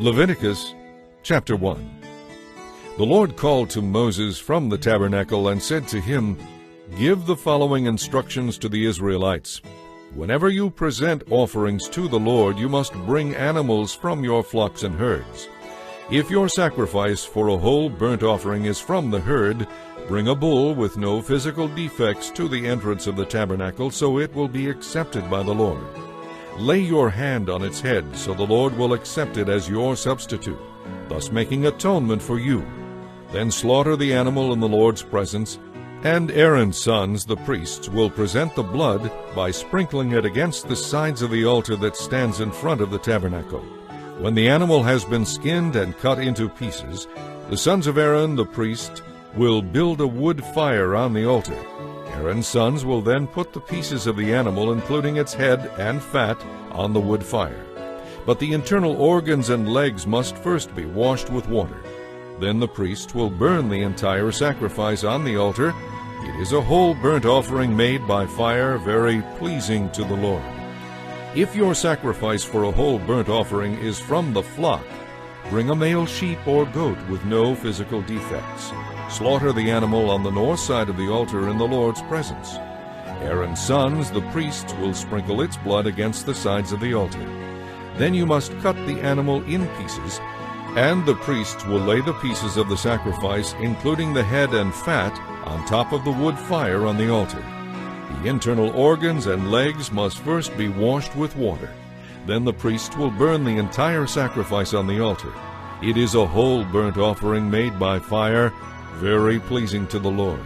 Leviticus chapter 1. The Lord called to Moses from the tabernacle and said to him, "Give the following instructions to the Israelites. Whenever you present offerings to the Lord, you must bring animals from your flocks and herds. If your sacrifice for a whole burnt offering is from the herd, bring a bull with no physical defects to the entrance of the tabernacle, so it will be accepted by the Lord. Lay your hand on its head, so the Lord will accept it as your substitute, thus making atonement for you. Then slaughter the animal in the Lord's presence, and Aaron's sons, the priests, will present the blood by sprinkling it against the sides of the altar that stands in front of the tabernacle. When the animal has been skinned and cut into pieces, the sons of Aaron, the priest, will build a wood fire on the altar. Aaron's sons will then put the pieces of the animal, including its head and fat, on the wood fire. But the internal organs and legs must first be washed with water. Then the priest will burn the entire sacrifice on the altar. It is a whole burnt offering made by fire, very pleasing to the Lord. If your sacrifice for a whole burnt offering is from the flock, bring a male sheep or goat with no physical defects. Slaughter the animal on the north side of the altar in the Lord's presence. Aaron's sons, the priests, will sprinkle its blood against the sides of the altar. Then you must cut the animal in pieces, and the priests will lay the pieces of the sacrifice, including the head and fat, on top of the wood fire on the altar. The internal organs and legs must first be washed with water. Then the priest will burn the entire sacrifice on the altar. It is a whole burnt offering made by fire, very pleasing to the Lord.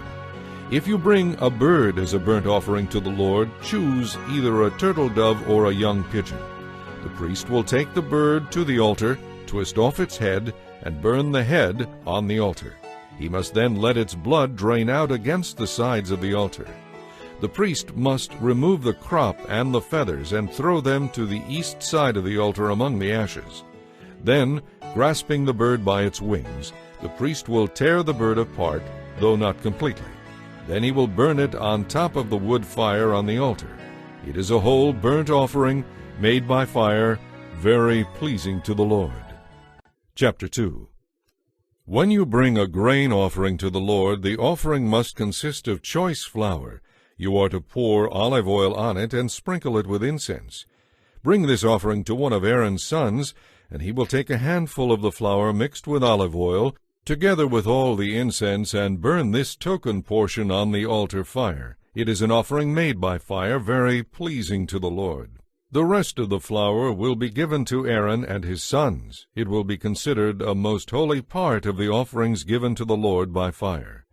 If you bring a bird as a burnt offering to the Lord, choose either a turtle dove or a young pigeon. The priest will take the bird to the altar, twist off its head, and burn the head on the altar. He must then let its blood drain out against the sides of the altar. The priest must remove the crop and the feathers and throw them to the east side of the altar among the ashes. Then, grasping the bird by its wings, the priest will tear the bird apart, though not completely. Then he will burn it on top of the wood fire on the altar. It is a whole burnt offering made by fire, very pleasing to the Lord. Chapter 2. When you bring a grain offering to the Lord, the offering must consist of choice flour. You are to pour olive oil on it and sprinkle it with incense. Bring this offering to one of Aaron's sons, and he will take a handful of the flour mixed with olive oil, together with all the incense, and burn this token portion on the altar fire. It is an offering made by fire, very pleasing to the Lord. The rest of the flour will be given to Aaron and his sons. It will be considered a most holy part of the offerings given to the Lord by fire.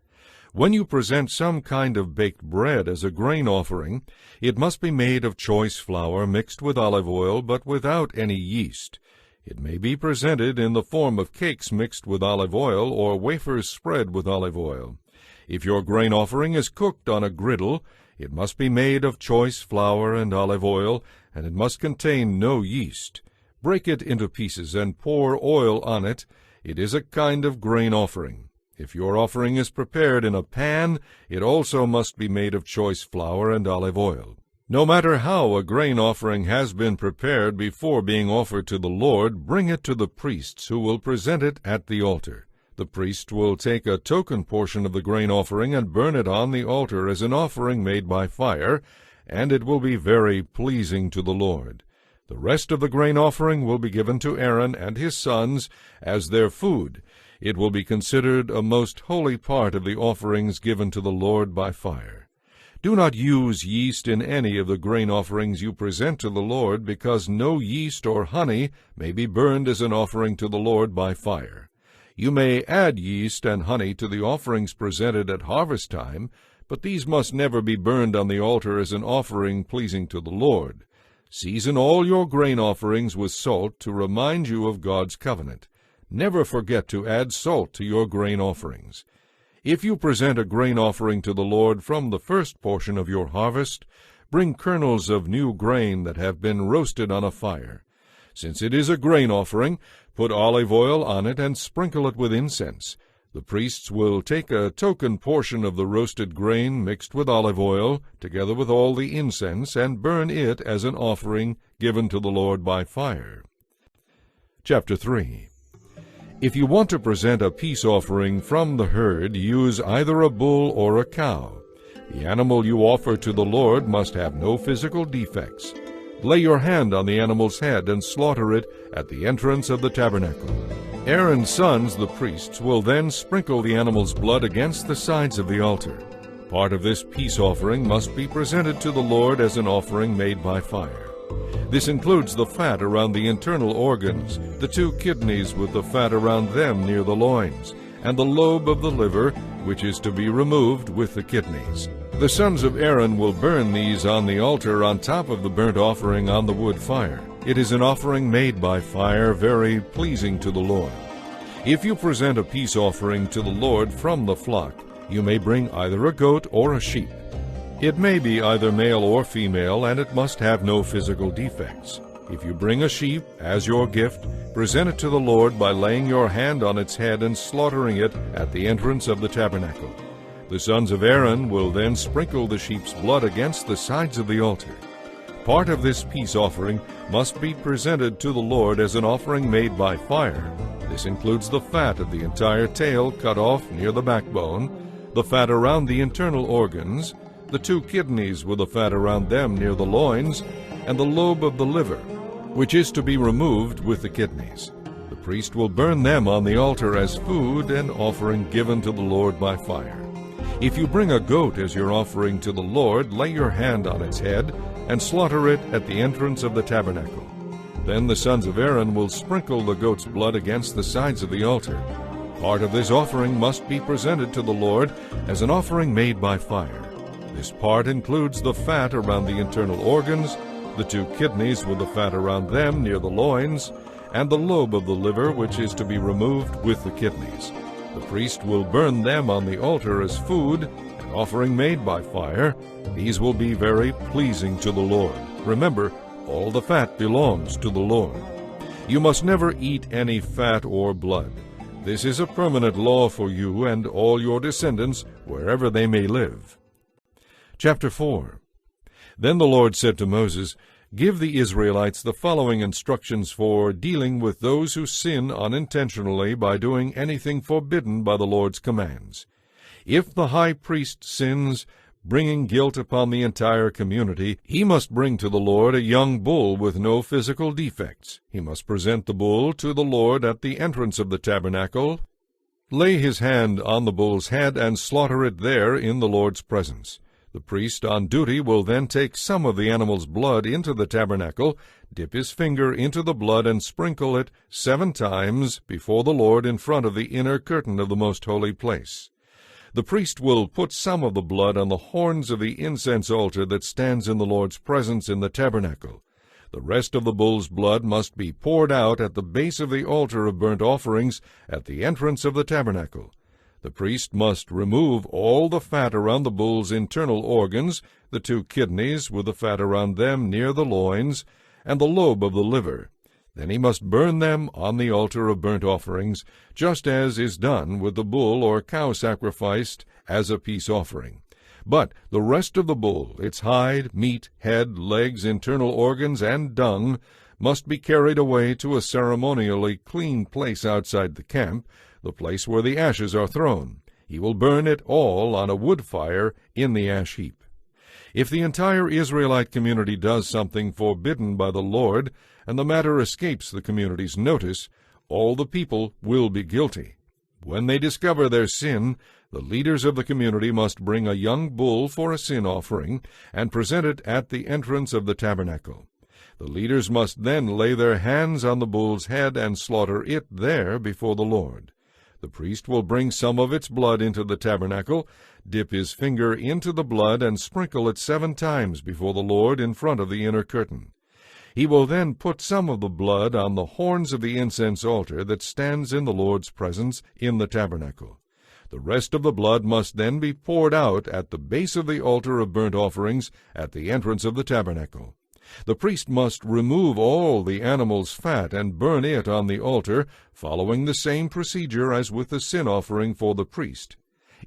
When you present some kind of baked bread as a grain offering, it must be made of choice flour mixed with olive oil, but without any yeast. It may be presented in the form of cakes mixed with olive oil or wafers spread with olive oil. If your grain offering is cooked on a griddle, it must be made of choice flour and olive oil, and it must contain no yeast. Break it into pieces and pour oil on it. It is a kind of grain offering. If your offering is prepared in a pan, it also must be made of choice flour and olive oil. No matter how a grain offering has been prepared before being offered to the Lord, bring it to the priests, who will present it at the altar. The priest will take a token portion of the grain offering and burn it on the altar as an offering made by fire, and it will be very pleasing to the Lord. The rest of the grain offering will be given to Aaron and his sons as their food. It will be considered a most holy part of the offerings given to the Lord by fire. Do not use yeast in any of the grain offerings you present to the Lord, because no yeast or honey may be burned as an offering to the Lord by fire. You may add yeast and honey to the offerings presented at harvest time, but these must never be burned on the altar as an offering pleasing to the Lord. Season all your grain offerings with salt to remind you of God's covenant. Never forget to add salt to your grain offerings. If you present a grain offering to the Lord from the first portion of your harvest, bring kernels of new grain that have been roasted on a fire. Since it is a grain offering, put olive oil on it and sprinkle it with incense. The priests will take a token portion of the roasted grain mixed with olive oil, together with all the incense, and burn it as an offering given to the Lord by fire. Chapter 3. If you want to present a peace offering from the herd, use either a bull or a cow. The animal you offer to the Lord must have no physical defects. Lay your hand on the animal's head and slaughter it at the entrance of the tabernacle. Aaron's sons, the priests, will then sprinkle the animal's blood against the sides of the altar. Part of this peace offering must be presented to the Lord as an offering made by fire. This includes the fat around the internal organs, the 2 kidneys with the fat around them near the loins, and the lobe of the liver, which is to be removed with the kidneys. The sons of Aaron will burn these on the altar on top of the burnt offering on the wood fire. It is an offering made by fire, very pleasing to the Lord. If you present a peace offering to the Lord from the flock, you may bring either a goat or a sheep. It may be either male or female, and it must have no physical defects. If you bring a sheep as your gift, present it to the Lord by laying your hand on its head and slaughtering it at the entrance of the tabernacle. The sons of Aaron will then sprinkle the sheep's blood against the sides of the altar. Part of this peace offering must be presented to the Lord as an offering made by fire. This includes the fat of the entire tail cut off near the backbone, the fat around the internal organs, the 2 kidneys with the fat around them near the loins, and the lobe of the liver, which is to be removed with the kidneys. The priest will burn them on the altar as food and offering given to the Lord by fire. If you bring a goat as your offering to the Lord, lay your hand on its head and slaughter it at the entrance of the tabernacle. Then the sons of Aaron will sprinkle the goat's blood against the sides of the altar. Part of this offering must be presented to the Lord as an offering made by fire. This part includes the fat around the internal organs, the 2 kidneys with the fat around them near the loins, and the lobe of the liver, which is to be removed with the kidneys. The priest will burn them on the altar as food, an offering made by fire. These will be very pleasing to the Lord. Remember, all the fat belongs to the Lord. You must never eat any fat or blood. This is a permanent law for you and all your descendants, wherever they may live. Chapter 4. Then the Lord said to Moses, "Give the Israelites the following instructions for dealing with those who sin unintentionally by doing anything forbidden by the Lord's commands. If the high priest sins, bringing guilt upon the entire community, he must bring to the Lord a young bull with no physical defects. He must present the bull to the Lord at the entrance of the tabernacle, lay his hand on the bull's head, and slaughter it there in the Lord's presence. The priest on duty will then take some of the animal's blood into the tabernacle, dip his finger into the blood, and sprinkle it 7 times before the Lord in front of the inner curtain of the most holy place. The priest will put some of the blood on the horns of the incense altar that stands in the Lord's presence in the tabernacle. The rest of the bull's blood must be poured out at the base of the altar of burnt offerings at the entrance of the tabernacle. The priest must remove all the fat around the bull's internal organs, the 2 kidneys with the fat around them near the loins, and the lobe of the liver. Then he must burn them on the altar of burnt offerings, just as is done with the bull or cow sacrificed as a peace offering. But the rest of the bull, its hide, meat, head, legs, internal organs, and dung, must be carried away to a ceremonially clean place outside the camp, the place where the ashes are thrown. He will burn it all on a wood fire in the ash heap. If the entire Israelite community does something forbidden by the Lord, and the matter escapes the community's notice, all the people will be guilty. When they discover their sin, the leaders of the community must bring a young bull for a sin offering and present it at the entrance of the tabernacle. The leaders must then lay their hands on the bull's head and slaughter it there before the Lord. The priest will bring some of its blood into the tabernacle, dip his finger into the blood, and sprinkle it 7 times before the Lord in front of the inner curtain. He will then put some of the blood on the horns of the incense altar that stands in the Lord's presence in the tabernacle. The rest of the blood must then be poured out at the base of the altar of burnt offerings at the entrance of the tabernacle. The priest must remove all the animal's fat and burn it on the altar, following the same procedure as with the sin offering for the priest.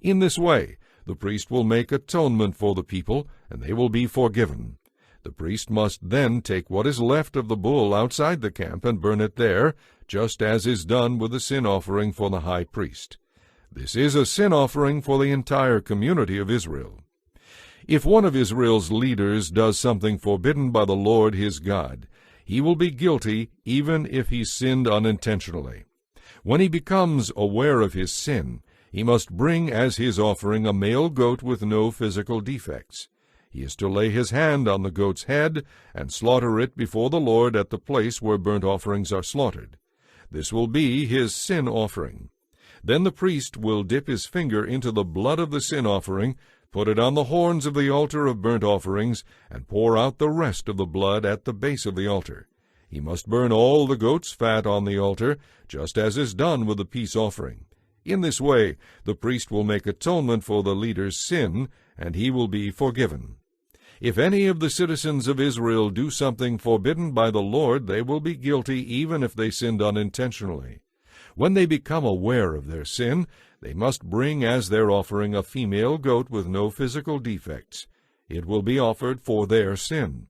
In this way, the priest will make atonement for the people, and they will be forgiven. The priest must then take what is left of the bull outside the camp and burn it there, just as is done with the sin offering for the high priest. This is a sin offering for the entire community of Israel. If one of Israel's leaders does something forbidden by the Lord his God, he will be guilty even if he sinned unintentionally. When he becomes aware of his sin, he must bring as his offering a male goat with no physical defects. He is to lay his hand on the goat's head and slaughter it before the Lord at the place where burnt offerings are slaughtered. This will be his sin offering. Then the priest will dip his finger into the blood of the sin offering, put it on the horns of the altar of burnt offerings, and pour out the rest of the blood at the base of the altar. He must burn all the goat's fat on the altar, just as is done with the peace offering. In this way, the priest will make atonement for the leader's sin, and he will be forgiven. If any of the citizens of Israel do something forbidden by the Lord, they will be guilty even if they sinned unintentionally. When they become aware of their sin, they must bring as their offering a female goat with no physical defects. It will be offered for their sin.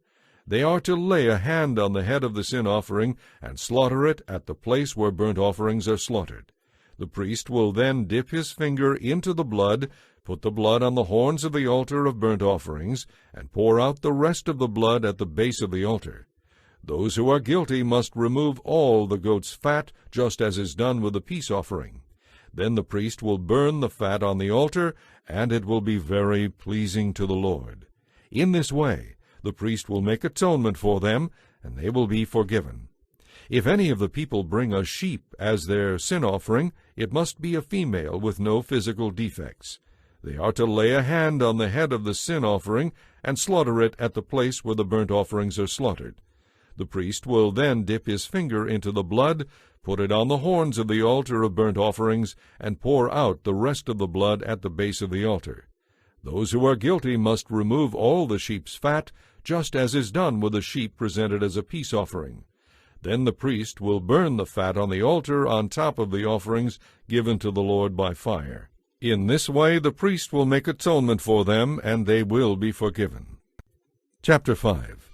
They are to lay a hand on the head of the sin offering and slaughter it at the place where burnt offerings are slaughtered. The priest will then dip his finger into the blood, put the blood on the horns of the altar of burnt offerings, and pour out the rest of the blood at the base of the altar. Those who are guilty must remove all the goat's fat, just as is done with the peace offering. Then the priest will burn the fat on the altar, and it will be very pleasing to the Lord. In this way, the priest will make atonement for them, and they will be forgiven. If any of the people bring a sheep as their sin offering, it must be a female with no physical defects. They are to lay a hand on the head of the sin offering and slaughter it at the place where the burnt offerings are slaughtered. The priest will then dip his finger into the blood, put it on the horns of the altar of burnt offerings, and pour out the rest of the blood at the base of the altar. Those who are guilty must remove all the sheep's fat, just as is done with the sheep presented as a peace offering. Then the priest will burn the fat on the altar on top of the offerings given to the Lord by fire. In this way the priest will make atonement for them, and they will be forgiven. Chapter 5.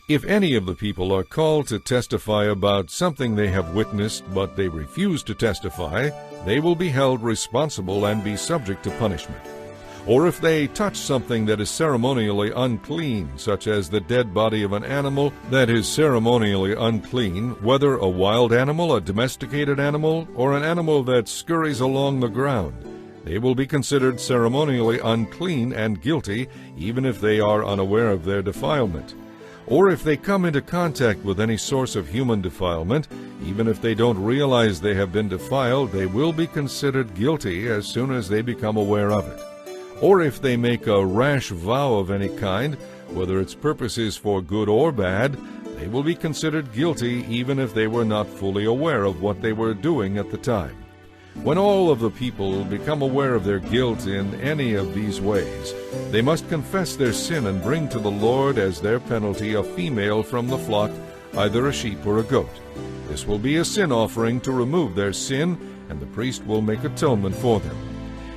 If any of the people are called to testify about something they have witnessed, but they refuse to testify, they will be held responsible and be subject to punishment. Or if they touch something that is ceremonially unclean, such as the dead body of an animal that is ceremonially unclean, whether a wild animal, a domesticated animal, or an animal that scurries along the ground, they will be considered ceremonially unclean and guilty, even if they are unaware of their defilement. Or if they come into contact with any source of human defilement, even if they don't realize they have been defiled, they will be considered guilty as soon as they become aware of it. Or if they make a rash vow of any kind, whether its purpose is for good or bad, they will be considered guilty even if they were not fully aware of what they were doing at the time. When all of the people become aware of their guilt in any of these ways, they must confess their sin and bring to the Lord as their penalty a female from the flock, either a sheep or a goat. This will be a sin offering to remove their sin, and the priest will make atonement for them.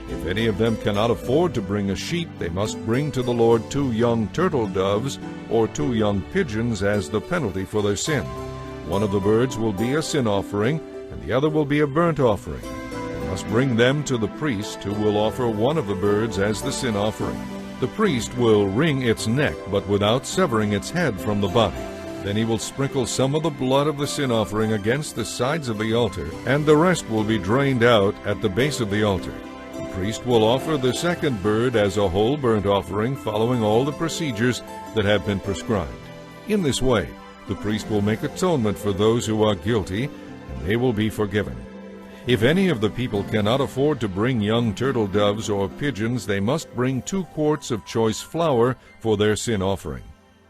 If any of them cannot afford to bring a sheep, they must bring to the Lord 2 young turtle doves or 2 young pigeons as the penalty for their sin. One of the birds will be a sin offering, and the other will be a burnt offering. They must bring them to the priest, who will offer one of the birds as the sin offering. The priest will wring its neck, but without severing its head from the body. Then he will sprinkle some of the blood of the sin offering against the sides of the altar, and the rest will be drained out at the base of the altar. The priest will offer the second bird as a whole burnt offering, following all the procedures that have been prescribed. In this way, the priest will make atonement for those who are guilty, and they will be forgiven. If any of the people cannot afford to bring young turtle doves or pigeons, they must bring 2 quarts of choice flour for their sin offering.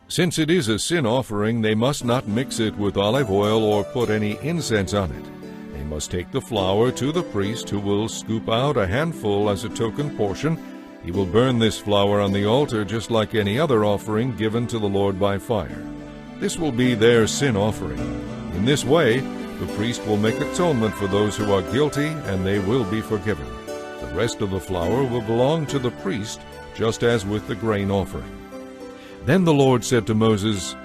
Since it is a sin offering, they must not mix it with olive oil or put any incense on it. They must take the flour to the priest, who will scoop out a handful as a token portion. He will burn this flour on the altar just like any other offering given to the Lord by fire. This will be their sin offering. In this way, the priest will make atonement for those who are guilty, and they will be forgiven. The rest of the flour will belong to the priest, just as with the grain offering. Then the Lord said to Moses,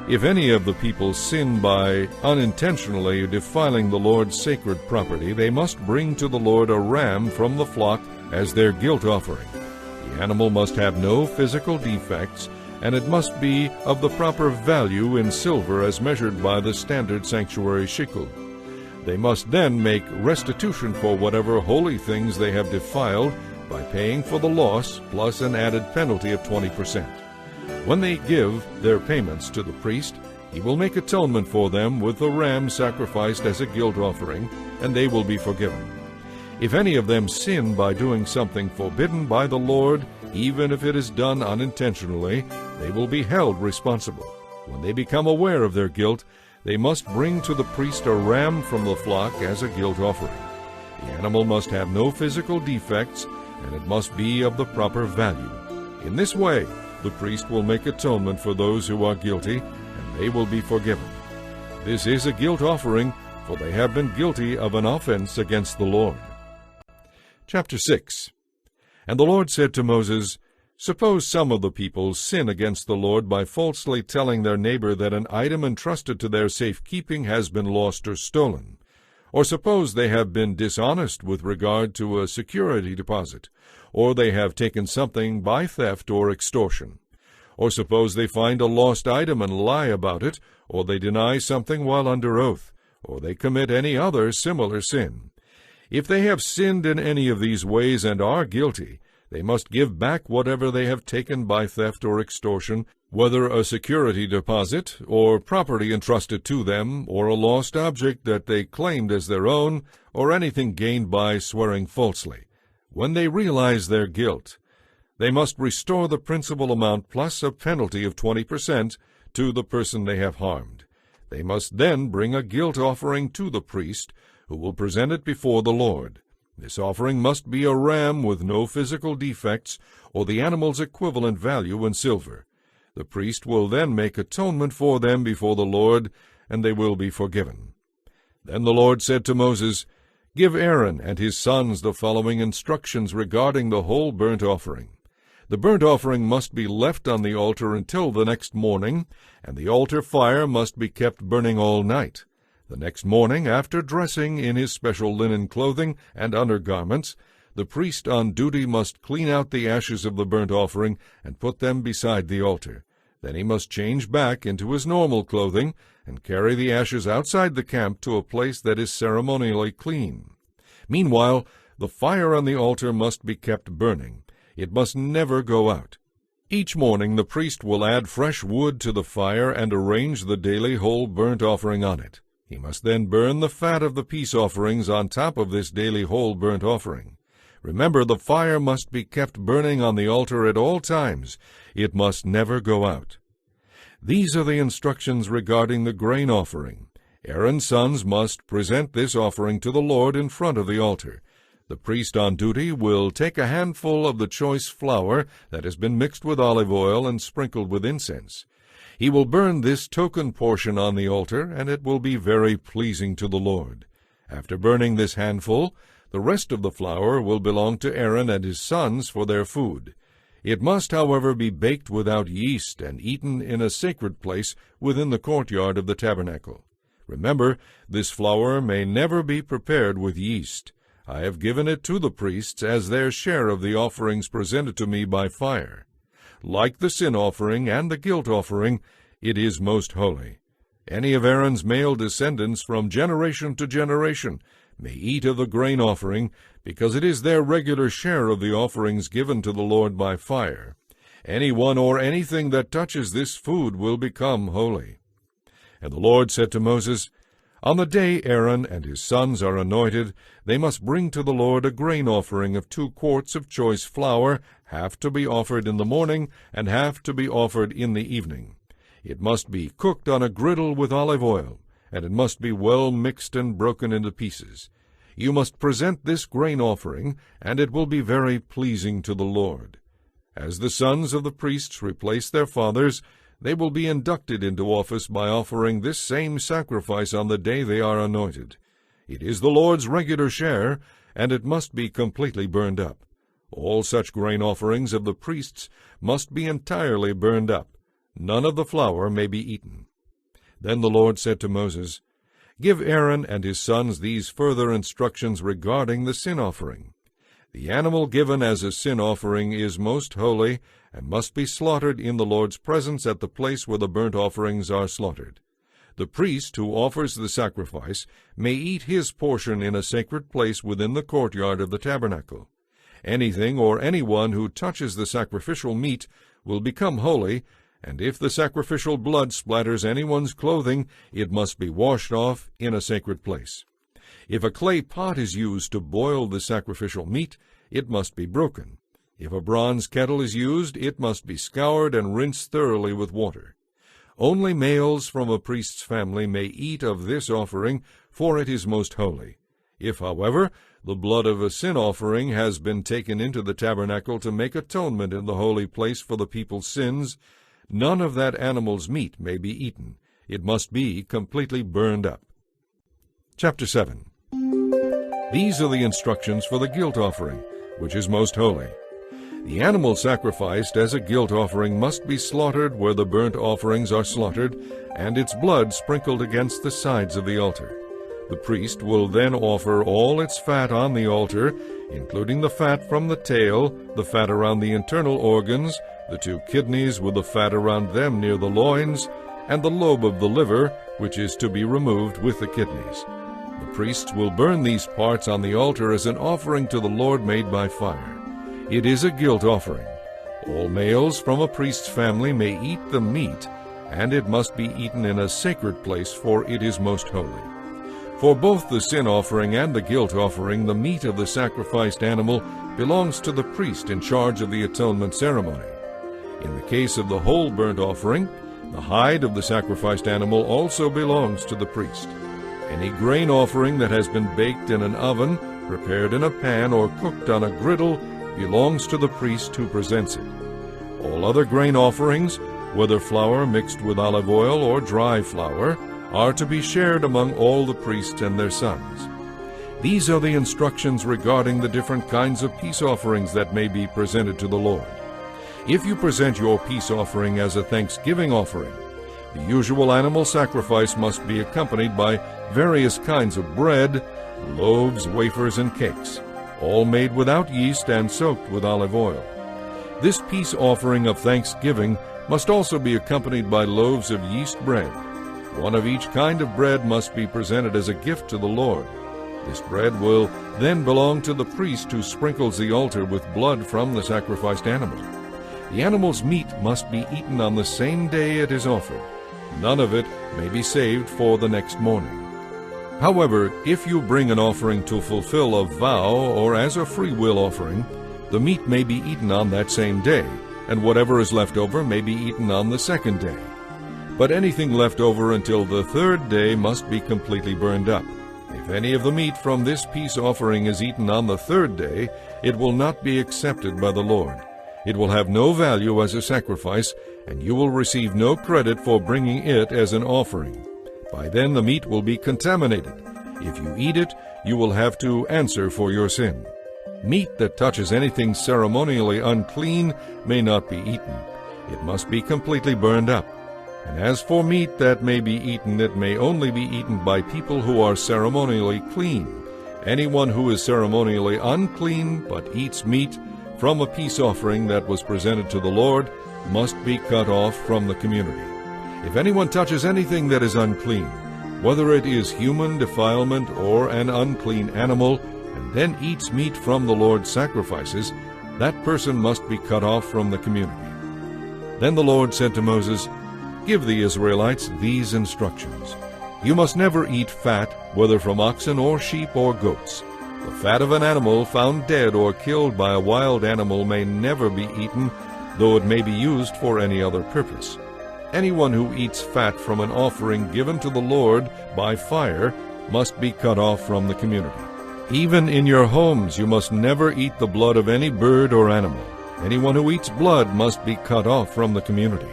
"If any of the people sin by unintentionally defiling the Lord's sacred property, they must bring to the Lord a ram from the flock as their guilt offering. The animal must have no physical defects, and it must be of the proper value in silver as measured by the standard sanctuary shekel. They must then make restitution for whatever holy things they have defiled by paying for the loss plus an added penalty of 20%. When they give their payments to the priest, he will make atonement for them with the ram sacrificed as a guilt offering, and they will be forgiven. If any of them sin by doing something forbidden by the Lord, even if it is done unintentionally, they will be held responsible. When they become aware of their guilt, they must bring to the priest a ram from the flock as a guilt offering. The animal must have no physical defects, and it must be of the proper value. In this way, the priest will make atonement for those who are guilty, and they will be forgiven. This is a guilt offering, for they have been guilty of an offense against the Lord." Chapter 6. And the Lord said to Moses, "Suppose some of the people sin against the Lord by falsely telling their neighbor that an item entrusted to their safekeeping has been lost or stolen. Or suppose they have been dishonest with regard to a security deposit, or they have taken something by theft or extortion. Or suppose they find a lost item and lie about it, or they deny something while under oath, or they commit any other similar sin. If they have sinned in any of these ways and are guilty, they must give back whatever they have taken by theft or extortion, whether a security deposit, or property entrusted to them, or a lost object that they claimed as their own, or anything gained by swearing falsely. When they realize their guilt, they must restore the principal amount plus a penalty of 20% to the person they have harmed. They must then bring a guilt offering to the priest, who will present it before the Lord. This offering must be a ram with no physical defects, or the animal's equivalent value in silver. The priest will then make atonement for them before the Lord, and they will be forgiven." Then the Lord said to Moses, "Give Aaron and his sons the following instructions regarding the whole burnt offering. The burnt offering must be left on the altar until the next morning, and the altar fire must be kept burning all night. The next morning, after dressing in his special linen clothing and undergarments, the priest on duty must clean out the ashes of the burnt offering and put them beside the altar. Then he must change back into his normal clothing and carry the ashes outside the camp to a place that is ceremonially clean. Meanwhile, the fire on the altar must be kept burning. It must never go out. Each morning the priest will add fresh wood to the fire and arrange the daily whole burnt offering on it. He must then burn the fat of the peace offerings on top of this daily whole burnt offering. Remember, the fire must be kept burning on the altar at all times. It must never go out." These are the instructions regarding the grain offering. Aaron's sons must present this offering to the Lord in front of the altar. The priest on duty will take a handful of the choice flour that has been mixed with olive oil and sprinkled with incense. He will burn this token portion on the altar, and it will be very pleasing to the Lord. After burning this handful, the rest of the flour will belong to Aaron and his sons for their food. It must, however, be baked without yeast and eaten in a sacred place within the courtyard of the tabernacle. Remember, this flour may never be prepared with yeast. I have given it to the priests as their share of the offerings presented to me by fire. Like the sin offering and the guilt offering, it is most holy. Any of Aaron's male descendants from generation to generation may eat of the grain offering, because it is their regular share of the offerings given to the Lord by fire. Anyone or anything that touches this food will become holy. And the Lord said to Moses, "On the day Aaron and his sons are anointed, they must bring to the Lord a grain offering of 2 quarts of choice flour, half to be offered in the morning, and half to be offered in the evening. It must be cooked on a griddle with olive oil, and it must be well mixed and broken into pieces. You must present this grain offering, and it will be very pleasing to the Lord. As the sons of the priests replace their fathers, they will be inducted into office by offering this same sacrifice on the day they are anointed. It is the Lord's regular share, and it must be completely burned up. All such grain offerings of the priests must be entirely burned up. none of the flour may be eaten. Then the Lord said to Moses, Give Aaron and his sons these further instructions regarding the sin offering. The animal given as a sin offering is most holy, and must be slaughtered in the Lord's presence at the place where the burnt offerings are slaughtered. The priest who offers the sacrifice may eat his portion in a sacred place within the courtyard of the tabernacle. Anything or anyone who touches the sacrificial meat will become holy, and if the sacrificial blood splatters anyone's clothing, it must be washed off in a sacred place. If a clay pot is used to boil the sacrificial meat, it must be broken. If a bronze kettle is used, it must be scoured and rinsed thoroughly with water. Only males from a priest's family may eat of this offering, for it is most holy. If, however, the blood of a sin offering has been taken into the tabernacle to make atonement in the holy place for the people's sins, none of that animal's meat may be eaten. It must be completely burned up. Chapter 7. These are the instructions for the guilt offering, which is most holy. The animal sacrificed as a guilt offering must be slaughtered where the burnt offerings are slaughtered, and its blood sprinkled against the sides of the altar. The priest will then offer all its fat on the altar, including the fat from the tail, the fat around the internal organs, the 2 kidneys with the fat around them near the loins, and the lobe of the liver, which is to be removed with the kidneys. The priests will burn these parts on the altar as an offering to the Lord made by fire. It is a guilt offering. All males from a priest's family may eat the meat, and it must be eaten in a sacred place, for it is most holy. For both the sin offering and the guilt offering, the meat of the sacrificed animal belongs to the priest in charge of the atonement ceremony. In the case of the whole burnt offering, the hide of the sacrificed animal also belongs to the priest. Any grain offering that has been baked in an oven, prepared in a pan, or cooked on a griddle belongs to the priest who presents it. All other grain offerings, whether flour mixed with olive oil or dry flour, are to be shared among all the priests and their sons. These are the instructions regarding the different kinds of peace offerings that may be presented to the Lord. If you present your peace offering as a thanksgiving offering, the usual animal sacrifice must be accompanied by various kinds of bread, loaves, wafers, and cakes, all made without yeast and soaked with olive oil. This peace offering of thanksgiving must also be accompanied by loaves of yeast bread. One of each kind of bread must be presented as a gift to the Lord. This bread will then belong to the priest who sprinkles the altar with blood from the sacrificed animal. The animal's meat must be eaten on the same day it is offered. None of it may be saved for the next morning. However, if you bring an offering to fulfill a vow or as a free will offering, the meat may be eaten on that same day, and whatever is left over may be eaten on the second day. But anything left over until the third day must be completely burned up. If any of the meat from this peace offering is eaten on the third day, it will not be accepted by the Lord. It will have no value as a sacrifice, and you will receive no credit for bringing it as an offering. By then the meat will be contaminated. If you eat it, you will have to answer for your sin. Meat that touches anything ceremonially unclean may not be eaten. It must be completely burned up. And as for meat that may be eaten, it may only be eaten by people who are ceremonially clean. Anyone who is ceremonially unclean but eats meat from a peace offering that was presented to the Lord must be cut off from the community. If anyone touches anything that is unclean, whether it is human defilement or an unclean animal, and then eats meat from the Lord's sacrifices, that person must be cut off from the community. Then the Lord said to Moses, Give the Israelites these instructions. You must never eat fat, whether from oxen or sheep or goats. The fat of an animal found dead or killed by a wild animal may never be eaten, though it may be used for any other purpose. Anyone who eats fat from an offering given to the Lord by fire must be cut off from the community. Even in your homes you must never eat the blood of any bird or animal. Anyone who eats blood must be cut off from the community.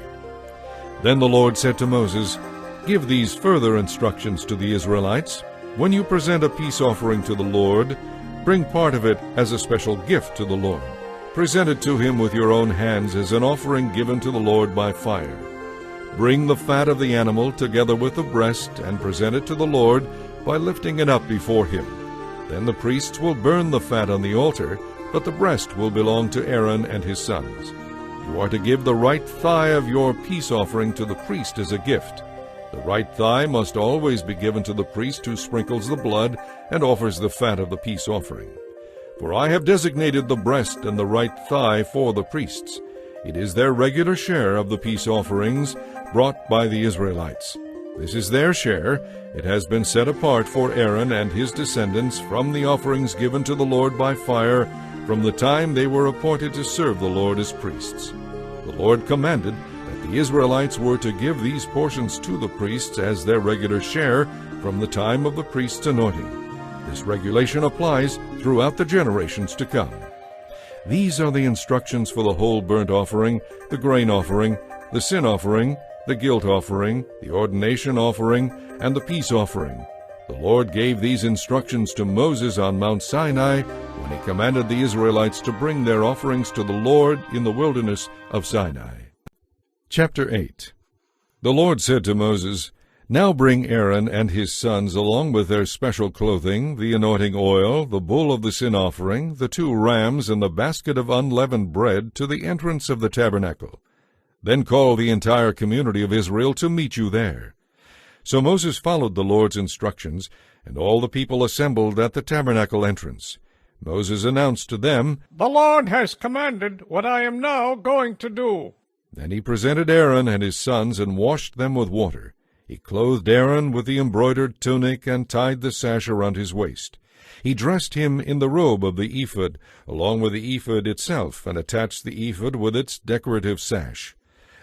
Then the Lord said to Moses, Give these further instructions to the Israelites. When you present a peace offering to the Lord, bring part of it as a special gift to the Lord. Present it to him with your own hands as an offering given to the Lord by fire. bring the fat of the animal together with the breast and present it to the Lord by lifting it up before him. Then the priests will burn the fat on the altar, but the breast will belong to Aaron and his sons. You are to give the right thigh of your peace offering to the priest as a gift. The right thigh must always be given to the priest who sprinkles the blood and offers the fat of the peace offering. For I have designated the breast and the right thigh for the priests. It is their regular share of the peace offerings brought by the Israelites. This is their share. It has been set apart for Aaron and his descendants from the offerings given to the Lord by fire from the time they were appointed to serve the Lord as priests. The Lord commanded that the Israelites were to give these portions to the priests as their regular share from the time of the priest's anointing. This regulation applies throughout the generations to come. These are the instructions for the whole burnt offering, the grain offering, the sin offering, the guilt offering, the ordination offering, and the peace offering. The Lord gave these instructions to Moses on Mount Sinai when he commanded the Israelites to bring their offerings to the Lord in the wilderness of Sinai. Chapter 8. The Lord said to Moses, Now bring Aaron and his sons along with their special clothing, the anointing oil, the bull of the sin offering, the 2 rams, and the basket of unleavened bread to the entrance of the tabernacle. Then call the entire community of Israel to meet you there. So Moses followed the Lord's instructions, and all the people assembled at the tabernacle entrance. Moses announced to them, The Lord has commanded what I am now going to do. Then he presented Aaron and his sons and washed them with water. He clothed Aaron with the embroidered tunic and tied the sash around his waist. He dressed him in the robe of the ephod, along with the ephod itself, and attached the ephod with its decorative sash.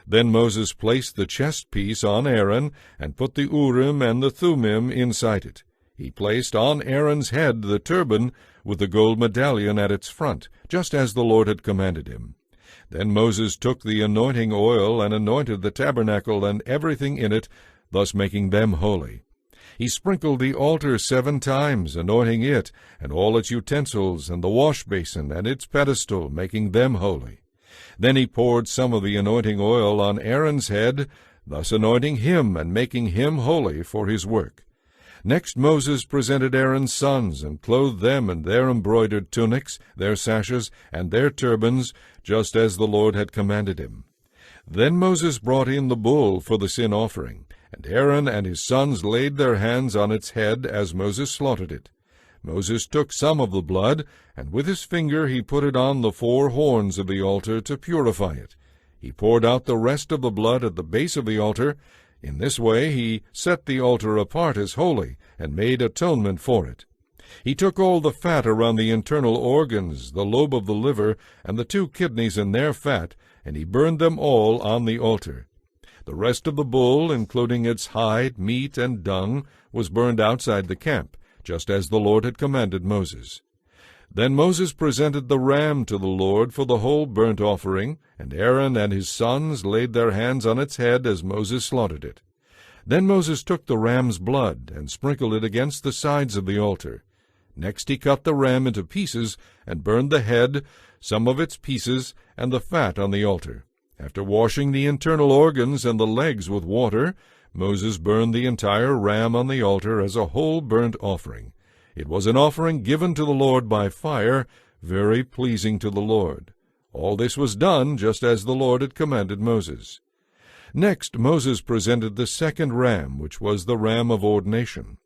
Then Moses placed the chest piece on Aaron, and put the Urim and the Thummim inside it. He placed on Aaron's head the turban with the gold medallion at its front, just as the Lord had commanded him. Then Moses took the anointing oil and anointed the tabernacle and everything in it, thus making them holy. He sprinkled the altar 7 times, anointing it, and all its utensils, and the wash basin, and its pedestal, making them holy. Then he poured some of the anointing oil on Aaron's head, thus anointing him and making him holy for his work. Next Moses presented Aaron's sons, and clothed them in their embroidered tunics, their sashes, and their turbans, just as the Lord had commanded him. Then Moses brought in the bull for the sin offering, and Aaron and his sons laid their hands on its head as Moses slaughtered it. Moses took some of the blood, and with his finger he put it on the 4 horns of the altar to purify it. He poured out the rest of the blood at the base of the altar. In this way he set the altar apart as holy, and made atonement for it. He took all the fat around the internal organs, the lobe of the liver, and the 2 kidneys and their fat, and he burned them all on the altar. The rest of the bull, including its hide, meat, and dung, was burned outside the camp, just as the Lord had commanded Moses. Then Moses presented the ram to the Lord for the whole burnt offering, and Aaron and his sons laid their hands on its head as Moses slaughtered it. Then Moses took the ram's blood and sprinkled it against the sides of the altar. Next he cut the ram into pieces and burned the head, some of its pieces, and the fat on the altar. After washing the internal organs and the legs with water, Moses burned the entire ram on the altar as a whole burnt offering. It was an offering given to the Lord by fire, very pleasing to the Lord. All this was done just as the Lord had commanded Moses. Next Moses presented the second ram, which was the ram of ordination.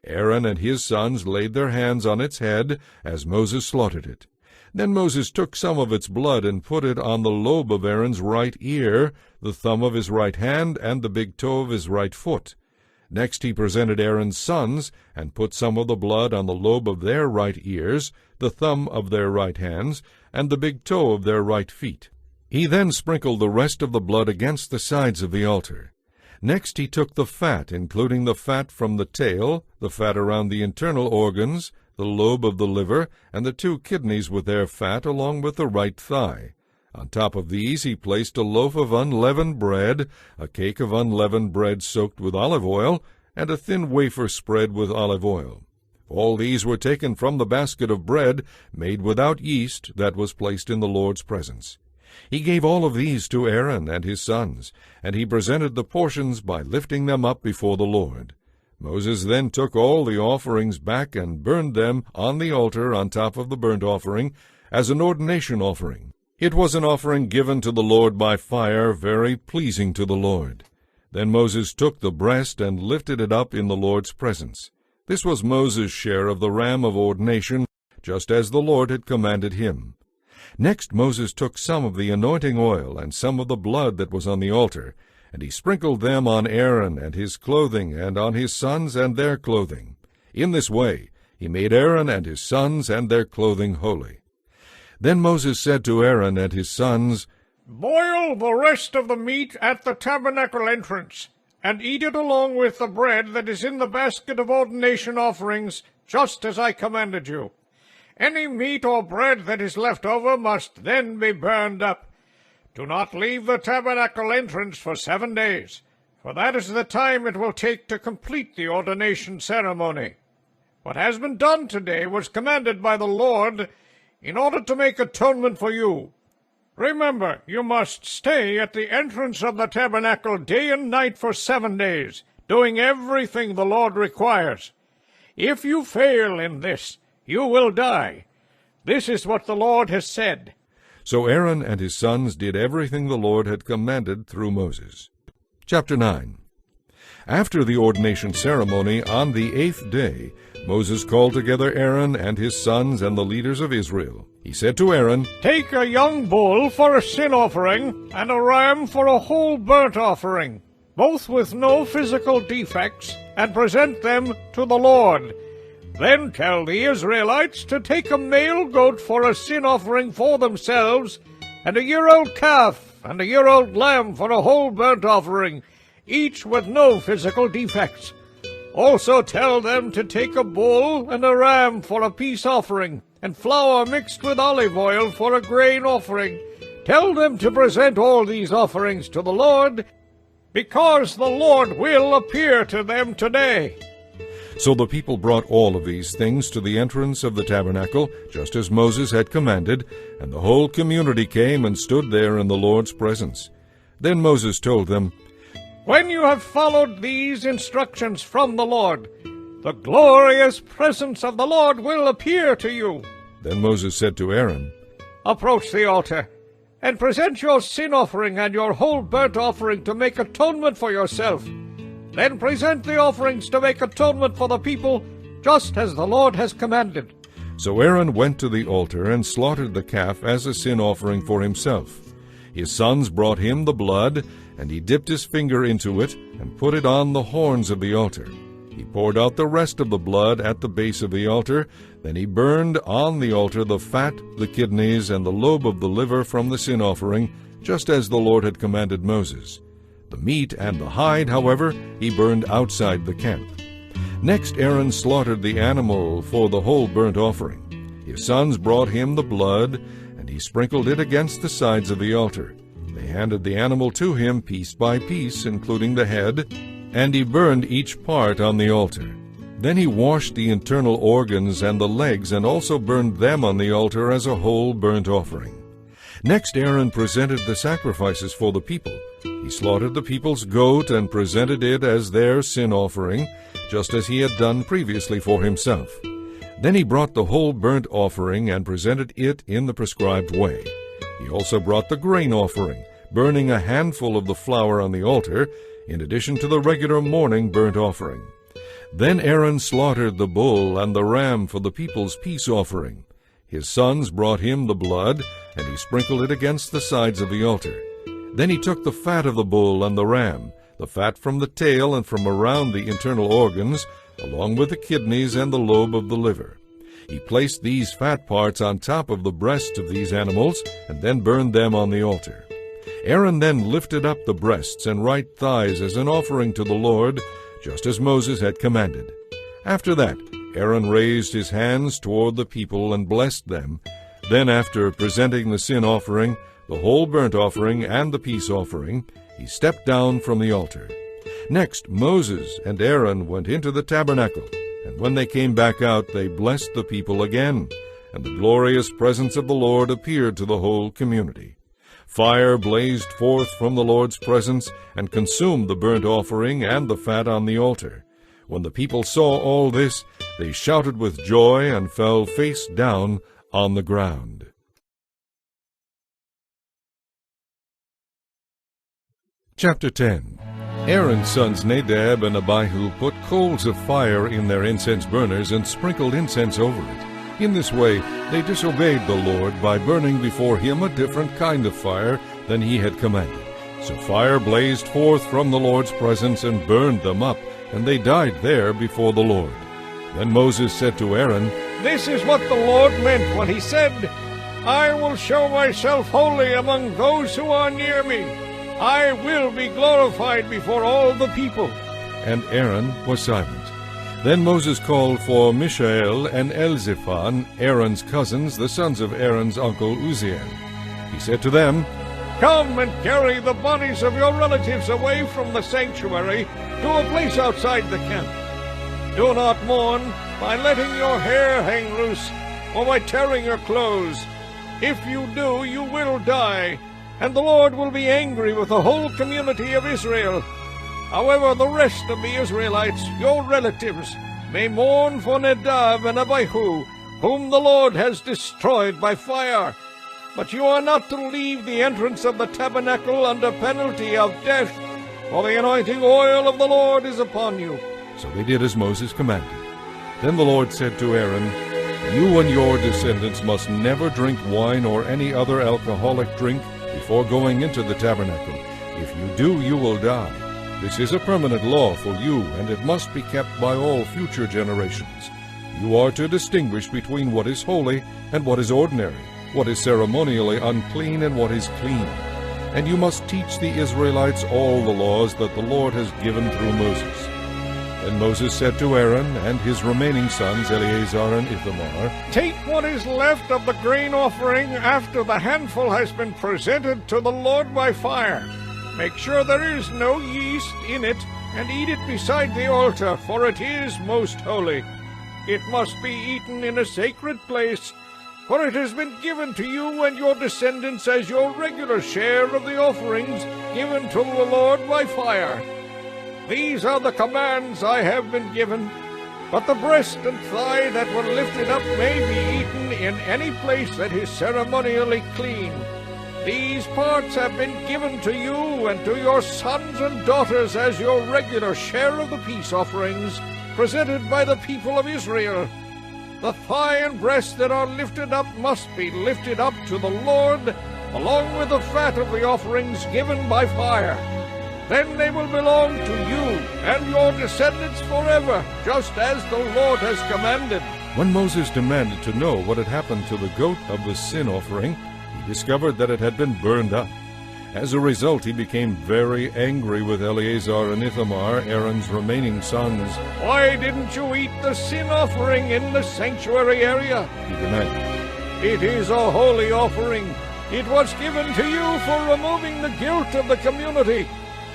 Aaron and his sons laid their hands on its head as Moses slaughtered it. Then Moses took some of its blood and put it on the lobe of Aaron's right ear, the thumb of his right hand, and the big toe of his right foot. Next he presented Aaron's sons, and put some of the blood on the lobe of their right ears, the thumb of their right hands, and the big toe of their right feet. He then sprinkled the rest of the blood against the sides of the altar. Next he took the fat, including the fat from the tail, the fat around the internal organs, the lobe of the liver, and the 2 kidneys with their fat, along with the right thigh. On top of these he placed a loaf of unleavened bread, a cake of unleavened bread soaked with olive oil, and a thin wafer spread with olive oil. All these were taken from the basket of bread, made without yeast, that was placed in the Lord's presence. He gave all of these to Aaron and his sons, and he presented the portions by lifting them up before the Lord. Moses then took all the offerings back and burned them on the altar on top of the burnt offering as an ordination offering. It was an offering given to the Lord by fire, very pleasing to the Lord. Then Moses took the breast and lifted it up in the Lord's presence. This was Moses' share of the ram of ordination, just as the Lord had commanded him. Next Moses took some of the anointing oil and some of the blood that was on the altar, and he sprinkled them on Aaron and his clothing, and on his sons and their clothing. In this way he made Aaron and his sons and their clothing holy. Then Moses said to Aaron and his sons, Boil the rest of the meat at the tabernacle entrance, and eat it along with the bread that is in the basket of ordination offerings, just as I commanded you. Any meat or bread that is left over must then be burned up. Do not leave the tabernacle entrance for 7 days, for that is the time it will take to complete the ordination ceremony. What has been done today was commanded by the Lord in order to make atonement for you. Remember, you must stay at the entrance of the tabernacle day and night for 7 days, doing everything the Lord requires. If you fail in this, you will die. This is what the Lord has said. So Aaron and his sons did everything the Lord had commanded through Moses. Chapter 9. After the ordination ceremony, on the 8th day, Moses called together Aaron and his sons and the leaders of Israel. He said to Aaron, Take a young bull for a sin offering, and a ram for a whole burnt offering, both with no physical defects, and present them to the Lord. Then tell the Israelites to take a male goat for a sin offering for themselves, and a year-old calf and a year-old lamb for a whole burnt offering, each with no physical defects. Also tell them to take a bull and a ram for a peace offering, and flour mixed with olive oil for a grain offering. Tell them to present all these offerings to the Lord, because the Lord will appear to them today. So the people brought all of these things to the entrance of the tabernacle, just as Moses had commanded, and the whole community came and stood there in the Lord's presence. Then Moses told them, When you have followed these instructions from the Lord, the glorious presence of the Lord will appear to you. Then Moses said to Aaron, Approach the altar, and present your sin offering and your whole burnt offering to make atonement for yourself. Then present the offerings to make atonement for the people, just as the Lord has commanded. So Aaron went to the altar and slaughtered the calf as a sin offering for himself. His sons brought him the blood, and he dipped his finger into it and put it on the horns of the altar. He poured out the rest of the blood at the base of the altar. Then he burned on the altar the fat, the kidneys, and the lobe of the liver from the sin offering, just as the Lord had commanded Moses. The meat and the hide, however, he burned outside the camp. Next Aaron slaughtered the animal for the whole burnt offering. His sons brought him the blood, and he sprinkled it against the sides of the altar. They handed the animal to him piece by piece, including the head, and he burned each part on the altar. Then he washed the internal organs and the legs, and also burned them on the altar as a whole burnt offering. Next Aaron presented the sacrifices for the people. He slaughtered the people's goat and presented it as their sin offering, just as he had done previously for himself. Then he brought the whole burnt offering and presented it in the prescribed way. He also brought the grain offering, burning a handful of the flour on the altar, in addition to the regular morning burnt offering. Then Aaron slaughtered the bull and the ram for the people's peace offering. His sons brought him the blood, and he sprinkled it against the sides of the altar. Then he took the fat of the bull and the ram, the fat from the tail and from around the internal organs, along with the kidneys and the lobe of the liver. He placed these fat parts on top of the breasts of these animals, and then burned them on the altar. Aaron then lifted up the breasts and right thighs as an offering to the Lord, just as Moses had commanded. After that, Aaron raised his hands toward the people and blessed them. Then, after presenting the sin offering, the whole burnt offering, and the peace offering, he stepped down from the altar. Next, Moses and Aaron went into the tabernacle, and when they came back out, they blessed the people again, and the glorious presence of the Lord appeared to the whole community. Fire blazed forth from the Lord's presence and consumed the burnt offering and the fat on the altar. When the people saw all this, they shouted with joy and fell face down on the ground. Chapter 10. Aaron's sons Nadab and Abihu put coals of fire in their incense burners and sprinkled incense over it. In this way they disobeyed the Lord by burning before him a different kind of fire than he had commanded. So fire blazed forth from the Lord's presence and burned them up, and they died there before the Lord. Then Moses said to Aaron, This is what the Lord meant when he said, I will show myself holy among those who are near me. I will be glorified before all the people. And Aaron was silent. Then Moses called for Mishael and Elzaphan, Aaron's cousins, the sons of Aaron's uncle Uzziel. He said to them, Come and carry the bodies of your relatives away from the sanctuary to a place outside the camp. Do not mourn by letting your hair hang loose or by tearing your clothes. If you do, you will die, and the Lord will be angry with the whole community of Israel. However, the rest of the Israelites, your relatives, may mourn for Nadab and Abihu, whom the Lord has destroyed by fire. But you are not to leave the entrance of the tabernacle under penalty of death, for the anointing oil of the Lord is upon you. So they did as Moses commanded. Then the Lord said to Aaron, You and your descendants must never drink wine or any other alcoholic drink before going into the tabernacle. If you do, you will die. This is a permanent law for you, and it must be kept by all future generations. You are to distinguish between what is holy and what is ordinary, what is ceremonially unclean and what is clean. And you must teach the Israelites all the laws that the Lord has given through Moses. Then Moses said to Aaron and his remaining sons, Eleazar and Ithamar, Take what is left of the grain offering after the handful has been presented to the Lord by fire. Make sure there is no yeast in it, and eat it beside the altar, for it is most holy. It must be eaten in a sacred place, for it has been given to you and your descendants as your regular share of the offerings given to the Lord by fire. These are the commands I have been given, but the breast and thigh that were lifted up may be eaten in any place that is ceremonially clean. These parts have been given to you and to your sons and daughters as your regular share of the peace offerings presented by the people of Israel. The thigh and breast that are lifted up must be lifted up to the Lord, along with the fat of the offerings given by fire. Then they will belong to you and your descendants forever, just as the Lord has commanded. When Moses demanded to know what had happened to the goat of the sin offering, he discovered that it had been burned up. As a result, he became very angry with Eleazar and Ithamar, Aaron's remaining sons. Why didn't you eat the sin offering in the sanctuary area? He demanded. It is a holy offering. It was given to you for removing the guilt of the community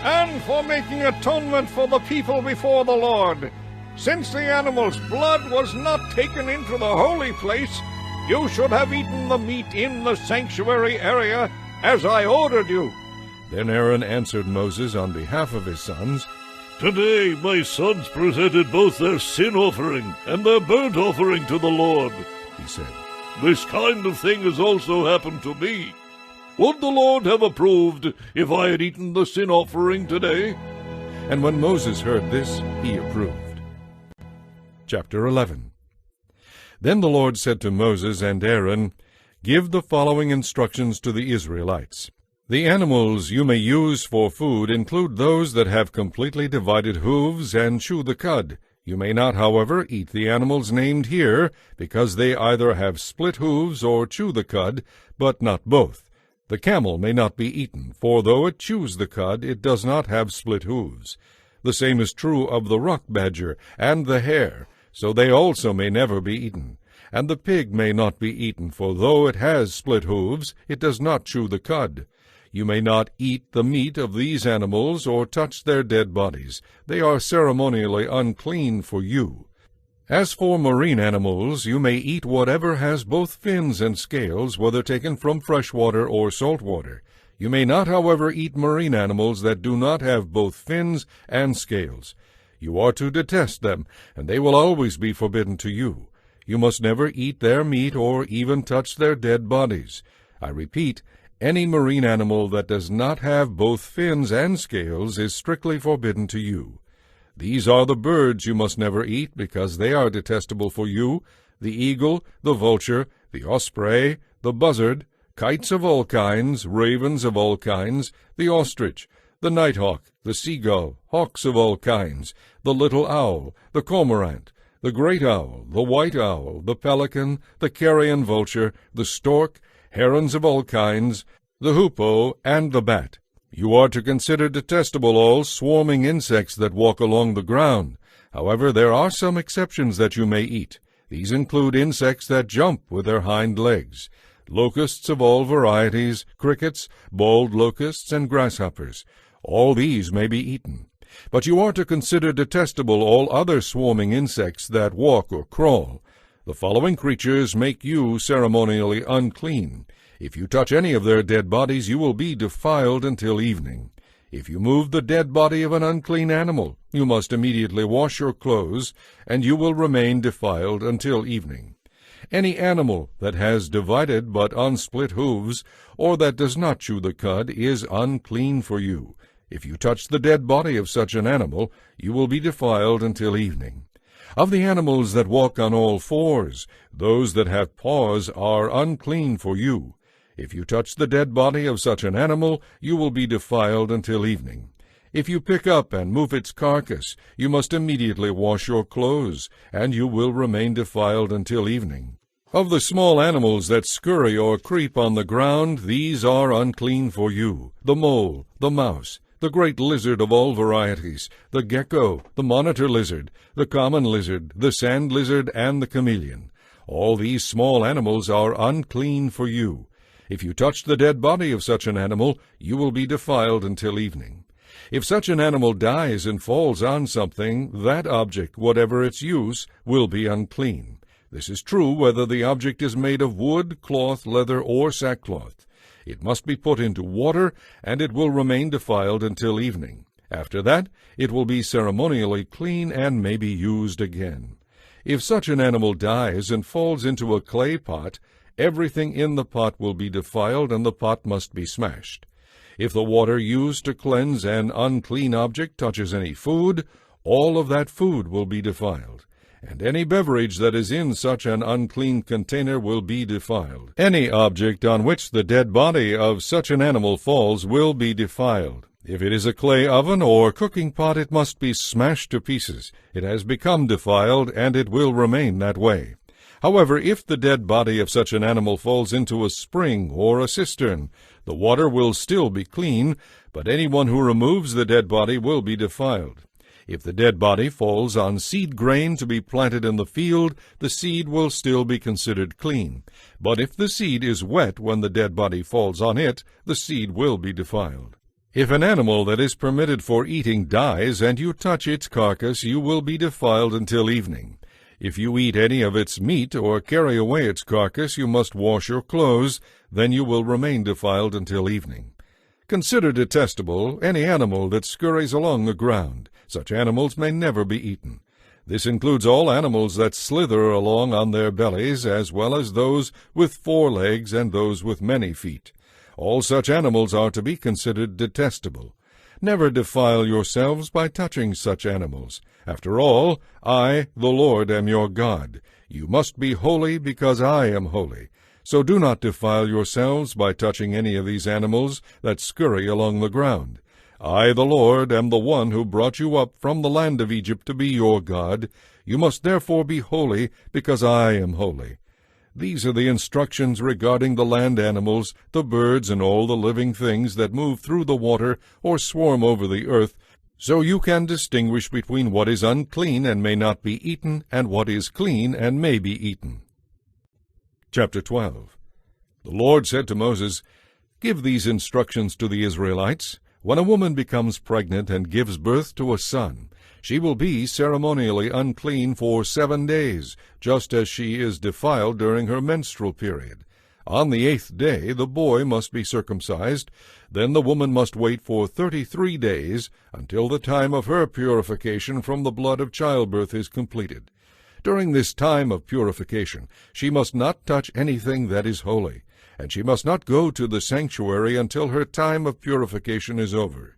and for making atonement for the people before the Lord. Since the animal's blood was not taken into the holy place, you should have eaten the meat in the sanctuary area, as I ordered you. Then Aaron answered Moses on behalf of his sons, Today my sons presented both their sin offering and their burnt offering to the Lord, he said. This kind of thing has also happened to me. Would the Lord have approved if I had eaten the sin offering today? And when Moses heard this, he approved. Chapter 11. Then the Lord said to Moses and Aaron, Give the following instructions to the Israelites. The animals you may use for food include those that have completely divided hooves and chew the cud. You may not, however, eat the animals named here, because they either have split hooves or chew the cud, but not both. The camel may not be eaten, for though it chews the cud, it does not have split hooves. The same is true of the rock badger and the hare, so they also may never be eaten. And the pig may not be eaten, for though it has split hooves, it does not chew the cud. You may not eat the meat of these animals or touch their dead bodies. They are ceremonially unclean for you. As for marine animals, you may eat whatever has both fins and scales, whether taken from fresh water or salt water. You may not, however, eat marine animals that do not have both fins and scales. You are to detest them, and they will always be forbidden to you. You must never eat their meat or even touch their dead bodies. I repeat, any marine animal that does not have both fins and scales is strictly forbidden to you. These are the birds you must never eat, because they are detestable for you: the eagle, the vulture, the osprey, the buzzard, kites of all kinds, ravens of all kinds, the ostrich, the nighthawk, the seagull, hawks of all kinds, the little owl, the cormorant, the great owl, the white owl, the pelican, the carrion vulture, the stork, herons of all kinds, the hoopoe, and the bat. You are to consider detestable all swarming insects that walk along the ground. However, there are some exceptions that you may eat. These include insects that jump with their hind legs, locusts of all varieties, crickets, bald locusts, and grasshoppers. All these may be eaten. But you are to consider detestable all other swarming insects that walk or crawl. The following creatures make you ceremonially unclean. If you touch any of their dead bodies, you will be defiled until evening. If you move the dead body of an unclean animal, you must immediately wash your clothes, and you will remain defiled until evening. Any animal that has divided but unsplit hooves, or that does not chew the cud, is unclean for you. If you touch the dead body of such an animal, you will be defiled until evening. Of the animals that walk on all fours, those that have paws are unclean for you. If you touch the dead body of such an animal, you will be defiled until evening. If you pick up and move its carcass, you must immediately wash your clothes, and you will remain defiled until evening. Of the small animals that scurry or creep on the ground, these are unclean for you: the mole, the mouse, the great lizard of all varieties, the gecko, the monitor lizard, the common lizard, the sand lizard, and the chameleon. All these small animals are unclean for you. If you touch the dead body of such an animal, you will be defiled until evening. If such an animal dies and falls on something, that object, whatever its use, will be unclean. This is true whether the object is made of wood, cloth, leather, or sackcloth. It must be put into water, and it will remain defiled until evening. After that, it will be ceremonially clean and may be used again. If such an animal dies and falls into a clay pot, everything in the pot will be defiled, and the pot must be smashed. If the water used to cleanse an unclean object touches any food, all of that food will be defiled. And any beverage that is in such an unclean container will be defiled. Any object on which the dead body of such an animal falls will be defiled. If it is a clay oven or cooking pot, it must be smashed to pieces. It has become defiled, and it will remain that way. However, if the dead body of such an animal falls into a spring or a cistern, the water will still be clean, but anyone who removes the dead body will be defiled. If the dead body falls on seed grain to be planted in the field, the seed will still be considered clean. But if the seed is wet when the dead body falls on it, the seed will be defiled. If an animal that is permitted for eating dies, and you touch its carcass, you will be defiled until evening. If you eat any of its meat or carry away its carcass, you must wash your clothes, then you will remain defiled until evening. Consider detestable any animal that scurries along the ground. Such animals may never be eaten. This includes all animals that slither along on their bellies, as well as those with 4 legs and those with many feet. All such animals are to be considered detestable. Never defile yourselves by touching such animals. After all, I, the Lord, am your God. You must be holy because I am holy. So do not defile yourselves by touching any of these animals that scurry along the ground. I, the Lord, am the one who brought you up from the land of Egypt to be your God. You must therefore be holy, because I am holy. These are the instructions regarding the land animals, the birds, and all the living things that move through the water or swarm over the earth, so you can distinguish between what is unclean and may not be eaten, and what is clean and may be eaten. Chapter 12. The Lord said to Moses, "Give these instructions to the Israelites. When a woman becomes pregnant and gives birth to a son, she will be ceremonially unclean for 7 days, just as she is defiled during her menstrual period. On the 8th day the boy must be circumcised. Then the woman must wait for 33 days until the time of her purification from the blood of childbirth is completed. During this time of purification she must not touch anything that is holy, and she must not go to the sanctuary until her time of purification is over.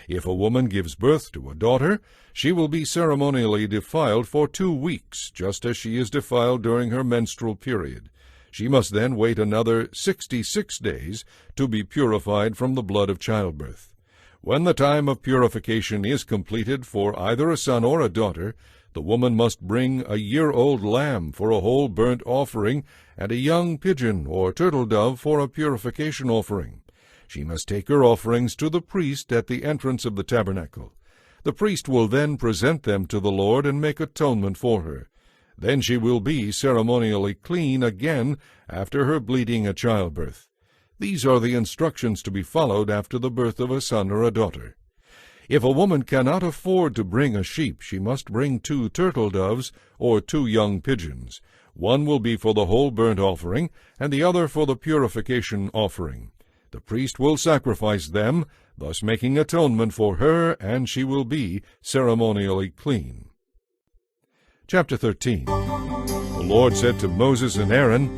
If a woman gives birth to a daughter, she will be ceremonially defiled for 2 weeks, just as she is defiled during her menstrual period. She must then wait another 66 days to be purified from the blood of childbirth. When the time of purification is completed for either a son or a daughter, the woman must bring a year-old lamb for a whole burnt offering and a young pigeon or turtle-dove for a purification offering. She must take her offerings to the priest at the entrance of the tabernacle. The priest will then present them to the Lord and make atonement for her. Then she will be ceremonially clean again after her bleeding at childbirth. These are the instructions to be followed after the birth of a son or a daughter. If a woman cannot afford to bring a sheep, she must bring 2 turtle-doves or 2 young pigeons. One will be for the whole burnt offering, and the other for the purification offering. The priest will sacrifice them, thus making atonement for her, and she will be ceremonially clean. Chapter 13. The Lord said to Moses and Aaron,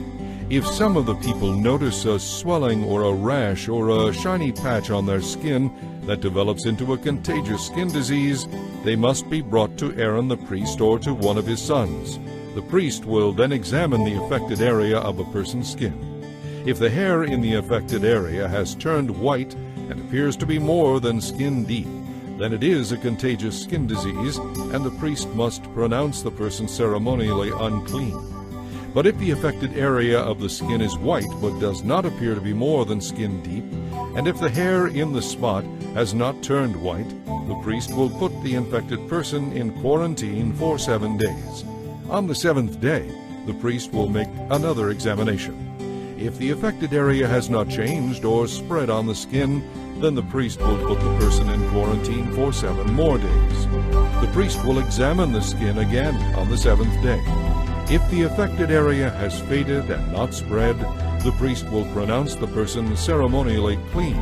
"If some of the people notice a swelling or a rash or a shiny patch on their skin that develops into a contagious skin disease, they must be brought to Aaron the priest or to one of his sons. The priest will then examine the affected area of a person's skin. If the hair in the affected area has turned white and appears to be more than skin deep, then it is a contagious skin disease, and the priest must pronounce the person ceremonially unclean. But if the affected area of the skin is white but does not appear to be more than skin deep, and if the hair in the spot has not turned white, the priest will put the infected person in quarantine for 7 days. On the 7th day, the priest will make another examination. If the affected area has not changed or spread on the skin, then the priest will put the person in quarantine for 7 more days. The priest will examine the skin again on the 7th day. If the affected area has faded and not spread, the priest will pronounce the person ceremonially clean.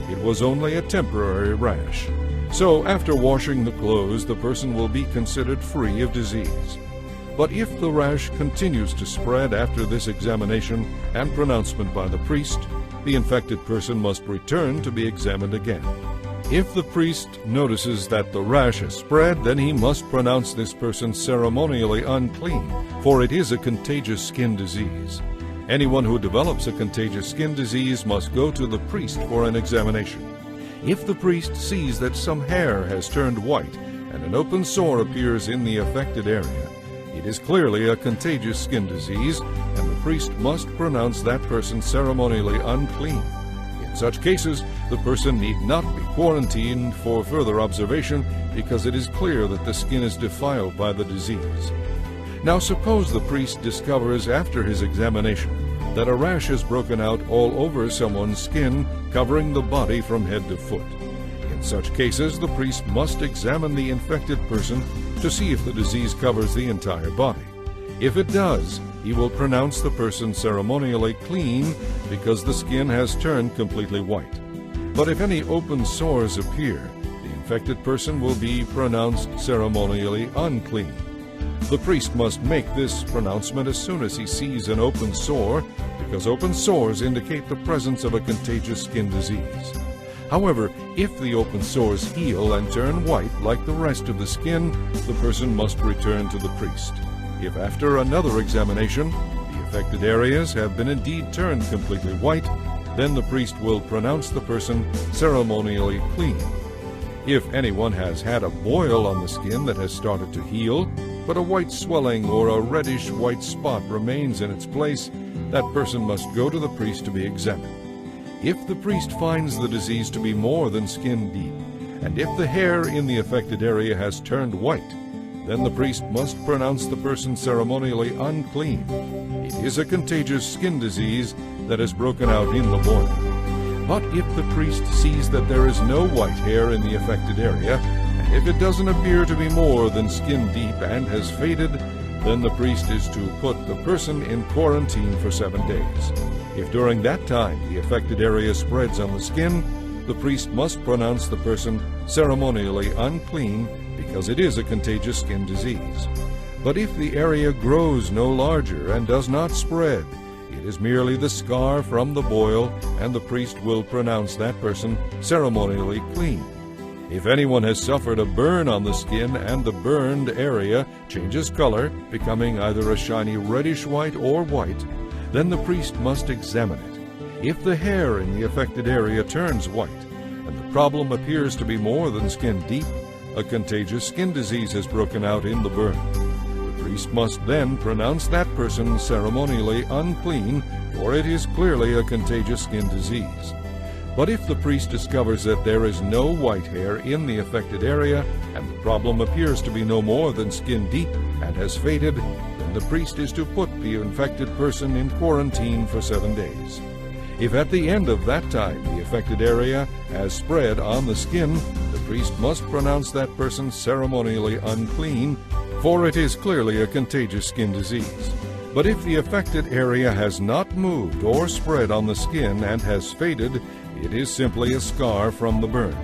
It was only a temporary rash. So after washing the clothes, the person will be considered free of disease. But if the rash continues to spread after this examination and pronouncement by the priest, the infected person must return to be examined again. If the priest notices that the rash has spread, then he must pronounce this person ceremonially unclean, for it is a contagious skin disease. Anyone who develops a contagious skin disease must go to the priest for an examination. If the priest sees that some hair has turned white and an open sore appears in the affected area, it is clearly a contagious skin disease, and the priest must pronounce that person ceremonially unclean. In such cases, the person need not be quarantined for further observation, because it is clear that the skin is defiled by the disease. Now suppose the priest discovers after his examination that a rash has broken out all over someone's skin, covering the body from head to foot. In such cases, the priest must examine the infected person to see if the disease covers the entire body. If it does, he will pronounce the person ceremonially clean because the skin has turned completely white. But if any open sores appear, the infected person will be pronounced ceremonially unclean. The priest must make this pronouncement as soon as he sees an open sore, because open sores indicate the presence of a contagious skin disease. However, if the open sores heal and turn white like the rest of the skin, the person must return to the priest. If after another examination, the affected areas have been indeed turned completely white, then the priest will pronounce the person ceremonially clean. If anyone has had a boil on the skin that has started to heal, but a white swelling or a reddish white spot remains in its place, that person must go to the priest to be examined. If the priest finds the disease to be more than skin deep, and if the hair in the affected area has turned white, then the priest must pronounce the person ceremonially unclean. It is a contagious skin disease that has broken out in the morning. But if the priest sees that there is no white hair in the affected area, and if it doesn't appear to be more than skin deep and has faded, Then the priest is to put the person in quarantine for 7 days. If during that time the affected area spreads on the skin, the priest must pronounce the person ceremonially unclean because it is a contagious skin disease. But if the area grows no larger and does not spread, it is merely the scar from the boil, and the priest will pronounce that person ceremonially clean. If anyone has suffered a burn on the skin and the burned area changes color, becoming either a shiny reddish white or white, then the priest must examine it. If the hair in the affected area turns white, and the problem appears to be more than skin deep, a contagious skin disease has broken out in the burn. The priest must then pronounce that person ceremonially unclean, for it is clearly a contagious skin disease. But if the priest discovers that there is no white hair in the affected area, and the problem appears to be no more than skin deep and has faded, then the priest is to put the infected person in quarantine for 7 days. If at the end of that time the affected area has spread on the skin, the priest must pronounce that person ceremonially unclean, for it is clearly a contagious skin disease. But if the affected area has not moved or spread on the skin and has faded, it is simply a scar from the burn.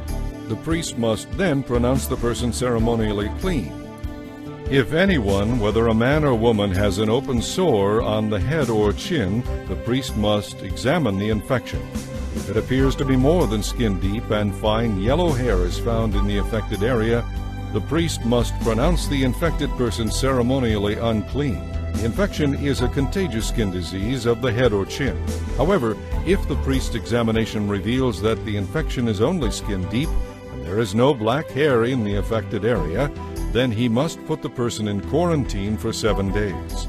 The priest must then pronounce the person ceremonially clean. If anyone, whether a man or woman, has an open sore on the head or chin, the priest must examine the infection. If it appears to be more than skin deep and fine yellow hair is found in the affected area, the priest must pronounce the infected person ceremonially unclean. The infection is a contagious skin disease of the head or chin. However, if the priest's examination reveals that the infection is only skin deep and there is no black hair in the affected area, then he must put the person in quarantine for 7 days.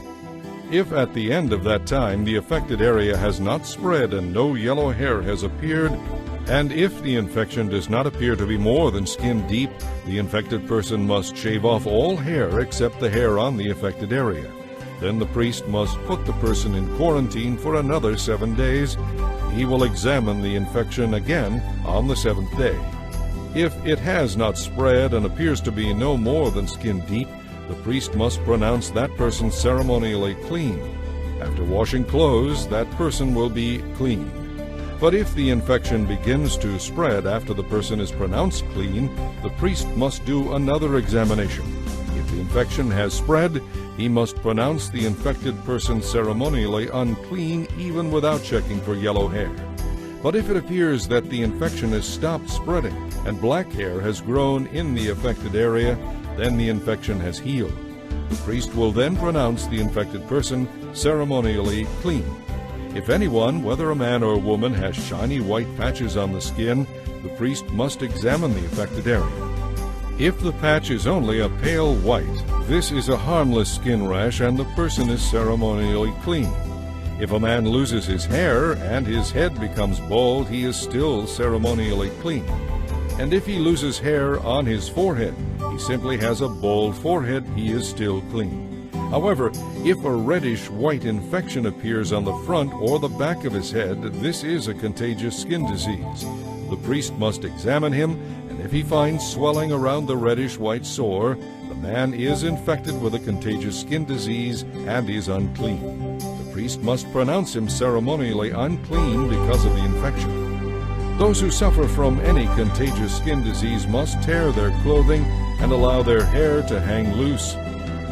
If at the end of that time the affected area has not spread and no yellow hair has appeared, and if the infection does not appear to be more than skin deep, the infected person must shave off all hair except the hair on the affected area. Then the priest must put the person in quarantine for another 7 days. He will examine the infection again on the 7th day. If it has not spread and appears to be no more than skin deep, the priest must pronounce that person ceremonially clean. After washing clothes, that person will be clean. But if the infection begins to spread after the person is pronounced clean, the priest must do another examination. If the infection has spread, he must pronounce the infected person ceremonially unclean even without checking for yellow hair. But if it appears that the infection has stopped spreading and black hair has grown in the affected area, then the infection has healed. The priest will then pronounce the infected person ceremonially clean. If anyone, whether a man or a woman, has shiny white patches on the skin, the priest must examine the affected area. If the patch is only a pale white, this is a harmless skin rash and the person is ceremonially clean. If a man loses his hair and his head becomes bald, he is still ceremonially clean. And if he loses hair on his forehead, he simply has a bald forehead, he is still clean. However, if a reddish-white infection appears on the front or the back of his head, this is a contagious skin disease. The priest must examine him, and if he finds swelling around the reddish-white sore, the man is infected with a contagious skin disease and is unclean. The priest must pronounce him ceremonially unclean because of the infection. Those who suffer from any contagious skin disease must tear their clothing and allow their hair to hang loose.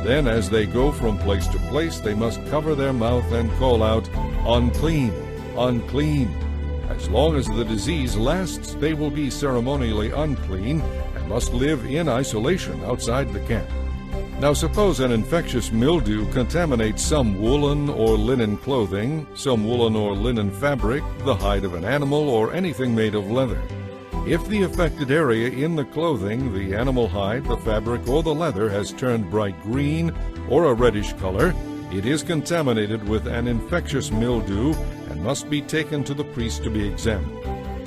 Then, as they go from place to place, they must cover their mouth and call out, "Unclean, unclean." As long as the disease lasts, they will be ceremonially unclean and must live in isolation outside the camp. Now suppose an infectious mildew contaminates some woolen or linen clothing, some woolen or linen fabric, the hide of an animal, or anything made of leather. If the affected area in the clothing, the animal hide, the fabric, or the leather has turned bright green or a reddish color, it is contaminated with an infectious mildew and must be taken to the priest to be examined.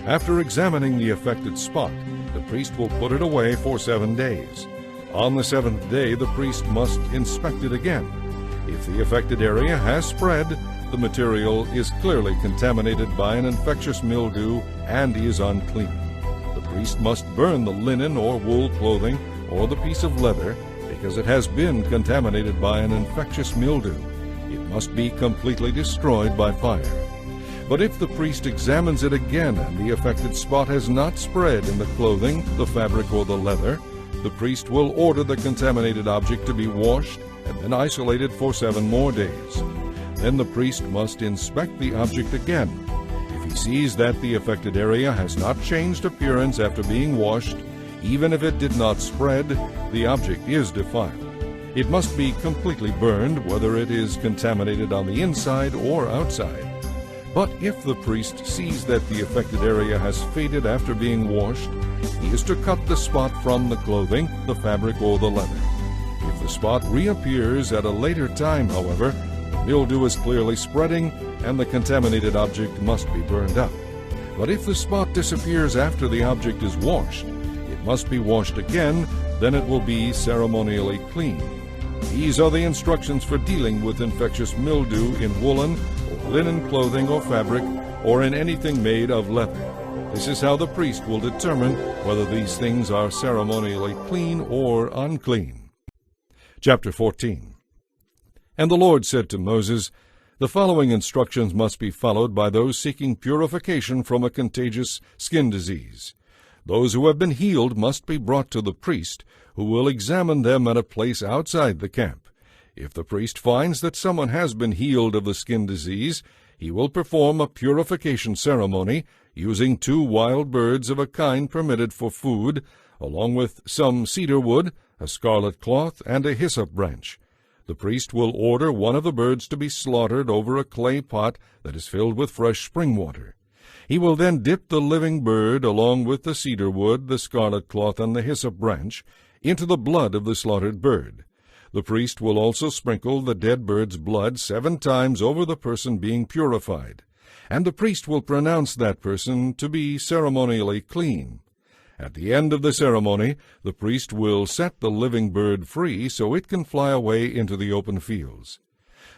After examining the affected spot, the priest will put it away for 7 days. On the 7th day, the priest must inspect it again. If the affected area has spread, the material is clearly contaminated by an infectious mildew and is unclean. The priest must burn the linen or wool clothing or the piece of leather, because it has been contaminated by an infectious mildew. It must be completely destroyed by fire. But if the priest examines it again and the affected spot has not spread in the clothing, the fabric, or the leather, the priest will order the contaminated object to be washed and then isolated for 7 more days. Then the priest must inspect the object again. If he sees that the affected area has not changed appearance after being washed, even if it did not spread, the object is defiled. It must be completely burned, whether it is contaminated on the inside or outside. But if the priest sees that the affected area has faded after being washed, he is to cut the spot from the clothing, the fabric, or the leather. If the spot reappears at a later time, however, the mildew is clearly spreading and the contaminated object must be burned up. But if the spot disappears after the object is washed, it must be washed again, then it will be ceremonially clean. These are the instructions for dealing with infectious mildew in woolen or linen clothing or fabric, or in anything made of leather. This is how the priest will determine whether these things are ceremonially clean or unclean. Chapter 14. And the Lord said to Moses, "The following instructions must be followed by those seeking purification from a contagious skin disease. Those who have been healed must be brought to the priest, who will examine them at a place outside the camp. If the priest finds that someone has been healed of the skin disease, he will perform a purification ceremony using 2 wild birds of a kind permitted for food, along with some cedar wood, a scarlet cloth, and a hyssop branch. The priest will order one of the birds to be slaughtered over a clay pot that is filled with fresh spring water. He will then dip the living bird, along with the cedar wood, the scarlet cloth, and the hyssop branch, into the blood of the slaughtered bird. The priest will also sprinkle the dead bird's blood 7 times over the person being purified, and the priest will pronounce that person to be ceremonially clean. At the end of the ceremony, the priest will set the living bird free so it can fly away into the open fields.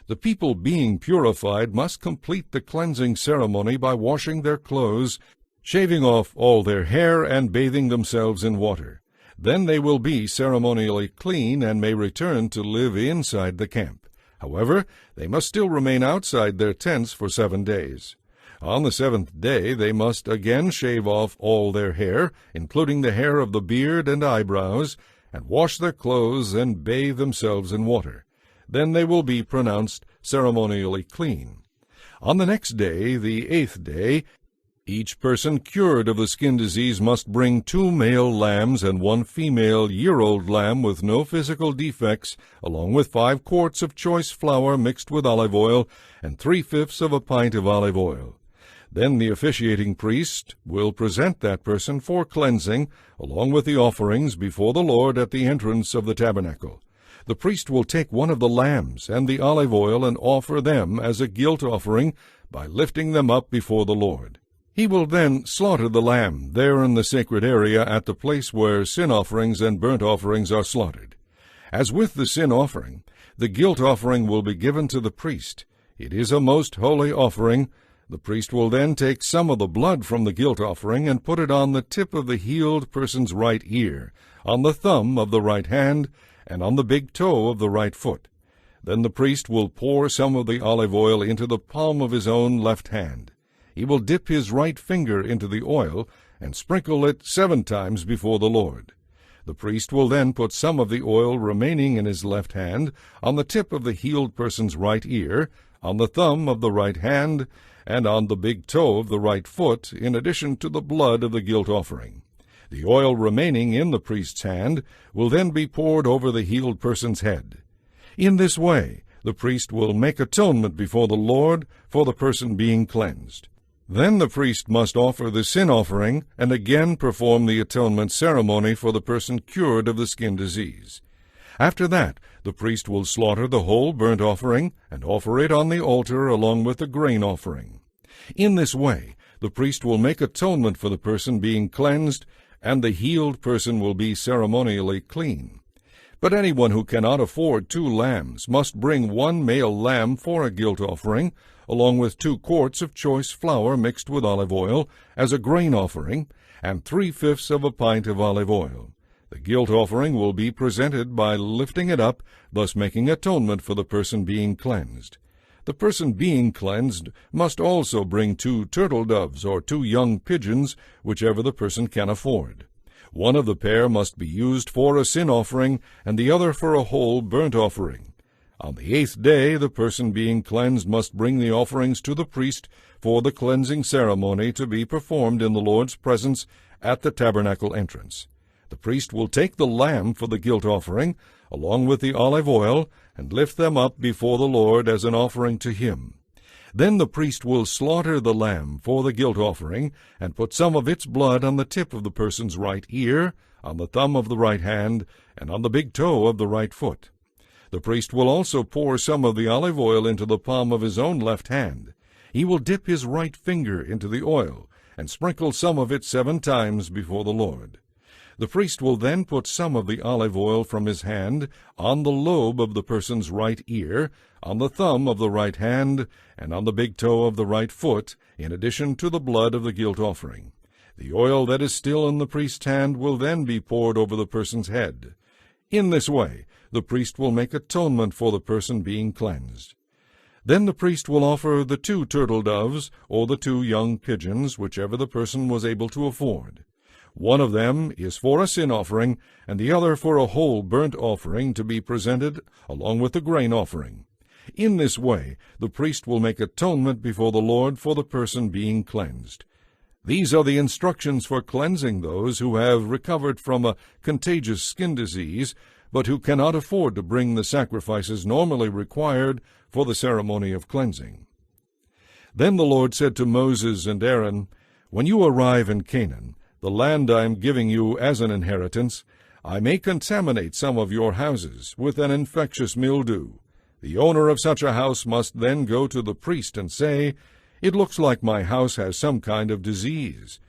The people being purified must complete the cleansing ceremony by washing their clothes, shaving off all their hair, and bathing themselves in water. Then they will be ceremonially clean and may return to live inside the camp. However, they must still remain outside their tents for 7 days. On the 7th day they must again shave off all their hair, including the hair of the beard and eyebrows, and wash their clothes and bathe themselves in water. Then they will be pronounced ceremonially clean. On the next day, the 8th day, each person cured of the skin disease must bring 2 male lambs and 1 female year-old lamb with no physical defects, along with 5 quarts of choice flour mixed with olive oil and 3/5 of a pint of olive oil. Then the officiating priest will present that person for cleansing, along with the offerings, before the Lord at the entrance of the tabernacle. The priest will take one of the lambs and the olive oil and offer them as a guilt offering by lifting them up before the Lord. He will then slaughter the lamb there in the sacred area at the place where sin offerings and burnt offerings are slaughtered. As with the sin offering, the guilt offering will be given to the priest. It is a most holy offering. The priest will then take some of the blood from the guilt offering and put it on the tip of the healed person's right ear, on the thumb of the right hand, and on the big toe of the right foot. Then the priest will pour some of the olive oil into the palm of his own left hand. He will dip his right finger into the oil and sprinkle it 7 times before the Lord. The priest will then put some of the oil remaining in his left hand on the tip of the healed person's right ear, on the thumb of the right hand, and on the big toe of the right foot, in addition to the blood of the guilt offering. The oil remaining in the priest's hand will then be poured over the healed person's head. In this way, the priest will make atonement before the Lord for the person being cleansed. Then the priest must offer the sin offering and again perform the atonement ceremony for the person cured of the skin disease. After that, the priest will slaughter the whole burnt offering and offer it on the altar along with the grain offering. In this way, the priest will make atonement for the person being cleansed, and the healed person will be ceremonially clean. But anyone who cannot afford 2 lambs must bring 1 male lamb for a guilt offering, along with 2 quarts of choice flour mixed with olive oil as a grain offering, and 3/5 of a pint of olive oil. The guilt offering will be presented by lifting it up, thus making atonement for the person being cleansed. The person being cleansed must also bring 2 turtle doves or 2 young pigeons, whichever the person can afford. One of the pair must be used for a sin offering, and the other for a whole burnt offering. On the 8th day, the person being cleansed must bring the offerings to the priest for the cleansing ceremony to be performed in the Lord's presence at the tabernacle entrance. The priest will take the lamb for the guilt offering, along with the olive oil, and lift them up before the Lord as an offering to him. Then the priest will slaughter the lamb for the guilt offering, and put some of its blood on the tip of the person's right ear, on the thumb of the right hand, and on the big toe of the right foot. The priest will also pour some of the olive oil into the palm of his own left hand. He will dip his right finger into the oil, and sprinkle some of it 7 times before the Lord. The priest will then put some of the olive oil from his hand on the lobe of the person's right ear, on the thumb of the right hand, and on the big toe of the right foot, in addition to the blood of the guilt offering. The oil that is still in the priest's hand will then be poured over the person's head. In this way, the priest will make atonement for the person being cleansed. Then the priest will offer the 2 turtle doves or the 2 young pigeons, whichever the person was able to afford. One of them is for a sin offering, and the other for a whole burnt offering to be presented along with the grain offering. In this way, the priest will make atonement before the Lord for the person being cleansed. These are the instructions for cleansing those who have recovered from a contagious skin disease, but who cannot afford to bring the sacrifices normally required for the ceremony of cleansing. Then the Lord said to Moses and Aaron, "When you arrive in Canaan, the land I am giving you as an inheritance, I may contaminate some of your houses with an infectious mildew. The owner of such a house must then go to the priest and say, 'It looks like my house has some kind of disease.'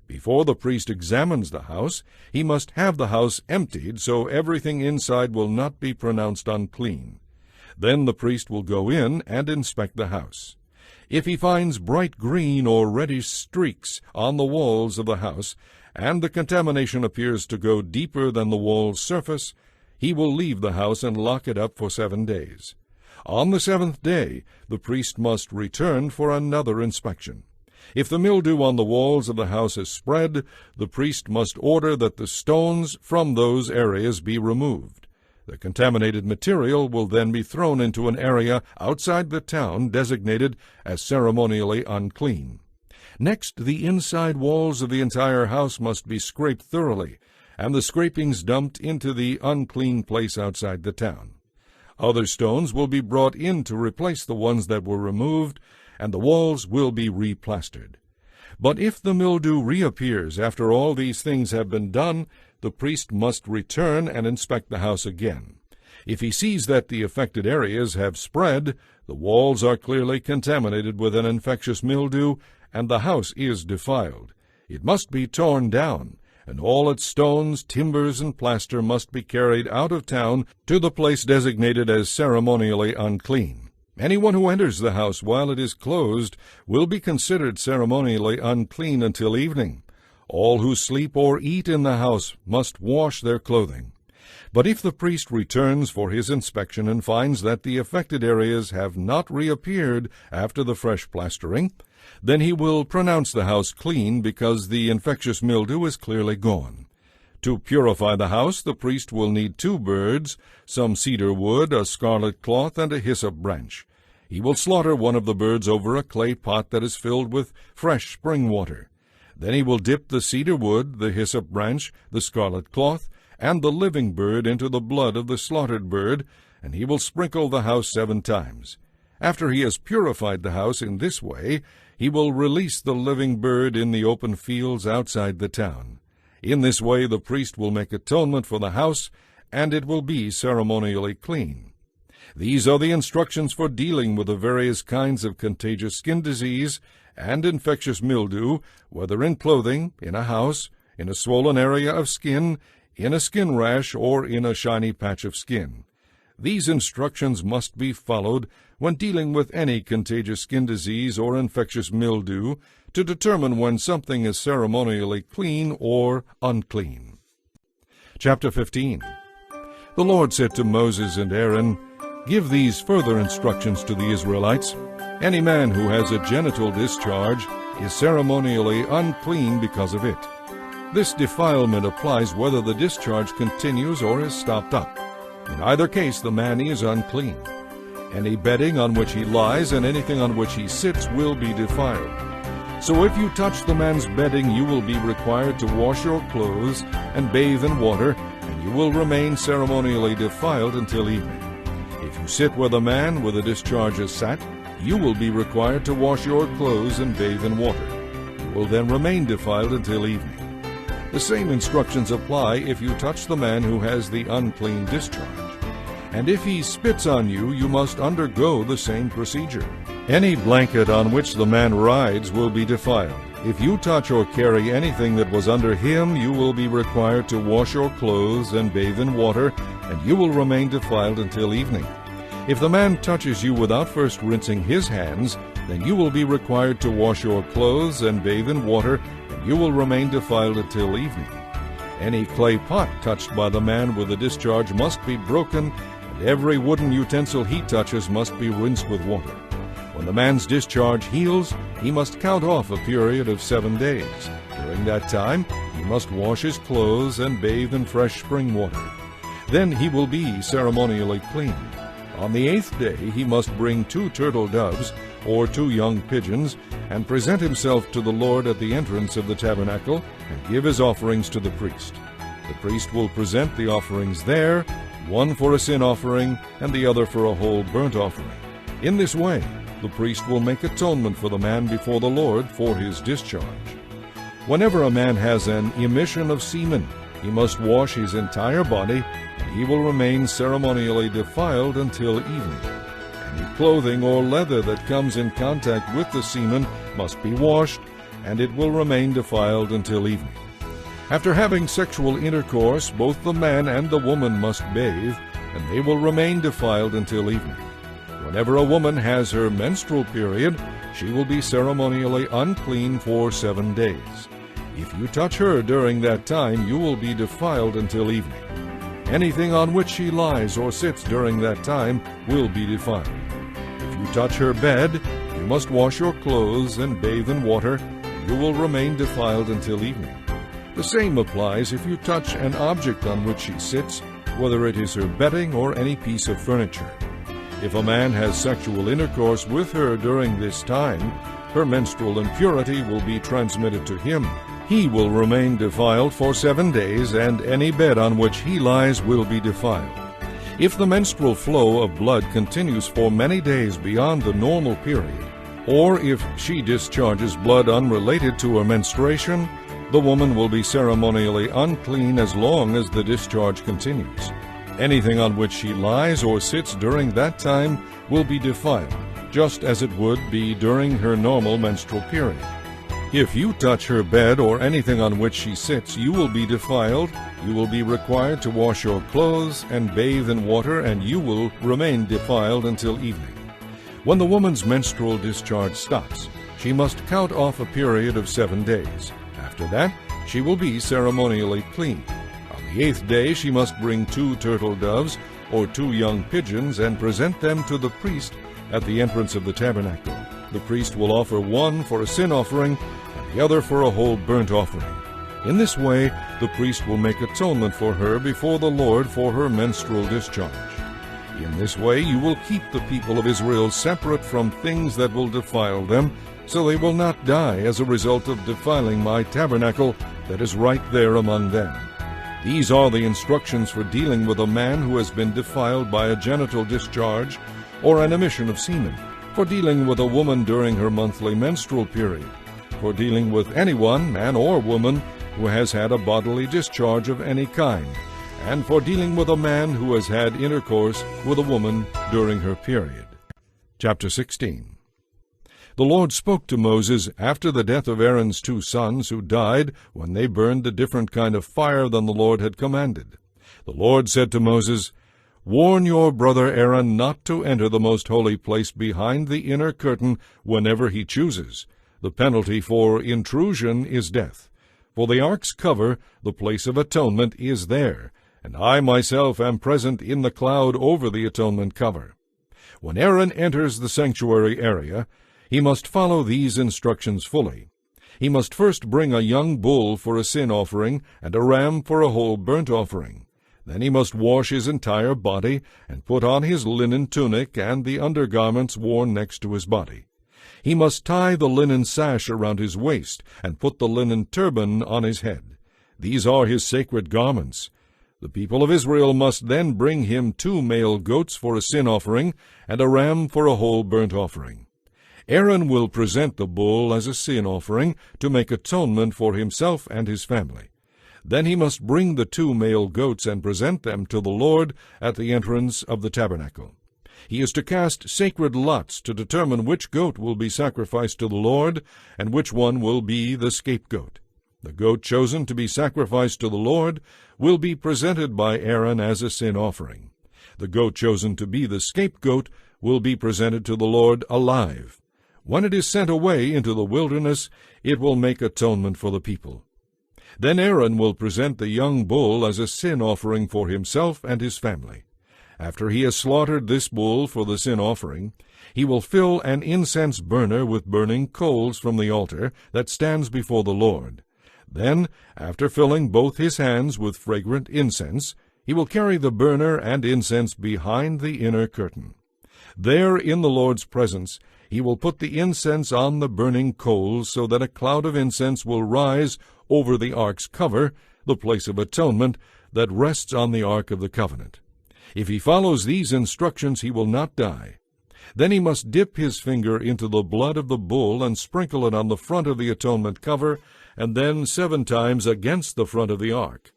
Before the priest examines the house, he must have the house emptied so everything inside will not be pronounced unclean. Then the priest will go in and inspect the house. If he finds bright green or reddish streaks on the walls of the house, and the contamination appears to go deeper than the wall's surface, he will leave the house and lock it up for 7 days. On the 7th day, the priest must return for another inspection. If the mildew on the walls of the house is spread, the priest must order that the stones from those areas be removed. The contaminated material will then be thrown into an area outside the town designated as ceremonially unclean. Next, the inside walls of the entire house must be scraped thoroughly, and the scrapings dumped into the unclean place outside the town. Other stones will be brought in to replace the ones that were removed, and the walls will be replastered. But if the mildew reappears after all these things have been done, the priest must return and inspect the house again. If he sees that the affected areas have spread, the walls are clearly contaminated with an infectious mildew, and the house is defiled, it must be torn down, and all its stones, timbers, and plaster must be carried out of town to the place designated as ceremonially unclean. Anyone who enters the house while it is closed will be considered ceremonially unclean until evening. All who sleep or eat in the house must wash their clothing. But if the priest returns for his inspection and finds that the affected areas have not reappeared after the fresh plastering, then he will pronounce the house clean because the infectious mildew is clearly gone. To purify the house, the priest will need 2 birds, some cedar wood, a scarlet cloth, and a hyssop branch. He will slaughter one of the birds over a clay pot that is filled with fresh spring water. Then he will dip the cedar wood, the hyssop branch, the scarlet cloth, and the living bird into the blood of the slaughtered bird, and he will sprinkle the house 7 times. After he has purified the house in this way, he will release the living bird in the open fields outside the town. In this way the priest will make atonement for the house, and it will be ceremonially clean. These are the instructions for dealing with the various kinds of contagious skin disease and infectious mildew, whether in clothing, in a house, in a swollen area of skin, in a skin rash, or in a shiny patch of skin. These instructions must be followed when dealing with any contagious skin disease or infectious mildew to determine when something is ceremonially clean or unclean. Chapter 15. The Lord said to Moses and Aaron, "Give these further instructions to the Israelites. Any man who has a genital discharge is ceremonially unclean because of it. This defilement applies whether the discharge continues or is stopped up. In either case, the man is unclean. Any bedding on which he lies and anything on which he sits will be defiled. So if you touch the man's bedding, you will be required to wash your clothes and bathe in water, and you will remain ceremonially defiled until evening. If you sit where the man with a discharge has sat, you will be required to wash your clothes and bathe in water. You will then remain defiled until evening. The same instructions apply if you touch the man who has the unclean discharge. And if he spits on you, you must undergo the same procedure. Any blanket on which the man rides will be defiled. If you touch or carry anything that was under him, you will be required to wash your clothes and bathe in water, and you will remain defiled until evening. If the man touches you without first rinsing his hands, then you will be required to wash your clothes and bathe in water, and you will remain defiled until evening. Any clay pot touched by the man with a discharge must be broken, and every wooden utensil he touches must be rinsed with water. When the man's discharge heals, he must count off a period of 7 days. During that time, he must wash his clothes and bathe in fresh spring water. Then he will be ceremonially clean. On the 8th day he must bring 2 turtle doves or 2 young pigeons and present himself to the Lord at the entrance of the tabernacle and give his offerings to the priest. The priest will present the offerings there, one for a sin offering and the other for a whole burnt offering. In this way, the priest will make atonement for the man before the Lord for his discharge. Whenever a man has an emission of semen, he must wash his entire body, and he will remain ceremonially defiled until evening. Any clothing or leather that comes in contact with the semen must be washed, and it will remain defiled until evening. After having sexual intercourse, both the man and the woman must bathe, and they will remain defiled until evening. Whenever a woman has her menstrual period, she will be ceremonially unclean for 7 days. If you touch her during that time, you will be defiled until evening. Anything on which she lies or sits during that time will be defiled. If you touch her bed, you must wash your clothes and bathe in water. You will remain defiled until evening. The same applies if you touch an object on which she sits, whether it is her bedding or any piece of furniture. If a man has sexual intercourse with her during this time, her menstrual impurity will be transmitted to him. He will remain defiled for 7 days, and any bed on which he lies will be defiled. If the menstrual flow of blood continues for many days beyond the normal period, or if she discharges blood unrelated to her menstruation, the woman will be ceremonially unclean as long as the discharge continues. Anything on which she lies or sits during that time will be defiled, just as it would be during her normal menstrual period. If you touch her bed or anything on which she sits, you will be defiled. You will be required to wash your clothes and bathe in water, and you will remain defiled until evening. When the woman's menstrual discharge stops, she must count off a period of 7 days. After that, she will be ceremonially clean. On the 8th day she must bring 2 turtle doves or 2 young pigeons and present them to the priest at the entrance of the tabernacle. The priest will offer one for a sin offering and the other for a whole burnt offering. In this way, the priest will make atonement for her before the Lord for her menstrual discharge. In this way you will keep the people of Israel separate from things that will defile them, so they will not die as a result of defiling my tabernacle that is right there among them. These are the instructions for dealing with a man who has been defiled by a genital discharge or an emission of semen, for dealing with a woman during her monthly menstrual period, for dealing with anyone, man or woman, who has had a bodily discharge of any kind, and for dealing with a man who has had intercourse with a woman during her period. Chapter 16. The Lord spoke to Moses after the death of Aaron's 2 sons who died when they burned a different kind of fire than the Lord had commanded. The Lord said to Moses, "Warn your brother Aaron not to enter the most holy place behind the inner curtain whenever he chooses. The penalty for intrusion is death. For the ark's cover, the place of atonement, is there, and I myself am present in the cloud over the atonement cover. When Aaron enters the sanctuary area, he must follow these instructions fully. He must first bring a young bull for a sin offering and a ram for a whole burnt offering. Then he must wash his entire body and put on his linen tunic and the undergarments worn next to his body. He must tie the linen sash around his waist and put the linen turban on his head. These are his sacred garments. The people of Israel must then bring him 2 male goats for a sin offering and a ram for a whole burnt offering. Aaron will present the bull as a sin offering to make atonement for himself and his family. Then he must bring the 2 male goats and present them to the Lord at the entrance of the tabernacle. He is to cast sacred lots to determine which goat will be sacrificed to the Lord and which one will be the scapegoat. The goat chosen to be sacrificed to the Lord will be presented by Aaron as a sin offering. The goat chosen to be the scapegoat will be presented to the Lord alive. When it is sent away into the wilderness, it will make atonement for the people. Then Aaron will present the young bull as a sin offering for himself and his family. After he has slaughtered this bull for the sin offering, he will fill an incense burner with burning coals from the altar that stands before the Lord. Then, after filling both his hands with fragrant incense, he will carry the burner and incense behind the inner curtain. There, in the Lord's presence, he will put the incense on the burning coals so that a cloud of incense will rise over the ark's cover, the place of atonement, that rests on the ark of the covenant. If he follows these instructions, he will not die. Then he must dip his finger into the blood of the bull and sprinkle it on the front of the atonement cover, and then 7 times against the front of the ark.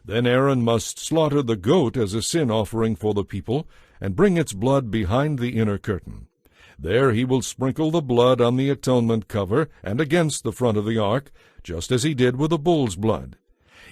Then Aaron must slaughter the goat as a sin offering for the people, and bring its blood behind the inner curtain. There he will sprinkle the blood on the atonement cover and against the front of the ark, just as he did with the bull's blood.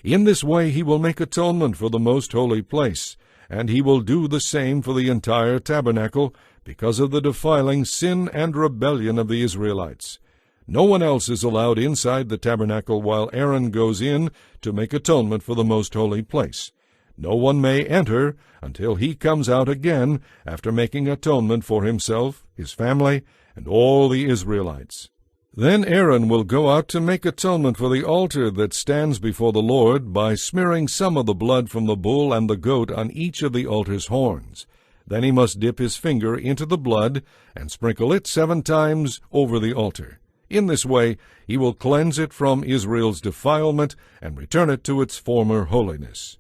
In this way he will make atonement for the most holy place, and he will do the same for the entire tabernacle, because of the defiling sin and rebellion of the Israelites. No one else is allowed inside the tabernacle while Aaron goes in to make atonement for the most holy place. No one may enter until he comes out again after making atonement for himself, his family, and all the Israelites. Then Aaron will go out to make atonement for the altar that stands before the Lord by smearing some of the blood from the bull and the goat on each of the altar's horns. Then he must dip his finger into the blood and sprinkle it 7 times over the altar. In this way he will cleanse it from Israel's defilement and return it to its former holiness.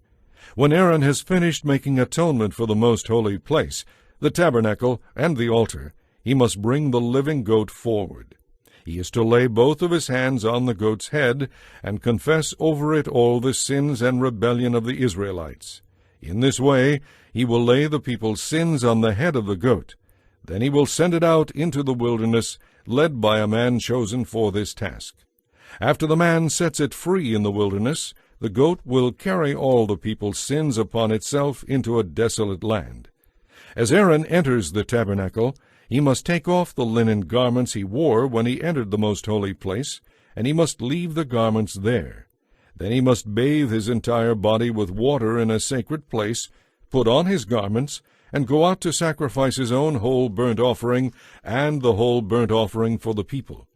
When Aaron has finished making atonement for the most holy place, the tabernacle, and the altar, he must bring the living goat forward. He is to lay both of his hands on the goat's head and confess over it all the sins and rebellion of the Israelites. In this way he will lay the people's sins on the head of the goat. Then he will send it out into the wilderness, led by a man chosen for this task. After the man sets it free in the wilderness, the goat will carry all the people's sins upon itself into a desolate land. As Aaron enters the tabernacle, he must take off the linen garments he wore when he entered the most holy place, and he must leave the garments there. Then he must bathe his entire body with water in a sacred place, put on his garments, and go out to sacrifice his own whole burnt offering and the whole burnt offering for the people.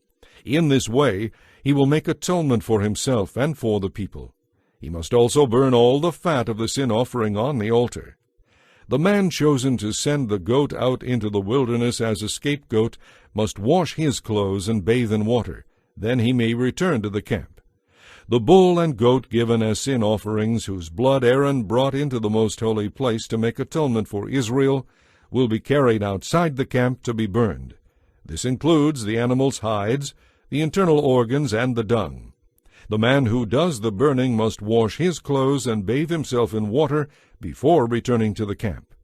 In this way he will make atonement for himself and for the people. He must also burn all the fat of the sin offering on the altar. The man chosen to send the goat out into the wilderness as a scapegoat must wash his clothes and bathe in water. Then he may return to the camp. The bull and goat given as sin offerings, whose blood Aaron brought into the most holy place to make atonement for Israel, will be carried outside the camp to be burned. This includes the animal's hides, the internal organs, and the dung. The man who does the burning must wash his clothes and bathe himself in water before returning to the camp.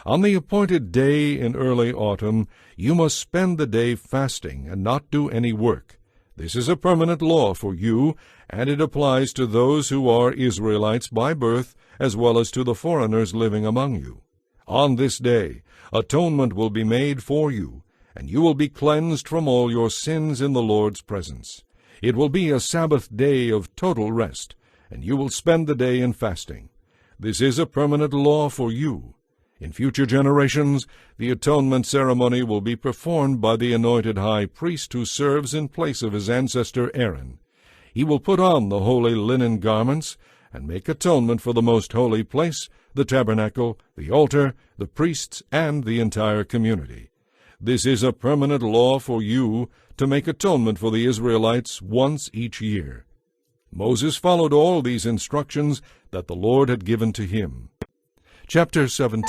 On the appointed day in early autumn, you must spend the day fasting and not do any work. This is a permanent law for you, and it applies to those who are Israelites by birth, as well as to the foreigners living among you. On this day atonement will be made for you, and you will be cleansed from all your sins in the Lord's presence. It will be a Sabbath day of total rest, and you will spend the day in fasting. This is a permanent law for you. In future generations, the atonement ceremony will be performed by the anointed high priest who serves in place of his ancestor Aaron. He will put on the holy linen garments and make atonement for the most holy place, the tabernacle, the altar, the priests, and the entire community. This is a permanent law for you to make atonement for the Israelites once each year. Moses followed all these instructions that the Lord had given to him. Chapter 17.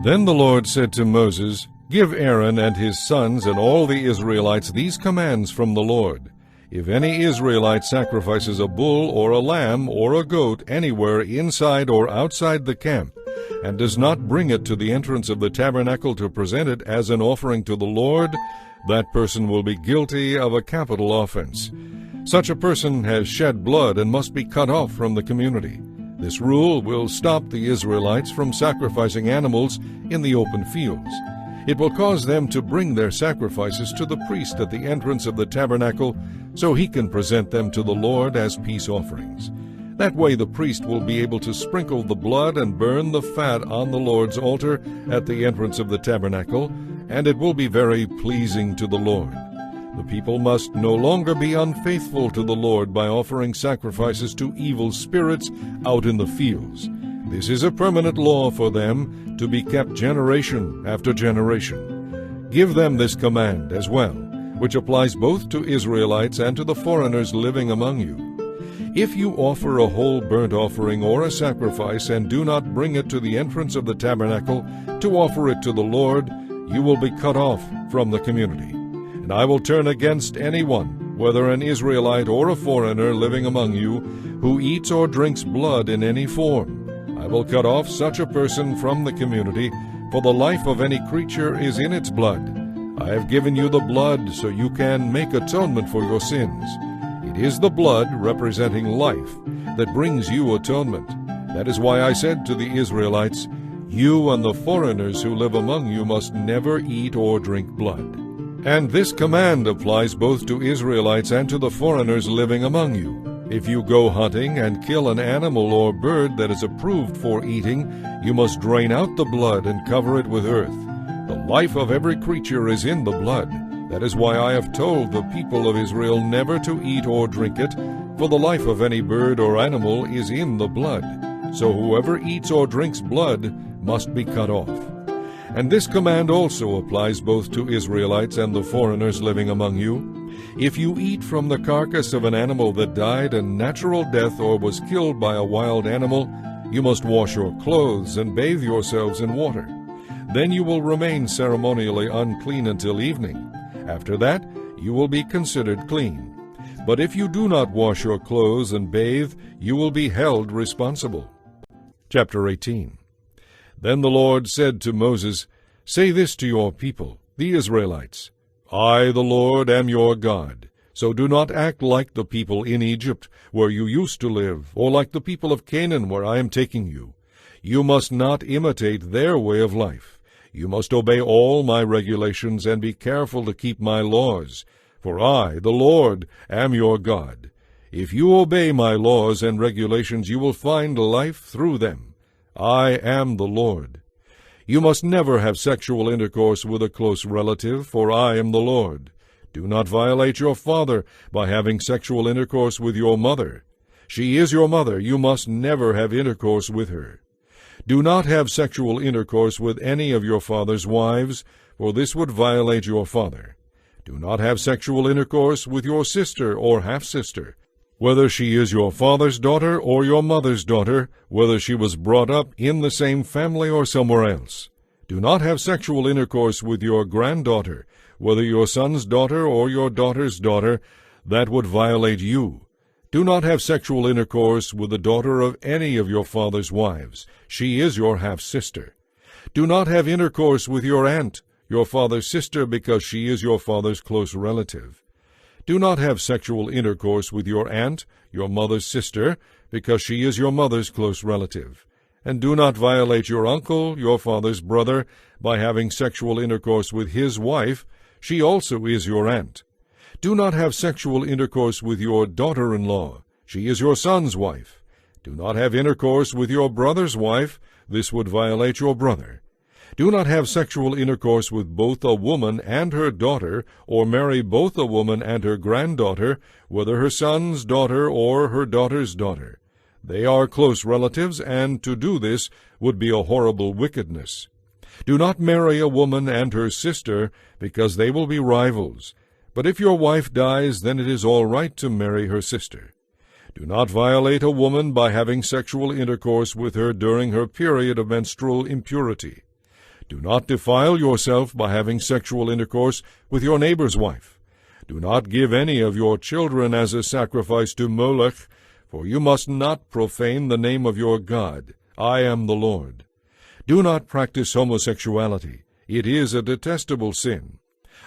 Then the Lord said to Moses, Give Aaron and his sons and all the Israelites these commands from the Lord. If any Israelite sacrifices a bull or a lamb or a goat anywhere inside or outside the camp, and does not bring it to the entrance of the tabernacle to present it as an offering to the Lord, that person will be guilty of a capital offense. Such a person has shed blood and must be cut off from the community. This rule will stop the Israelites from sacrificing animals in the open fields. It will cause them to bring their sacrifices to the priest at the entrance of the tabernacle, so he can present them to the Lord as peace offerings. That way the priest will be able to sprinkle the blood and burn the fat on the Lord's altar at the entrance of the tabernacle, and it will be very pleasing to the Lord. The people must no longer be unfaithful to the Lord by offering sacrifices to evil spirits out in the fields. This is a permanent law for them to be kept generation after generation. Give them this command as well, which applies both to Israelites and to the foreigners living among you. If you offer a whole burnt offering or a sacrifice and do not bring it to the entrance of the tabernacle to offer it to the Lord, you will be cut off from the community. And I will turn against anyone, whether an Israelite or a foreigner living among you, who eats or drinks blood in any form. I will cut off such a person from the community, for the life of any creature is in its blood. I have given you the blood so you can make atonement for your sins. It is the blood representing life that brings you atonement. That is why I said to the Israelites, You and the foreigners who live among you must never eat or drink blood. And this command applies both to Israelites and to the foreigners living among you. If you go hunting and kill an animal or bird that is approved for eating, you must drain out the blood and cover it with earth. The life of every creature is in the blood. That is why I have told the people of Israel never to eat or drink it, for the life of any bird or animal is in the blood. So whoever eats or drinks blood must be cut off. And this command also applies both to Israelites and the foreigners living among you. If you eat from the carcass of an animal that died a natural death or was killed by a wild animal, you must wash your clothes and bathe yourselves in water. Then you will remain ceremonially unclean until evening. After that, you will be considered clean. But if you do not wash your clothes and bathe, you will be held responsible. Chapter 18. Then the Lord said to Moses, Say this to your people, the Israelites, I, the Lord, am your God. So do not act like the people in Egypt, where you used to live, or like the people of Canaan, where I am taking you. You must not imitate their way of life. You must obey all my regulations and be careful to keep my laws. For I, the Lord, am your God. If you obey my laws and regulations, you will find life through them. I am the Lord. You must never have sexual intercourse with a close relative, for I am the Lord. Do not violate your father by having sexual intercourse with your mother. She is your mother. You must never have intercourse with her. Do not have sexual intercourse with any of your father's wives, for this would violate your father. Do not have sexual intercourse with your sister or half-sister, whether she is your father's daughter or your mother's daughter, whether she was brought up in the same family or somewhere else. Do not have sexual intercourse with your granddaughter, whether your son's daughter or your daughter's daughter. That would violate you. Do not have sexual intercourse with the daughter of any of your father's wives. She is your half-sister. Do not have intercourse with your aunt, your father's sister, because she is your father's close relative. Do not have sexual intercourse with your aunt, your mother's sister, because she is your mother's close relative. And do not violate your uncle, your father's brother, by having sexual intercourse with his wife. She also is your aunt. Do not have sexual intercourse with your daughter-in-law. She is your son's wife. Do not have intercourse with your brother's wife. This would violate your brother. Do not have sexual intercourse with both a woman and her daughter, or marry both a woman and her granddaughter, whether her son's daughter or her daughter's daughter. They are close relatives, and to do this would be a horrible wickedness. Do not marry a woman and her sister, because they will be rivals. But if your wife dies, then it is all right to marry her sister. Do not violate a woman by having sexual intercourse with her during her period of menstrual impurity. Do not defile yourself by having sexual intercourse with your neighbor's wife. Do not give any of your children as a sacrifice to Molech, for you must not profane the name of your God. I am the Lord. Do not practice homosexuality. It is a detestable sin.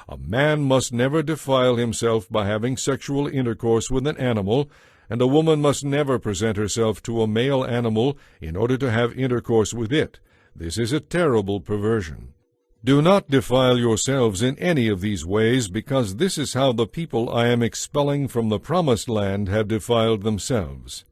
A man must never defile himself by having sexual intercourse with an animal, and a woman must never present herself to a male animal in order to have intercourse with it. This is a terrible perversion. Do not defile yourselves in any of these ways, because this is how the people I am expelling from the promised land have defiled themselves.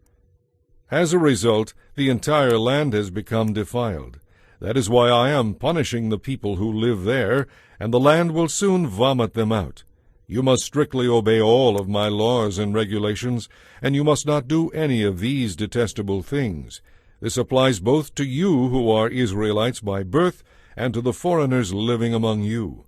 As a result, the entire land has become defiled. That is why I am punishing the people who live there, and the land will soon vomit them out. You must strictly obey all of my laws and regulations, and you must not do any of these detestable things. This applies both to you who are Israelites by birth and to the foreigners living among you.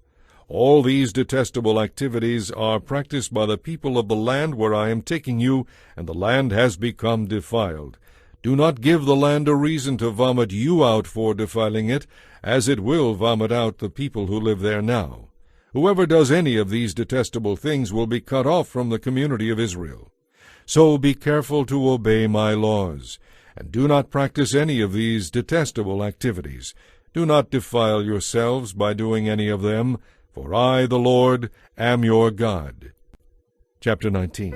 All these detestable activities are practiced by the people of the land where I am taking you, and the land has become defiled. Do not give the land a reason to vomit you out for defiling it, as it will vomit out the people who live there now. Whoever does any of these detestable things will be cut off from the community of Israel. So be careful to obey my laws, and do not practice any of these detestable activities. Do not defile yourselves by doing any of them, for I, the Lord, am your God. Chapter 19.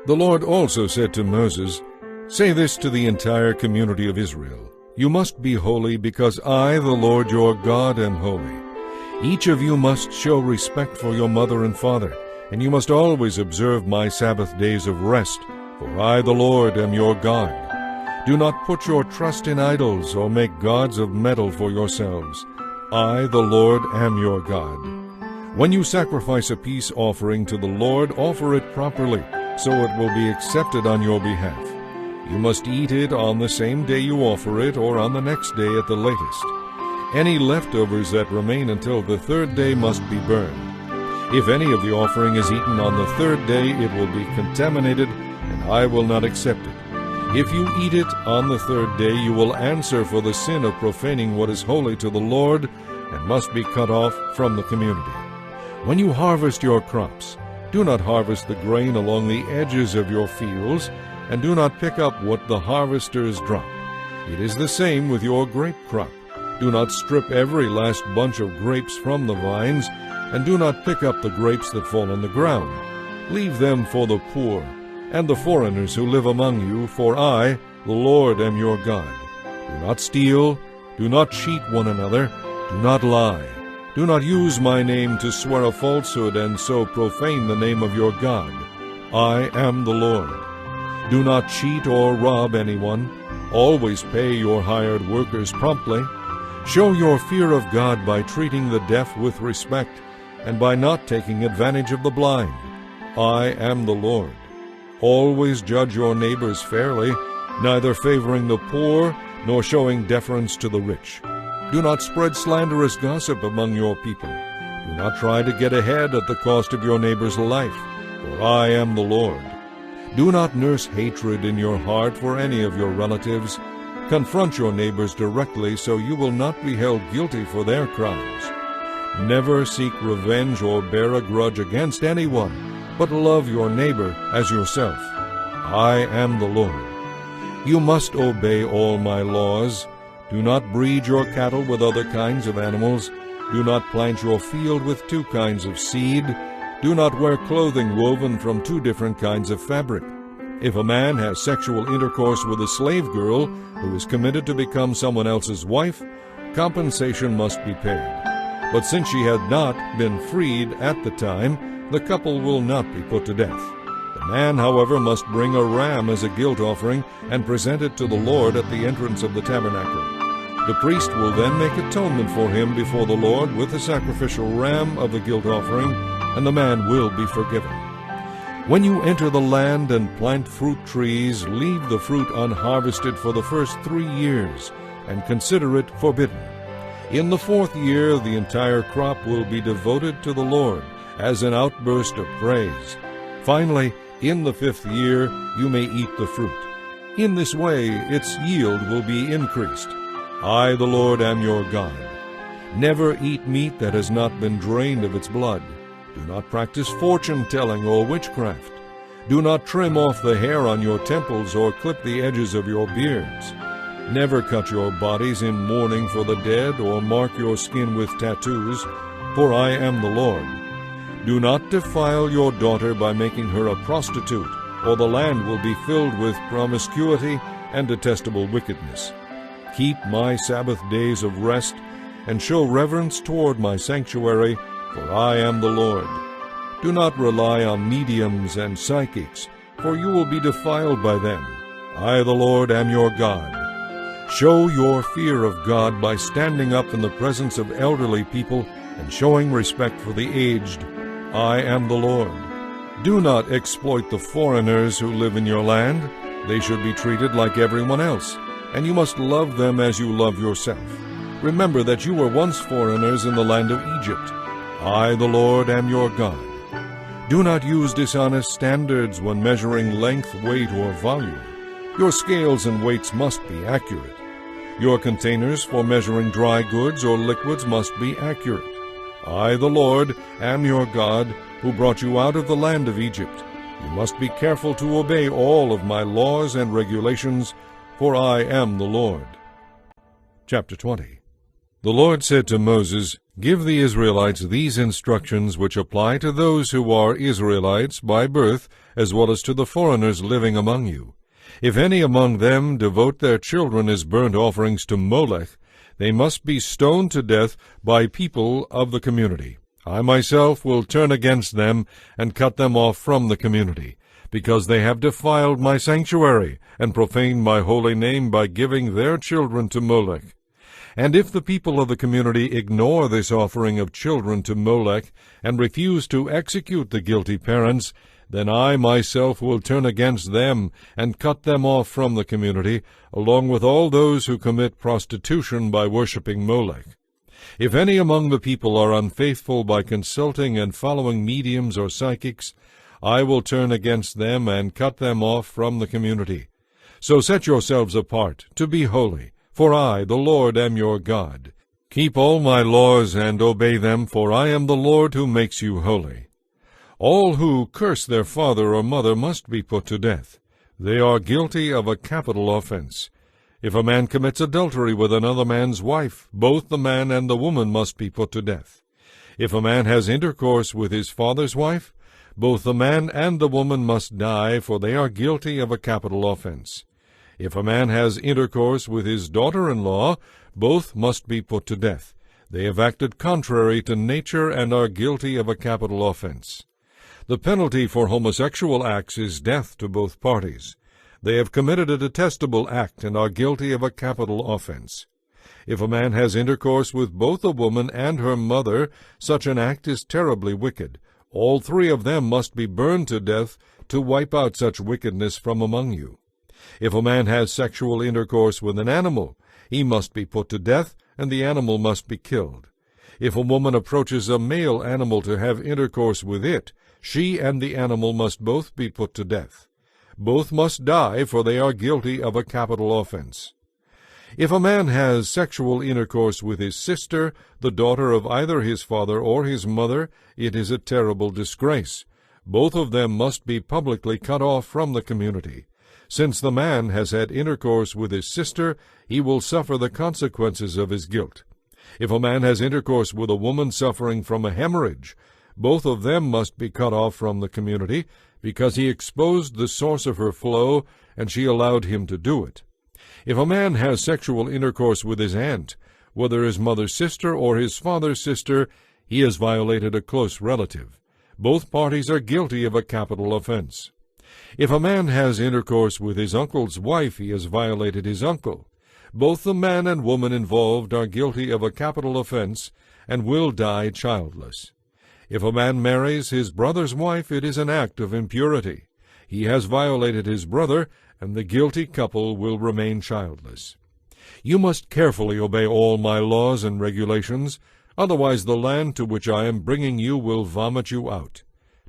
The Lord also said to Moses, Say this to the entire community of Israel, You must be holy, because I, the Lord your God, am holy. Each of you must show respect for your mother and father, and you must always observe my Sabbath days of rest, for I, the Lord, am your God. Do not put your trust in idols or make gods of metal for yourselves. I, the Lord, am your God. When you sacrifice a peace offering to the Lord, offer it properly, so it will be accepted on your behalf. You must eat it on the same day you offer it, or on the next day at the latest. Any leftovers that remain until the third day must be burned. If any of the offering is eaten on the third day, it will be contaminated, and I will not accept it. If you eat it on the third day, you will answer for the sin of profaning what is holy to the Lord, and must be cut off from the community. When you harvest your crops, do not harvest the grain along the edges of your fields, and do not pick up what the harvesters drop. It is the same with your grape crop. Do not strip every last bunch of grapes from the vines, and do not pick up the grapes that fall on the ground. Leave them for the poor and the foreigners who live among you, for I, the Lord, am your God. Do not steal, do not cheat one another, do not lie. Do not use my name to swear a falsehood and so profane the name of your God. I am the Lord. Do not cheat or rob anyone. Always pay your hired workers promptly. Show your fear of God by treating the deaf with respect, and by not taking advantage of the blind. I am the Lord. Always judge your neighbors fairly, neither favoring the poor nor showing deference to the rich. Do not spread slanderous gossip among your people. Do not try to get ahead at the cost of your neighbor's life, for I am the Lord. Do not nurse hatred in your heart for any of your relatives. Confront your neighbors directly, so you will not be held guilty for their crimes. Never seek revenge or bear a grudge against anyone, but love your neighbor as yourself. I am the Lord. You must obey all my laws. Do not breed your cattle with other kinds of animals. Do not plant your field with two kinds of seed. Do not wear clothing woven from two different kinds of fabric. If a man has sexual intercourse with a slave girl who is committed to become someone else's wife, compensation must be paid. But since she had not been freed at the time, the couple will not be put to death. The A man, however, must bring a ram as a guilt offering and present it to the Lord at the entrance of the tabernacle. The priest will then make atonement for him before the Lord with the sacrificial ram of the guilt offering, and the man will be forgiven. When you enter the land and plant fruit trees, leave the fruit unharvested for the first 3 years, and consider it forbidden. In the 4th year the entire crop will be devoted to the Lord as an outburst of praise. Finally, in the 5th year you may eat the fruit. In this way its yield will be increased. I, the Lord, am your God. Never eat meat that has not been drained of its blood. Do not practice fortune-telling or witchcraft. Do not trim off the hair on your temples or clip the edges of your beards. Never cut your bodies in mourning for the dead or mark your skin with tattoos, for I am the Lord. Do not defile your daughter by making her a prostitute, or the land will be filled with promiscuity and detestable wickedness. Keep my Sabbath days of rest, and show reverence toward my sanctuary, for I am the Lord. Do not rely on mediums and psychics, for you will be defiled by them. I, the Lord, am your God. Show your fear of God by standing up in the presence of elderly people and showing respect for the aged. I am the Lord. Do not exploit the foreigners who live in your land. They should be treated like everyone else, and you must love them as you love yourself. Remember that you were once foreigners in the land of Egypt. I, the Lord, am your God. Do not use dishonest standards when measuring length, weight, or volume. Your scales and weights must be accurate. Your containers for measuring dry goods or liquids must be accurate. I, the Lord, am your God, who brought you out of the land of Egypt. You must be careful to obey all of my laws and regulations, for I am the Lord. Chapter 20. The Lord said to Moses, Give the Israelites these instructions which apply to those who are Israelites by birth, as well as to the foreigners living among you. If any among them devote their children as burnt offerings to Molech, they must be stoned to death by people of the community. I myself will turn against them and cut them off from the community, because they have defiled my sanctuary and profaned my holy name by giving their children to Molech. And if the people of the community ignore this offering of children to Molech and refuse to execute the guilty parents, then I myself will turn against them and cut them off from the community, along with all those who commit prostitution by worshipping Molech. If any among the people are unfaithful by consulting and following mediums or psychics, I will turn against them and cut them off from the community. So set yourselves apart to be holy, for I, the Lord, am your God. Keep all my laws and obey them, for I am the Lord who makes you holy. All who curse their father or mother must be put to death. They are guilty of a capital offense. If a man commits adultery with another man's wife, both the man and the woman must be put to death. If a man has intercourse with his father's wife, both the man and the woman must die, for they are guilty of a capital offense. If a man has intercourse with his daughter-in-law, both must be put to death. They have acted contrary to nature and are guilty of a capital offense. The penalty for homosexual acts is death to both parties. They have committed a detestable act and are guilty of a capital offense. If a man has intercourse with both a woman and her mother, such an act is terribly wicked. All three of them must be burned to death to wipe out such wickedness from among you. If a man has sexual intercourse with an animal, he must be put to death, and the animal must be killed. If a woman approaches a male animal to have intercourse with it, she and the animal must both be put to death. Both must die, for they are guilty of a capital offense. If a man has sexual intercourse with his sister, the daughter of either his father or his mother, it is a terrible disgrace. Both of them must be publicly cut off from the community. Since the man has had intercourse with his sister, he will suffer the consequences of his guilt. If a man has intercourse with a woman suffering from a hemorrhage, both of them must be cut off from the community, because he exposed the source of her flow, and she allowed him to do it. If a man has sexual intercourse with his aunt, whether his mother's sister or his father's sister, he has violated a close relative. Both parties are guilty of a capital offense. If a man has intercourse with his uncle's wife, he has violated his uncle. Both the man and woman involved are guilty of a capital offense and will die childless. If a man marries his brother's wife, it is an act of impurity. He has violated his brother, and the guilty couple will remain childless. You must carefully obey all my laws and regulations, otherwise the land to which I am bringing you will vomit you out.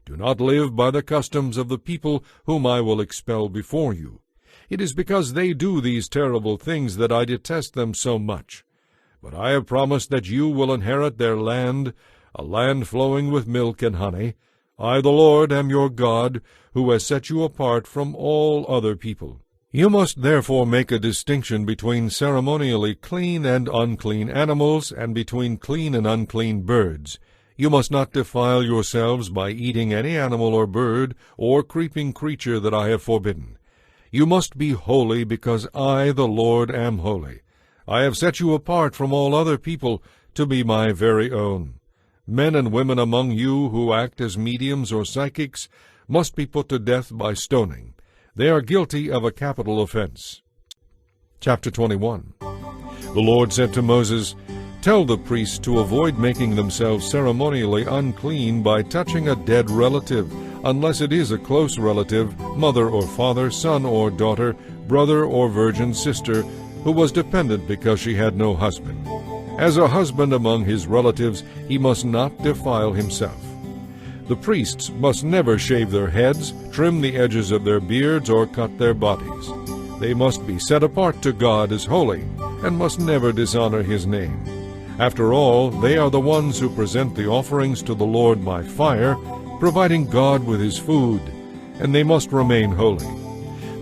Do not live by the customs of the people whom I will expel before you. It is because they do these terrible things that I detest them so much. But I have promised that you will inherit their land, a land flowing with milk and honey. I, the Lord, am your God, who has set you apart from all other people. You must therefore make a distinction between ceremonially clean and unclean animals, and between clean and unclean birds. You must not defile yourselves by eating any animal or bird or creeping creature that I have forbidden. You must be holy, because I, the Lord, am holy. I have set you apart from all other people to be my very own. Men and women among you who act as mediums or psychics must be put to death by stoning. They are guilty of a capital offense. Chapter 21. The Lord said to Moses, Tell the priests to avoid making themselves ceremonially unclean by touching a dead relative, unless it is a close relative, mother or father, son or daughter, brother or virgin sister, who was dependent because she had no husband. As a husband among his relatives, he must not defile himself. The priests must never shave their heads, trim the edges of their beards, or cut their bodies. They must be set apart to God as holy, and must never dishonor his name. After all, they are the ones who present the offerings to the Lord by fire, providing God with his food, and they must remain holy.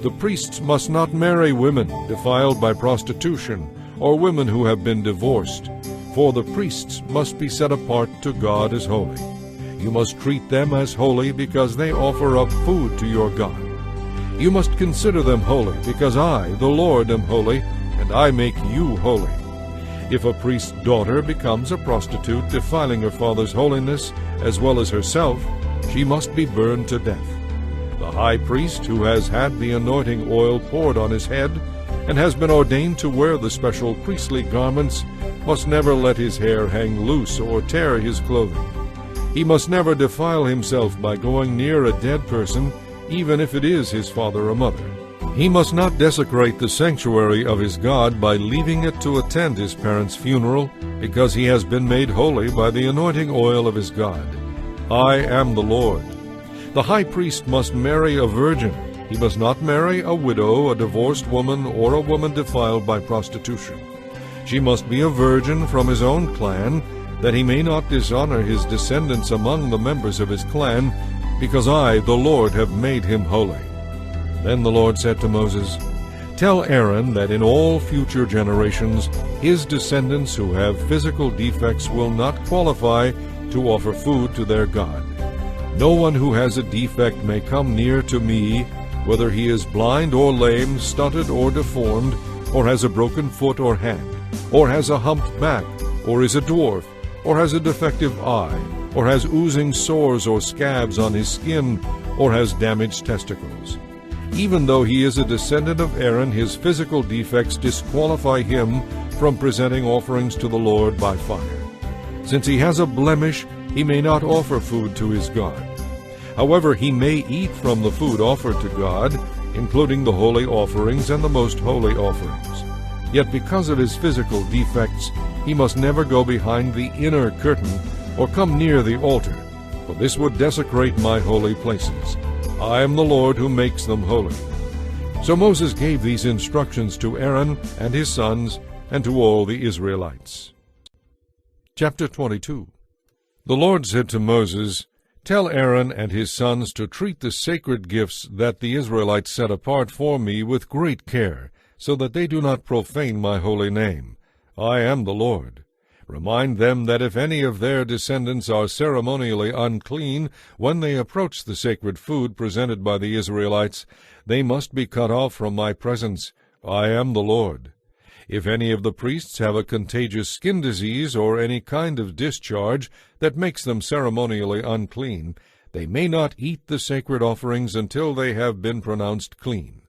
The priests must not marry women defiled by prostitution, or women who have been divorced, for the priests must be set apart to God as holy. You must treat them as holy because they offer up food to your God. You must consider them holy because I, the Lord, am holy, and I make you holy. If a priest's daughter becomes a prostitute, defiling her father's holiness as well as herself, she must be burned to death. The high priest, who has had the anointing oil poured on his head and has been ordained to wear the special priestly garments, must never let his hair hang loose or tear his clothing. He must never defile himself by going near a dead person, even if it is his father or mother. He must not desecrate the sanctuary of his God by leaving it to attend his parents' funeral, because he has been made holy by the anointing oil of his God. I am the Lord. The high priest must marry a virgin. He must not marry a widow, a divorced woman, or a woman defiled by prostitution. She must be a virgin from his own clan, that he may not dishonor his descendants among the members of his clan, because I, the Lord, have made him holy. Then the Lord said to Moses, Tell Aaron that in all future generations his descendants who have physical defects will not qualify to offer food to their God. No one who has a defect may come near to me, whether he is blind or lame, stunted or deformed, or has a broken foot or hand, or has a humped back, or is a dwarf, or has a defective eye, or has oozing sores or scabs on his skin, or has damaged testicles. Even though he is a descendant of Aaron, his physical defects disqualify him from presenting offerings to the Lord by fire. Since he has a blemish, he may not offer food to his God. However, he may eat from the food offered to God, including the holy offerings and the most holy offerings. Yet because of his physical defects, he must never go behind the inner curtain or come near the altar, for this would desecrate my holy places. I am the Lord who makes them holy. So Moses gave these instructions to Aaron and his sons and to all the Israelites. Chapter 22. The Lord said to Moses, Tell Aaron and his sons to treat the sacred gifts that the Israelites set apart for me with great care, so that they do not profane my holy name. I am the Lord. Remind them that if any of their descendants are ceremonially unclean when they approach the sacred food presented by the Israelites, they must be cut off from my presence. I am the Lord. If any of the priests have a contagious skin disease or any kind of discharge that makes them ceremonially unclean, They may not eat the sacred offerings until they have been pronounced clean.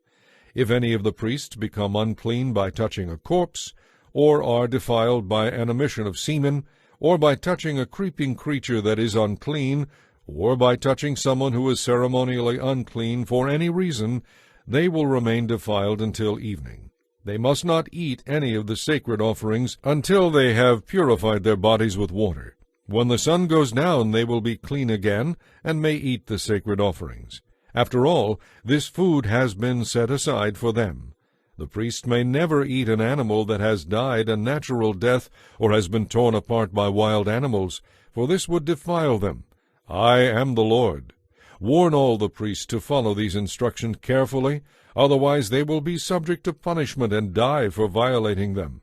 If any of the priests become unclean by touching a corpse, or are defiled by an emission of semen, or by touching a creeping creature that is unclean, or by touching someone who is ceremonially unclean for any reason, they will remain defiled until evening. They must not eat any of the sacred offerings until they have purified their bodies with water. When the sun goes down, they will be clean again, and may eat the sacred offerings. After all, this food has been set aside for them. The priest may never eat an animal that has died a natural death or has been torn apart by wild animals, for this would defile them. I am the Lord. Warn all the priests to follow these instructions carefully, otherwise they will be subject to punishment and die for violating them.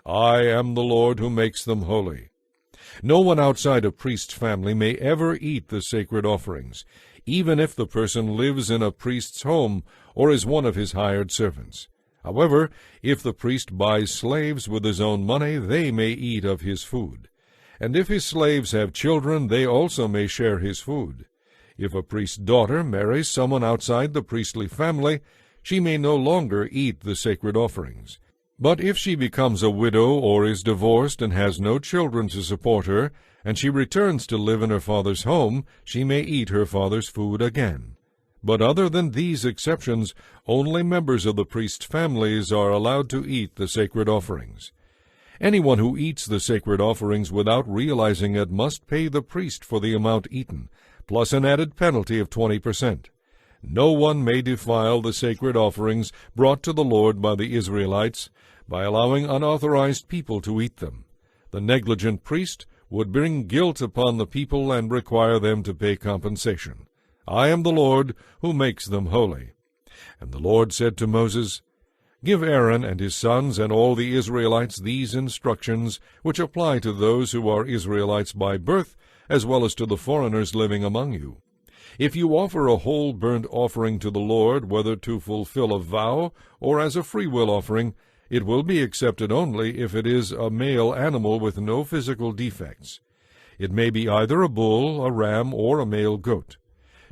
I am the Lord who makes them holy. No one outside a priest's family may ever eat the sacred offerings, even if the person lives in a priest's home or is one of his hired servants. However, if the priest buys slaves with his own money, they may eat of his food. And if his slaves have children, they also may share his food. If a priest's daughter marries someone outside the priestly family, she may no longer eat the sacred offerings. But if she becomes a widow or is divorced and has no children to support her, and she returns to live in her father's home, she may eat her father's food again. But other than these exceptions, only members of the priest's families are allowed to eat the sacred offerings. Anyone who eats the sacred offerings without realizing it must pay the priest for the amount eaten, plus an added penalty of 20%. No one may defile the sacred offerings brought to the Lord by the Israelites by allowing unauthorized people to eat them. The negligent priest would bring guilt upon the people and require them to pay compensation. I am the Lord who makes them holy. And the Lord said to Moses, Give Aaron and his sons and all the Israelites these instructions, which apply to those who are Israelites by birth, as well as to the foreigners living among you. If you offer a whole burnt offering to the Lord, whether to fulfill a vow or as a freewill offering, it will be accepted only if it is a male animal with no physical defects. It may be either a bull, a ram, or a male goat.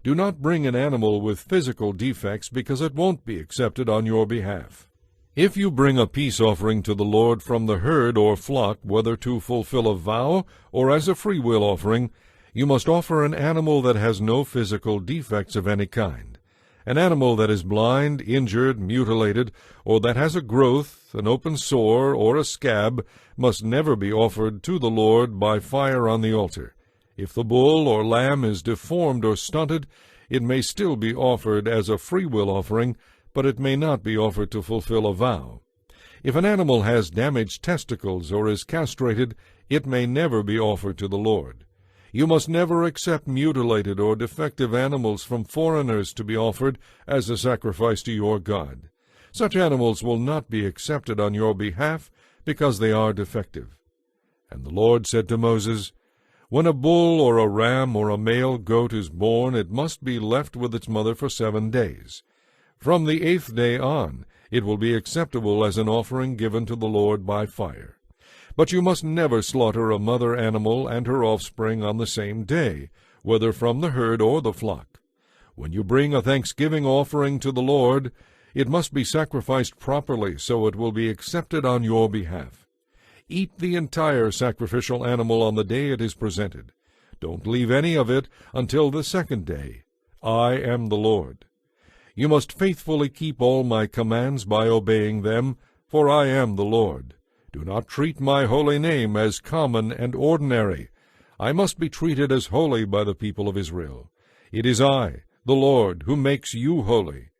Do not bring an animal with physical defects, because it won't be accepted on your behalf. If you bring a peace offering to the Lord from the herd or flock, whether to fulfill a vow or as a freewill offering, you must offer an animal that has no physical defects of any kind. An animal that is blind, injured, mutilated, or that has a growth, an open sore, or a scab, must never be offered to the Lord by fire on the altar. If the bull or lamb is deformed or stunted, it may still be offered as a freewill offering, but it may not be offered to fulfill a vow. If an animal has damaged testicles or is castrated, it may never be offered to the Lord. You must never accept mutilated or defective animals from foreigners to be offered as a sacrifice to your God. Such animals will not be accepted on your behalf, because they are defective. And the Lord said to Moses, When a bull or a ram or a male goat is born, it must be left with its mother for 7 days. From the 8th day on, it will be acceptable as an offering given to the Lord by fire. But you must never slaughter a mother animal and her offspring on the same day, whether from the herd or the flock. When you bring a thanksgiving offering to the Lord, it must be sacrificed properly, so it will be accepted on your behalf. Eat the entire sacrificial animal on the day it is presented. Don't leave any of it until the 2nd day. I am the Lord. You must faithfully keep all my commands by obeying them, for I am the Lord. Do not treat my holy name as common and ordinary. I must be treated as holy by the people of Israel. It is I, the Lord, who makes you holy.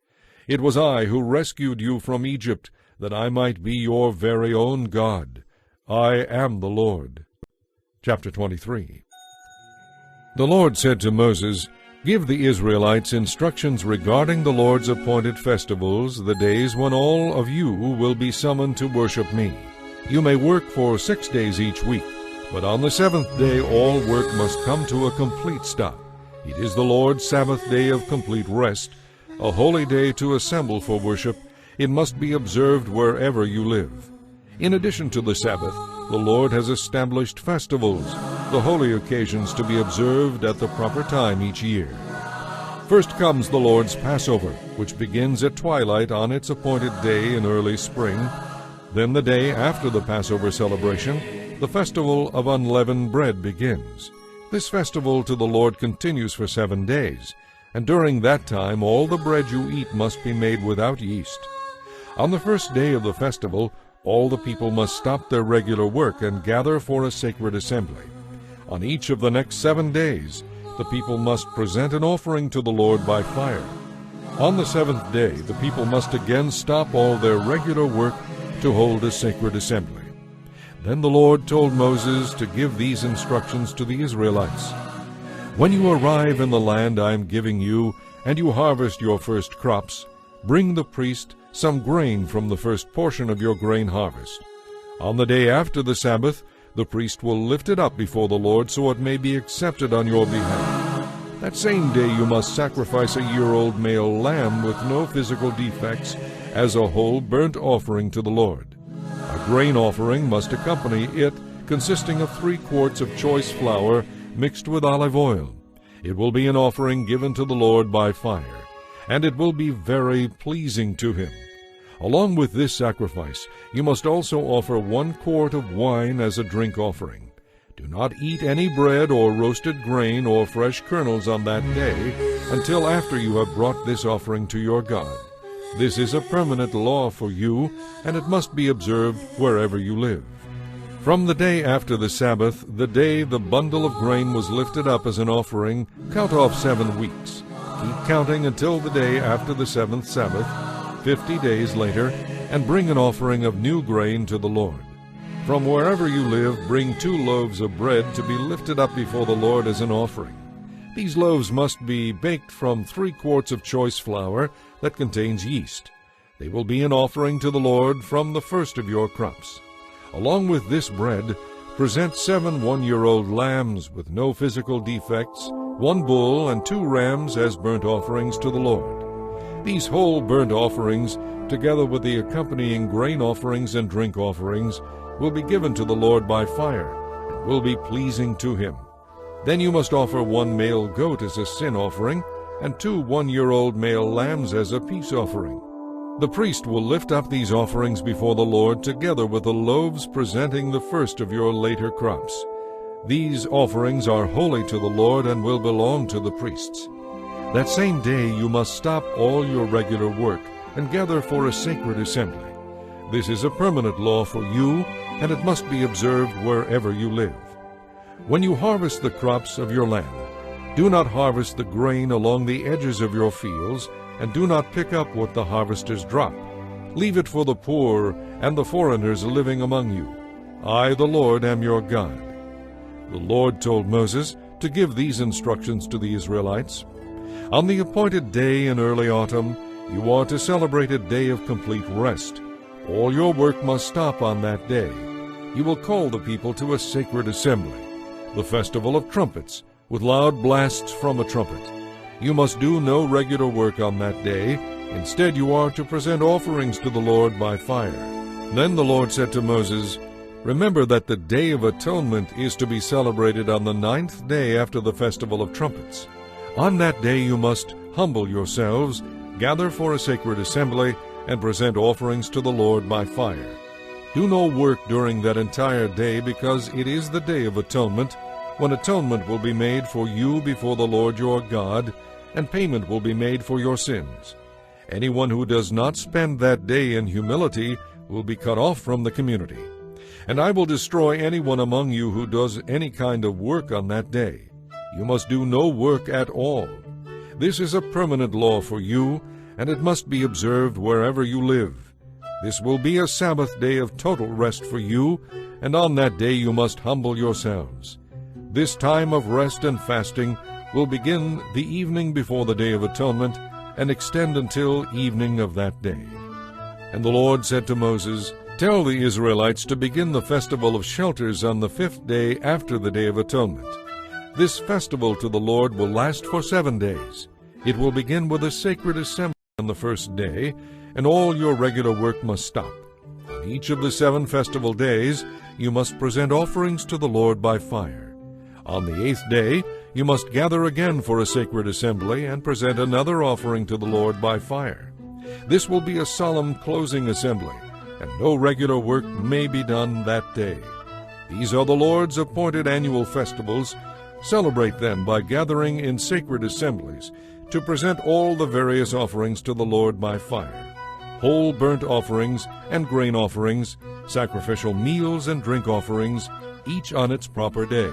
It was I who rescued you from Egypt, that I might be your very own God. I am the Lord. Chapter 23. The Lord said to Moses, Give the Israelites instructions regarding the Lord's appointed festivals, the days when all of you will be summoned to worship me. You may work for 6 days each week, but on the 7th day all work must come to a complete stop. It is the Lord's Sabbath day of complete rest, a holy day to assemble for worship. It must be observed wherever you live. In addition to the Sabbath, the Lord has established festivals, the holy occasions to be observed at the proper time each year. First comes the Lord's Passover, which begins at twilight on its appointed day in early spring. Then the day after the Passover celebration, the festival of unleavened bread begins. This festival to the Lord continues for 7 days, and during that time all the bread you eat must be made without yeast. On the first day of the festival, all the people must stop their regular work and gather for a sacred assembly. On each of the next 7 days, the people must present an offering to the Lord by fire. On the 7th day, the people must again stop all their regular work to hold a sacred assembly. Then the Lord told Moses to give these instructions to the Israelites. When you arrive in the land I am giving you, and you harvest your first crops, bring the priest some grain from the first portion of your grain harvest. On the day after the Sabbath, the priest will lift it up before the Lord so it may be accepted on your behalf. That same day you must sacrifice a year-old male lamb with no physical defects as a whole burnt offering to the Lord. A grain offering must accompany it, consisting of 3 quarts of choice flour mixed with olive oil. It will be an offering given to the Lord by fire, and it will be very pleasing to him. Along with this sacrifice, you must also offer 1 quart of wine as a drink offering. Do not eat any bread or roasted grain or fresh kernels on that day until after you have brought this offering to your God. This is a permanent law for you, and it must be observed wherever you live. From the day after the Sabbath, the day the bundle of grain was lifted up as an offering, count off 7 weeks. Keep counting until the day after the 7th Sabbath, 50 days later, and bring an offering of new grain to the Lord. From wherever you live, bring 2 loaves of bread to be lifted up before the Lord as an offering. These loaves must be baked from 3 quarts of choice flour that contains yeast. They will be an offering to the Lord from the first of your crops. Along with this bread, present 7 one-year-old lambs with no physical defects, 1 bull and 2 rams as burnt offerings to the Lord. These whole burnt offerings, together with the accompanying grain offerings and drink offerings, will be given to the Lord by fire, and will be pleasing to him. Then you must offer 1 male goat as a sin offering, and 2 one-year-old male lambs as a peace offering. The priest will lift up these offerings before the Lord together with the loaves presenting the first of your later crops. These offerings are holy to the Lord and will belong to the priests. That same day you must stop all your regular work and gather for a sacred assembly. This is a permanent law for you, and it must be observed wherever you live. When you harvest the crops of your land, do not harvest the grain along the edges of your fields, and do not pick up what the harvesters drop. Leave it for the poor and the foreigners living among you. I, the Lord, am your God. The Lord told Moses to give these instructions to the Israelites. On the appointed day in early autumn, you are to celebrate a day of complete rest. All your work must stop on that day. You will call the people to a sacred assembly, the festival of trumpets, with loud blasts from a trumpet. You must do no regular work on that day. Instead, you are to present offerings to the Lord by fire. Then the Lord said to Moses, "Remember that the Day of Atonement is to be celebrated on the 9th day after the Festival of Trumpets. On that day you must humble yourselves, gather for a sacred assembly, and present offerings to the Lord by fire. Do no work during that entire day, because it is the Day of Atonement, when atonement will be made for you before the Lord your God, and payment will be made for your sins. Anyone who does not spend that day in humility will be cut off from the community. And I will destroy anyone among you who does any kind of work on that day. You must do no work at all. This is a permanent law for you, and it must be observed wherever you live. This will be a Sabbath day of total rest for you, and on that day you must humble yourselves. This time of rest and fasting will begin the evening before the Day of Atonement and extend until evening of that day." And the Lord said to Moses, "Tell the Israelites to begin the festival of shelters on the 5th day after the Day of Atonement. This festival to the Lord will last for 7 days. It will begin with a sacred assembly on the first day, and all your regular work must stop. On each of the 7 festival days, you must present offerings to the Lord by fire. On the 8th day you must gather again for a sacred assembly and present another offering to the Lord by fire. This will be a solemn closing assembly, and no regular work may be done that day. These are the Lord's appointed annual festivals. Celebrate them by gathering in sacred assemblies to present all the various offerings to the Lord by fire: whole burnt offerings and grain offerings, sacrificial meals and drink offerings, each on its proper day.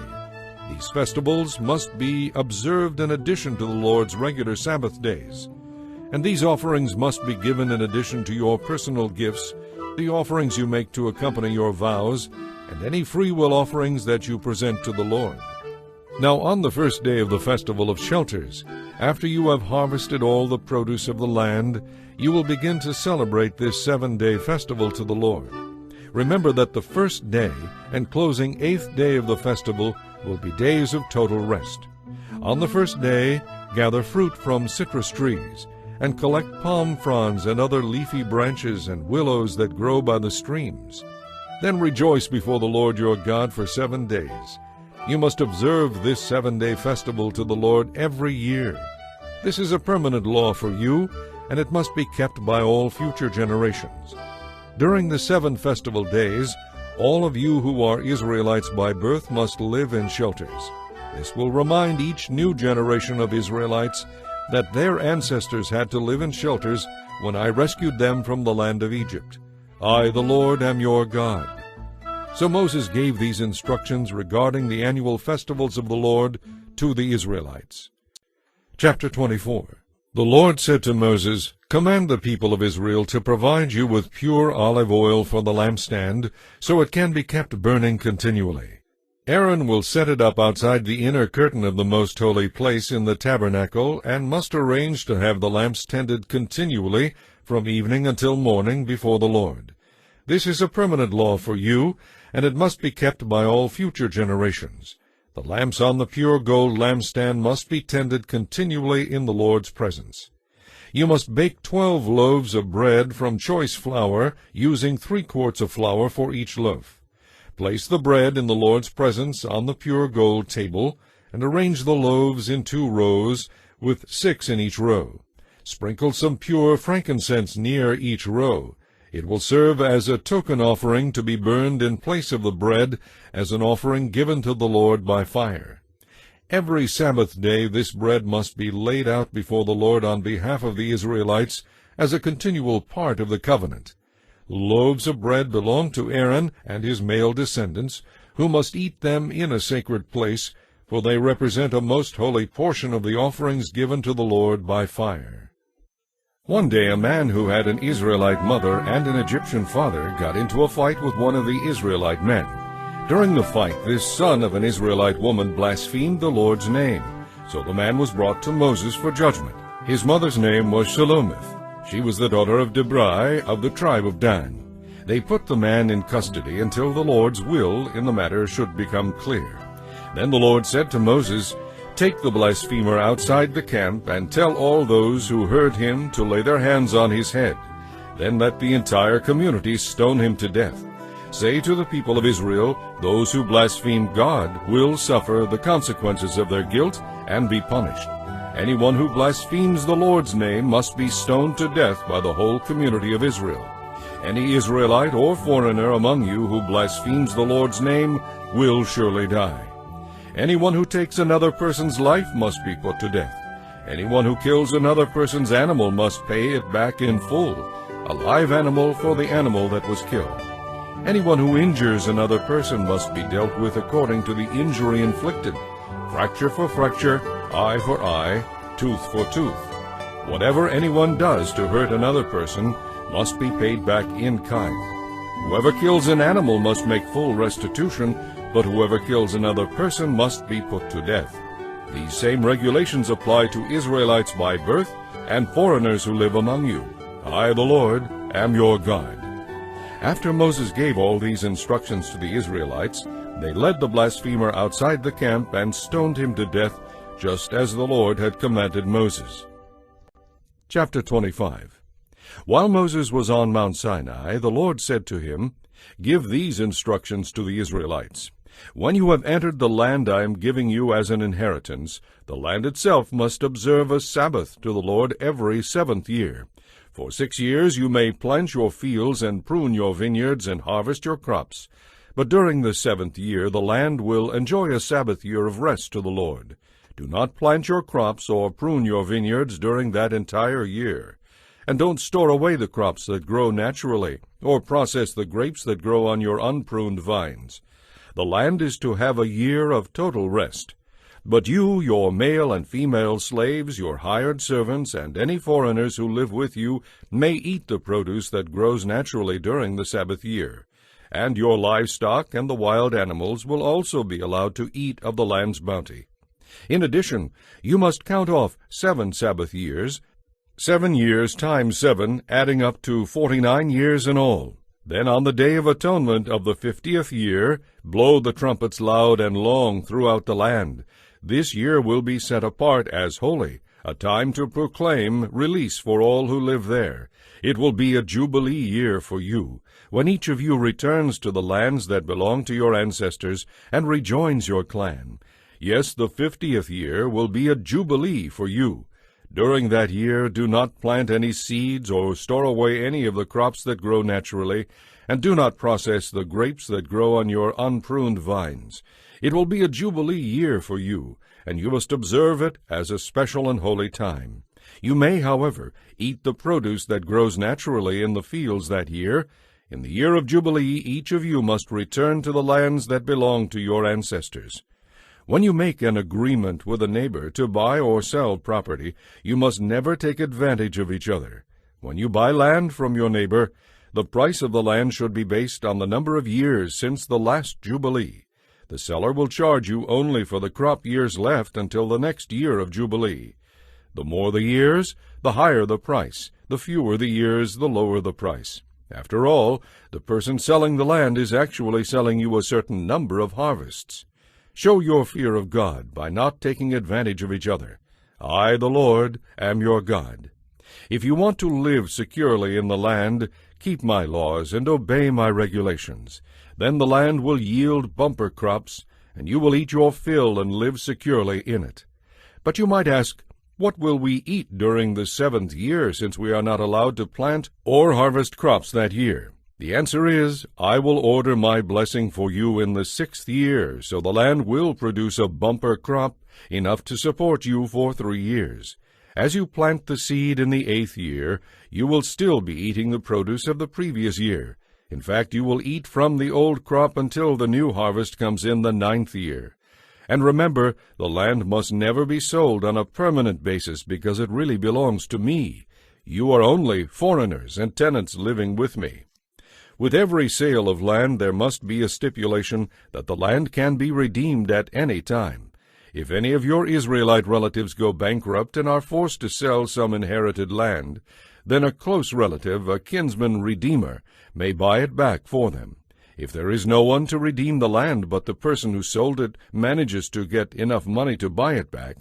These festivals must be observed in addition to the Lord's regular Sabbath days. And these offerings must be given in addition to your personal gifts, the offerings you make to accompany your vows, and any free will offerings that you present to the Lord. Now on the first day of the festival of shelters, after you have harvested all the produce of the land, you will begin to celebrate this 7-day festival to the Lord. Remember that the first day and closing 8th day of the festival will be days of total rest. On the first day, gather fruit from citrus trees, and collect palm fronds and other leafy branches and willows that grow by the streams. Then rejoice before the Lord your God for 7 days. You must observe this 7-day festival to the Lord every year. This is a permanent law for you, and it must be kept by all future generations. During the 7 festival days, all of you who are Israelites by birth must live in shelters. This will remind each new generation of Israelites that their ancestors had to live in shelters when I rescued them from the land of Egypt. I, the Lord, am your God. So Moses gave these instructions regarding the annual festivals of the Lord to the Israelites. Chapter 24. The Lord said to Moses, "Command the people of Israel to provide you with pure olive oil for the lampstand, so it can be kept burning continually. Aaron will set it up outside the inner curtain of the most holy place in the tabernacle, and must arrange to have the lamps tended continually from evening until morning before the Lord. This is a permanent law for you, and it must be kept by all future generations. The lamps on the pure gold lampstand must be tended continually in the Lord's presence. You must bake 12 loaves of bread from choice flour, using 3 quarts of flour for each loaf. Place the bread in the Lord's presence on the pure gold table, and arrange the loaves in 2 rows, with 6 in each row. Sprinkle some pure frankincense near each row. It will serve as a token offering to be burned in place of the bread, as an offering given to the Lord by fire. Every Sabbath day this bread must be laid out before the Lord on behalf of the Israelites as a continual part of the covenant. Loaves of bread belong to Aaron and his male descendants, who must eat them in a sacred place, for they represent a most holy portion of the offerings given to the Lord by fire." One day a man who had an Israelite mother and an Egyptian father got into a fight with one of the Israelite men. During the fight, this son of an Israelite woman blasphemed the Lord's name. So the man was brought to Moses for judgment. His mother's name was Shelomith. She was the daughter of Debrai of the tribe of Dan. They put the man in custody until the Lord's will in the matter should become clear. Then the Lord said to Moses, "Take the blasphemer outside the camp and tell all those who heard him to lay their hands on his head. Then let the entire community stone him to death. Say to the people of Israel, those who blaspheme God will suffer the consequences of their guilt and be punished. Anyone who blasphemes the Lord's name must be stoned to death by the whole community of Israel. Any Israelite or foreigner among you who blasphemes the Lord's name will surely die. Anyone who takes another person's life must be put to death. Anyone who kills another person's animal must pay it back in full, a live animal for the animal that was killed. Anyone who injures another person must be dealt with according to the injury inflicted, fracture for fracture, eye for eye, tooth for tooth. Whatever anyone does to hurt another person must be paid back in kind. Whoever kills an animal must make full restitution, but whoever kills another person must be put to death. These same regulations apply to Israelites by birth and foreigners who live among you. I, the Lord, am your God." After Moses gave all these instructions to the Israelites, they led the blasphemer outside the camp and stoned him to death, just as the Lord had commanded Moses. Chapter 25. While Moses was on Mount Sinai, the Lord said to him, "Give these instructions to the Israelites. When you have entered the land I am giving you as an inheritance, the land itself must observe a Sabbath to the Lord every 7th year. For 6 years you may plant your fields and prune your vineyards and harvest your crops. But during the 7th year the land will enjoy a Sabbath year of rest to the Lord. Do not plant your crops or prune your vineyards during that entire year. And don't store away the crops that grow naturally, or process the grapes that grow on your unpruned vines. The land is to have a year of total rest. But you, your male and female slaves, your hired servants, and any foreigners who live with you may eat the produce that grows naturally during the Sabbath year. And your livestock and the wild animals will also be allowed to eat of the land's bounty. In addition, you must count off 7 Sabbath years, 7 years times 7, adding up to 49 years in all. Then on the Day of Atonement of the 50th year, blow the trumpets loud and long throughout the land. This year will be set apart as holy, a time to proclaim release for all who live there. It will be a jubilee year for you, when each of you returns to the lands that belong to your ancestors and rejoins your clan. Yes, the 50th year will be a jubilee for you. During that year do not plant any seeds or store away any of the crops that grow naturally, and do not process the grapes that grow on your unpruned vines. It will be a jubilee year for you, and you must observe it as a special and holy time. You may, however, eat the produce that grows naturally in the fields that year. In the year of Jubilee each of you must return to the lands that belong to your ancestors. When you make an agreement with a neighbor to buy or sell property, you must never take advantage of each other. When you buy land from your neighbor, the price of the land should be based on the number of years since the last Jubilee. The seller will charge you only for the crop years left until the next year of Jubilee. The more the years, the higher the price. The fewer the years, the lower the price. After all, the person selling the land is actually selling you a certain number of harvests. Show your fear of God by not taking advantage of each other. I, the Lord, am your God. If you want to live securely in the land, keep my laws and obey my regulations. Then the land will yield bumper crops, and you will eat your fill and live securely in it. But you might ask, what will we eat during the 7th year, since we are not allowed to plant or harvest crops that year? The answer is, I will order my blessing for you in the 6th year, so the land will produce a bumper crop, enough to support you for 3 years. As you plant the seed in the 8th year, you will still be eating the produce of the previous year. In fact, you will eat from the old crop until the new harvest comes in the 9th year. And remember, the land must never be sold on a permanent basis because it really belongs to me. You are only foreigners and tenants living with me. With every sale of land there must be a stipulation that the land can be redeemed at any time. If any of your Israelite relatives go bankrupt and are forced to sell some inherited land, then a close relative, a kinsman redeemer, may buy it back for them. If there is no one to redeem the land but the person who sold it manages to get enough money to buy it back,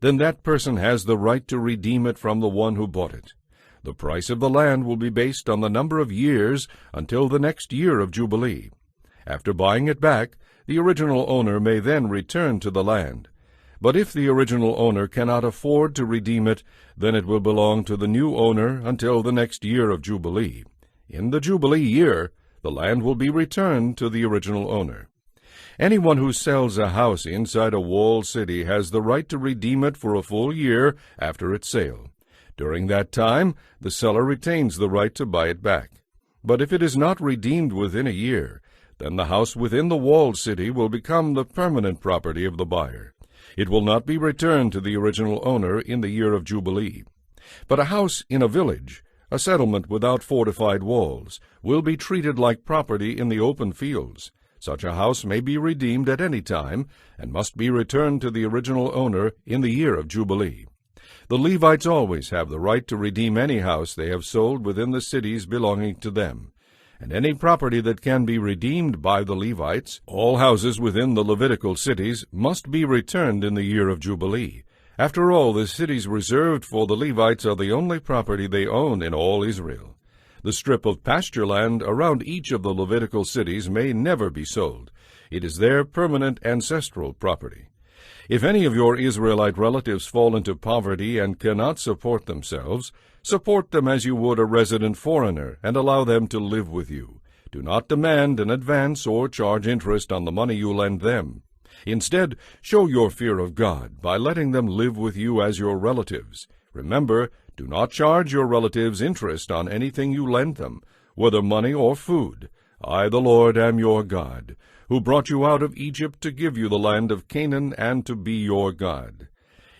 then that person has the right to redeem it from the one who bought it. The price of the land will be based on the number of years until the next year of Jubilee. After buying it back, the original owner may then return to the land. But if the original owner cannot afford to redeem it, then it will belong to the new owner until the next year of Jubilee. In the Jubilee year, the land will be returned to the original owner. Anyone who sells a house inside a walled city has the right to redeem it for a full year after its sale. During that time, the seller retains the right to buy it back. But if it is not redeemed within a year, then the house within the walled city will become the permanent property of the buyer. It will not be returned to the original owner in the year of Jubilee. But a house in a village, a settlement without fortified walls, will be treated like property in the open fields. Such a house may be redeemed at any time, and must be returned to the original owner in the year of Jubilee. The Levites always have the right to redeem any house they have sold within the cities belonging to them. And any property that can be redeemed by the Levites, all houses within the Levitical cities, must be returned in the year of Jubilee. After all, the cities reserved for the Levites are the only property they own in all Israel. The strip of pasture land around each of the Levitical cities may never be sold. It is their permanent ancestral property. If any of your Israelite relatives fall into poverty and cannot support themselves, support them as you would a resident foreigner, and allow them to live with you. Do not demand an advance or charge interest on the money you lend them. Instead, show your fear of God by letting them live with you as your relatives. Remember, do not charge your relatives interest on anything you lend them, whether money or food. I, the Lord, am your God, who brought you out of Egypt to give you the land of Canaan and to be your God.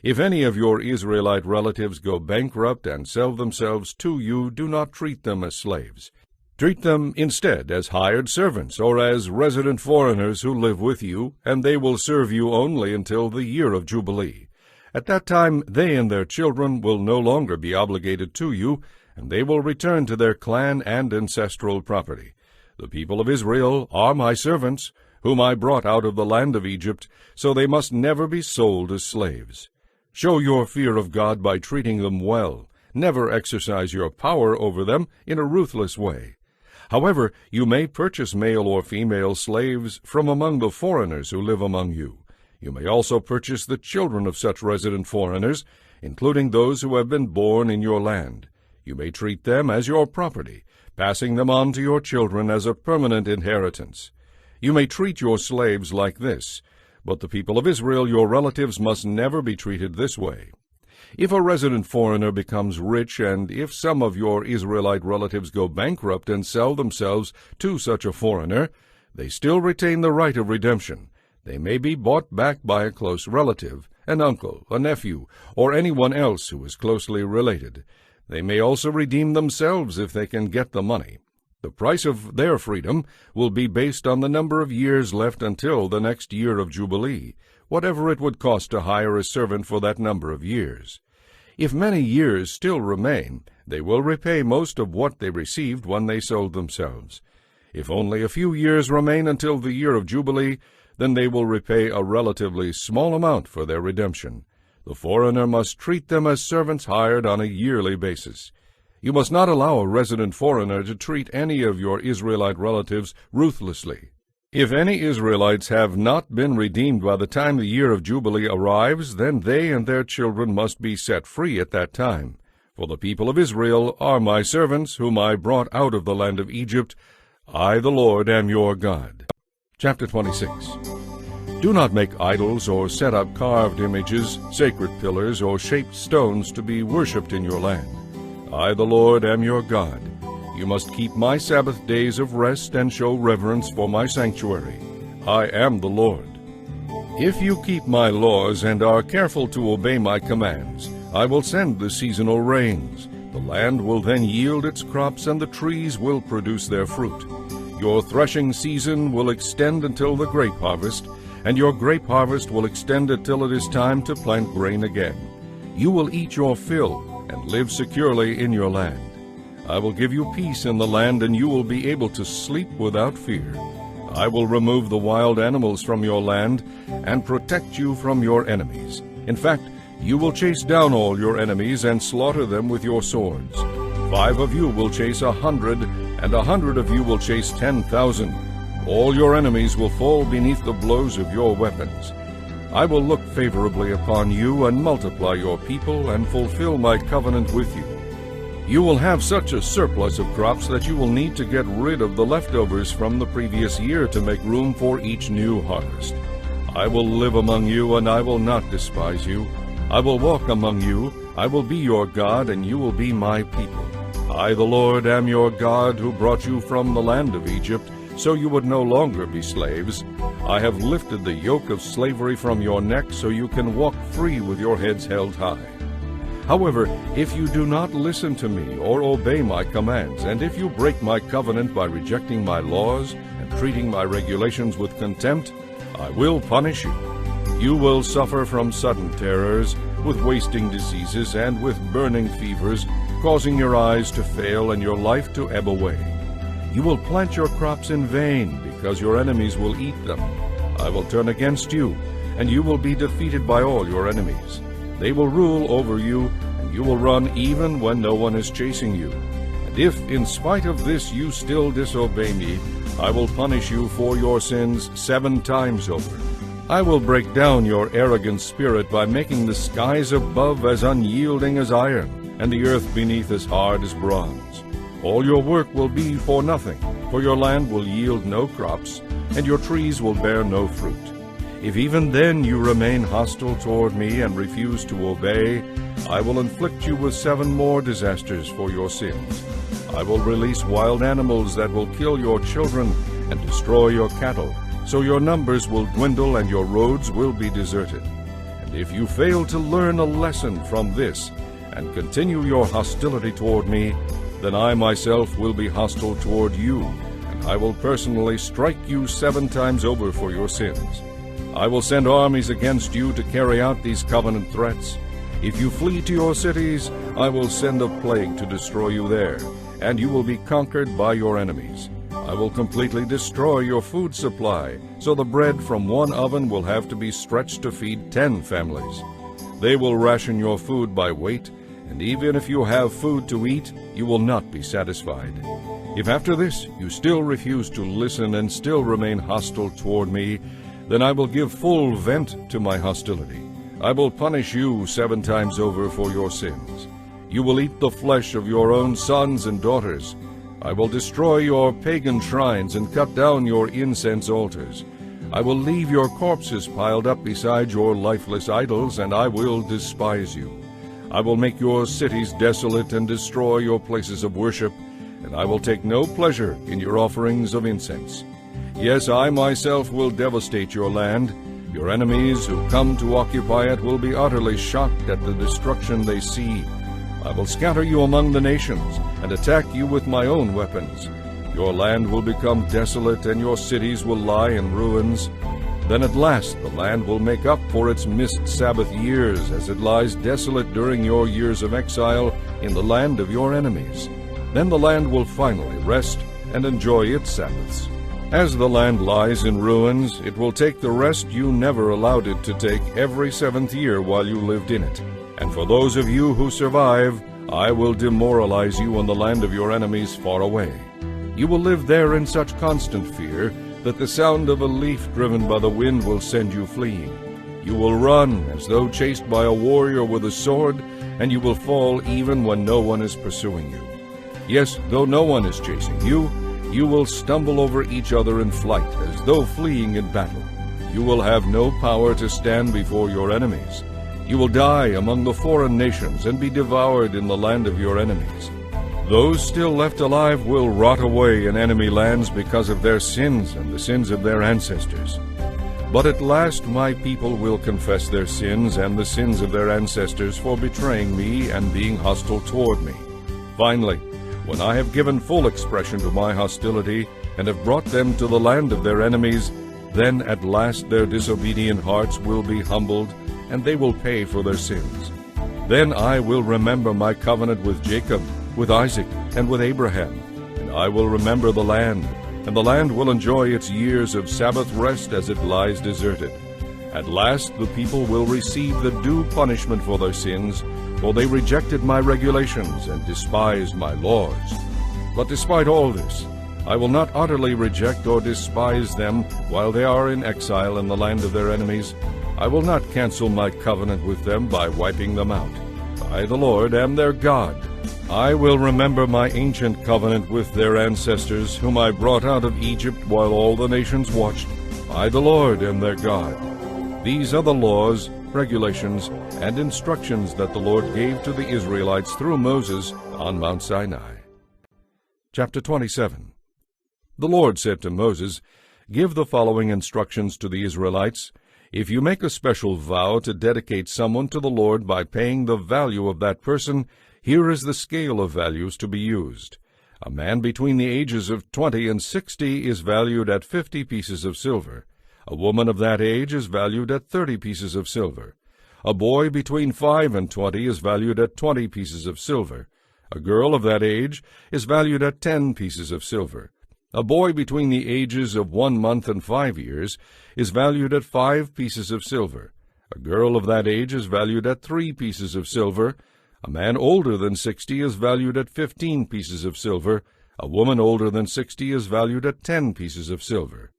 If any of your Israelite relatives go bankrupt and sell themselves to you, do not treat them as slaves. Treat them instead as hired servants or as resident foreigners who live with you, and they will serve you only until the year of Jubilee. At that time they and their children will no longer be obligated to you, and they will return to their clan and ancestral property. The people of Israel are my servants, whom I brought out of the land of Egypt, so they must never be sold as slaves. Show your fear of God by treating them well. Never exercise your power over them in a ruthless way. However, you may purchase male or female slaves from among the foreigners who live among you. You may also purchase the children of such resident foreigners, including those who have been born in your land. You may treat them as your property, passing them on to your children as a permanent inheritance. You may treat your slaves like this, but the people of Israel, your relatives, must never be treated this way. If a resident foreigner becomes rich, and if some of your Israelite relatives go bankrupt and sell themselves to such a foreigner, they still retain the right of redemption. They may be bought back by a close relative, an uncle, a nephew, or anyone else who is closely related. They may also redeem themselves if they can get the money. The price of their freedom will be based on the number of years left until the next year of Jubilee, whatever it would cost to hire a servant for that number of years. If many years still remain, they will repay most of what they received when they sold themselves. If only a few years remain until the year of Jubilee, then they will repay a relatively small amount for their redemption. The foreigner must treat them as servants hired on a yearly basis. You must not allow a resident foreigner to treat any of your Israelite relatives ruthlessly. If any Israelites have not been redeemed by the time the year of Jubilee arrives, then they and their children must be set free at that time. For the people of Israel are my servants, whom I brought out of the land of Egypt. I, the Lord, am your God. Chapter 26. Do not make idols or set up carved images, sacred pillars, or shaped stones to be worshipped in your land. I, the Lord, am your God. You must keep my Sabbath days of rest and show reverence for my sanctuary. I am the Lord. If you keep my laws and are careful to obey my commands, I will send the seasonal rains. The land will then yield its crops, and the trees will produce their fruit. Your threshing season will extend until the grape harvest, and your grape harvest will extend until it is time to plant grain again. You will eat your fill and live securely in your land. I will give you peace in the land, and you will be able to sleep without fear. I will remove the wild animals from your land and protect you from your enemies. In fact, you will chase down all your enemies and slaughter them with your swords. 5 of you will chase 100, and 100 of you will chase 10,000. All your enemies will fall beneath the blows of your weapons. I will look favorably upon you and multiply your people and fulfill my covenant with you. You will have such a surplus of crops that you will need to get rid of the leftovers from the previous year to make room for each new harvest. I will live among you, and I will not despise you. I will walk among you. I will be your God, and you will be my people. I, the Lord, am your God, who brought you from the land of Egypt, so you would no longer be slaves. I have lifted the yoke of slavery from your neck, so you can walk free with your heads held high. However, if you do not listen to me or obey my commands, and if you break my covenant by rejecting my laws and treating my regulations with contempt, I will punish you. You will suffer from sudden terrors, with wasting diseases, and with burning fevers, causing your eyes to fail and your life to ebb away. You will plant your crops in vain, because your enemies will eat them. I will turn against you, and you will be defeated by all your enemies. They will rule over you, and you will run even when no one is chasing you. And if, in spite of this, you still disobey me, I will punish you for your sins 7 times over. I will break down your arrogant spirit by making the skies above as unyielding as iron, and the earth beneath as hard as bronze. All your work will be for nothing, for your land will yield no crops, and your trees will bear no fruit. If even then you remain hostile toward me and refuse to obey, I will inflict you with 7 more disasters for your sins. I will release wild animals that will kill your children and destroy your cattle, so your numbers will dwindle and your roads will be deserted. And if you fail to learn a lesson from this and continue your hostility toward me, then I myself will be hostile toward you, and I will personally strike you 7 times over for your sins. I will send armies against you to carry out these covenant threats. If you flee to your cities, I will send a plague to destroy you there, and you will be conquered by your enemies. I will completely destroy your food supply, so the bread from one oven will have to be stretched to feed 10 families. They will ration your food by weight, and even if you have food to eat, you will not be satisfied. If after this you still refuse to listen and still remain hostile toward me, then I will give full vent to my hostility. I will punish you 7 times over for your sins. You will eat the flesh of your own sons and daughters. I will destroy your pagan shrines and cut down your incense altars. I will leave your corpses piled up beside your lifeless idols, and I will despise you. I will make your cities desolate and destroy your places of worship, and I will take no pleasure in your offerings of incense. Yes, I myself will devastate your land. Your enemies who come to occupy it will be utterly shocked at the destruction they see. I will scatter you among the nations and attack you with my own weapons. Your land will become desolate and your cities will lie in ruins. Then at last the land will make up for its missed Sabbath years as it lies desolate during your years of exile in the land of your enemies. Then the land will finally rest and enjoy its Sabbaths. As the land lies in ruins, it will take the rest you never allowed it to take every 7th year while you lived in it. And for those of you who survive, I will demoralize you in the land of your enemies far away. You will live there in such constant fear that the sound of a leaf driven by the wind will send you fleeing. You will run as though chased by a warrior with a sword, and you will fall even when no one is pursuing you. Yes, though no one is chasing you, you will stumble over each other in flight, as though fleeing in battle. You will have no power to stand before your enemies. You will die among the foreign nations and be devoured in the land of your enemies. Those still left alive will rot away in enemy lands because of their sins and the sins of their ancestors. But at last my people will confess their sins and the sins of their ancestors for betraying me and being hostile toward me. Finally, when I have given full expression to my hostility and have brought them to the land of their enemies, then at last their disobedient hearts will be humbled, and they will pay for their sins. Then I will remember my covenant with Jacob, with Isaac, and with Abraham, and I will remember the land, and the land will enjoy its years of Sabbath rest as it lies deserted. At last the people will receive the due punishment for their sins, for they rejected my regulations and despised my laws. But despite all this, I will not utterly reject or despise them while they are in exile in the land of their enemies. I will not cancel my covenant with them by wiping them out. I, the Lord, am their God. I will remember my ancient covenant with their ancestors, whom I brought out of Egypt while all the nations watched. I, the Lord, am their God. These are the laws, regulations, and instructions that the Lord gave to the Israelites through Moses on Mount Sinai. Chapter 27. The Lord said to Moses, "Give the following instructions to the Israelites. If you make a special vow to dedicate someone to the Lord by paying the value of that person, here is the scale of values to be used. A man between the ages of 20 and 60 is valued at 50 pieces of silver. A woman of that age is valued at 30 pieces of silver. A boy between 5 and 20 is valued at 20 pieces of silver. A girl of that age is valued at 10 pieces of silver. A boy between the ages of 1 month and 5 years is valued at 5 pieces of silver. A girl of that age is valued at 3 pieces of silver. A man older than 60 is valued at 15 pieces of silver. A woman older than 60 is valued at 10 pieces of silver.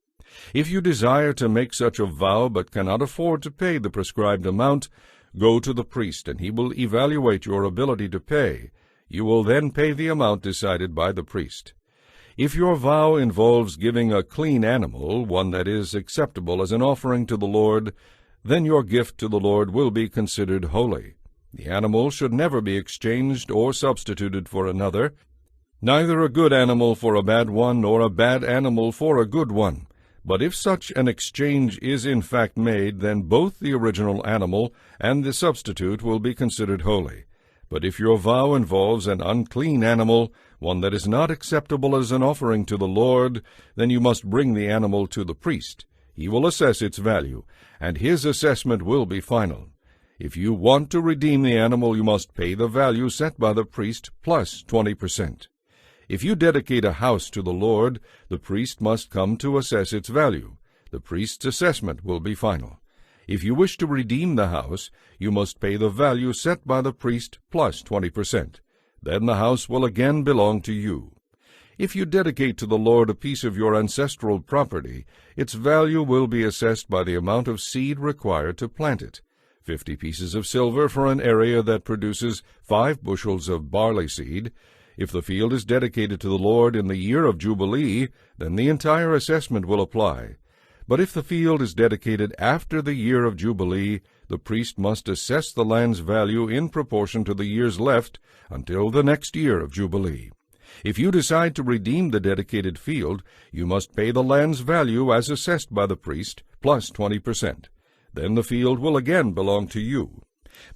If you desire to make such a vow but cannot afford to pay the prescribed amount, go to the priest, and he will evaluate your ability to pay. You will then pay the amount decided by the priest. If your vow involves giving a clean animal, one that is acceptable as an offering to the Lord, then your gift to the Lord will be considered holy. The animal should never be exchanged or substituted for another, neither a good animal for a bad one, nor a bad animal for a good one. But if such an exchange is in fact made, then both the original animal and the substitute will be considered holy. But if your vow involves an unclean animal, one that is not acceptable as an offering to the Lord, then you must bring the animal to the priest. He will assess its value, and his assessment will be final. If you want to redeem the animal, you must pay the value set by the priest plus 20%. If you dedicate a house to the Lord, the priest must come to assess its value. The priest's assessment will be final. If you wish to redeem the house, you must pay the value set by the priest plus 20%. Then the house will again belong to you. If you dedicate to the Lord a piece of your ancestral property, its value will be assessed by the amount of seed required to plant it. 50 pieces of silver for an area that produces 5 bushels of barley seed. If the field is dedicated to the Lord in the year of Jubilee, then the entire assessment will apply. But if the field is dedicated after the year of Jubilee, the priest must assess the land's value in proportion to the years left until the next year of Jubilee. If you decide to redeem the dedicated field, you must pay the land's value as assessed by the priest, plus 20%. Then the field will again belong to you.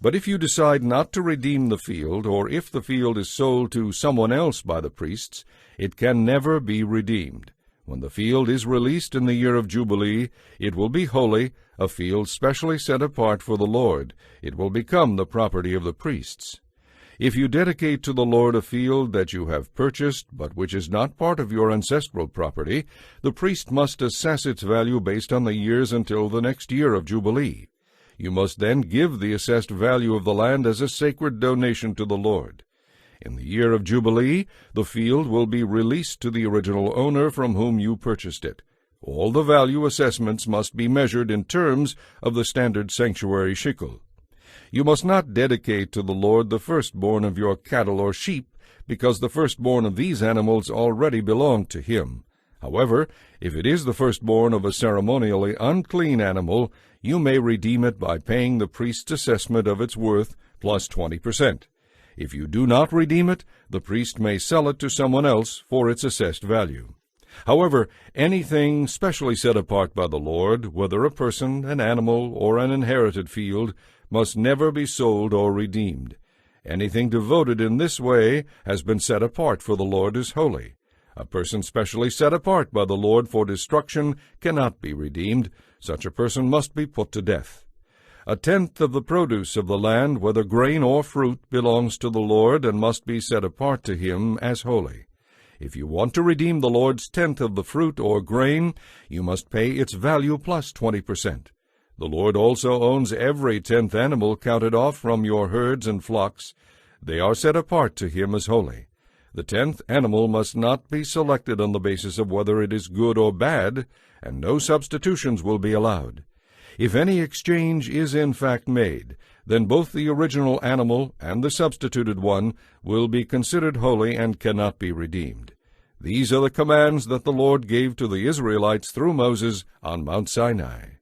But if you decide not to redeem the field, or if the field is sold to someone else by the priests, it can never be redeemed. When the field is released in the year of Jubilee, it will be holy, a field specially set apart for the Lord. It will become the property of the priests. If you dedicate to the Lord a field that you have purchased, but which is not part of your ancestral property, the priest must assess its value based on the years until the next year of Jubilee. You must then give the assessed value of the land as a sacred donation to the Lord. In the year of Jubilee, the field will be released to the original owner from whom you purchased it. All the value assessments must be measured in terms of the standard sanctuary shekel. You must not dedicate to the Lord the firstborn of your cattle or sheep, because the firstborn of these animals already belong to him. However, if it is the firstborn of a ceremonially unclean animal, you may redeem it by paying the priest's assessment of its worth plus 20%. If you do not redeem it, the priest may sell it to someone else for its assessed value. However, anything specially set apart by the Lord, whether a person, an animal, or an inherited field, must never be sold or redeemed. Anything devoted in this way has been set apart for the Lord as holy. A person specially set apart by the Lord for destruction cannot be redeemed. Such a person must be put to death. 1/10 of the produce of the land, whether grain or fruit, belongs to the Lord and must be set apart to him as holy. If you want to redeem the Lord's 1/10 of the fruit or grain, you must pay its value plus 20%. The Lord also owns every 10th animal counted off from your herds and flocks. They are set apart to him as holy. The 10th animal must not be selected on the basis of whether it is good or bad, and no substitutions will be allowed. If any exchange is in fact made, then both the original animal and the substituted one will be considered holy and cannot be redeemed. These are the commands that the Lord gave to the Israelites through Moses on Mount Sinai.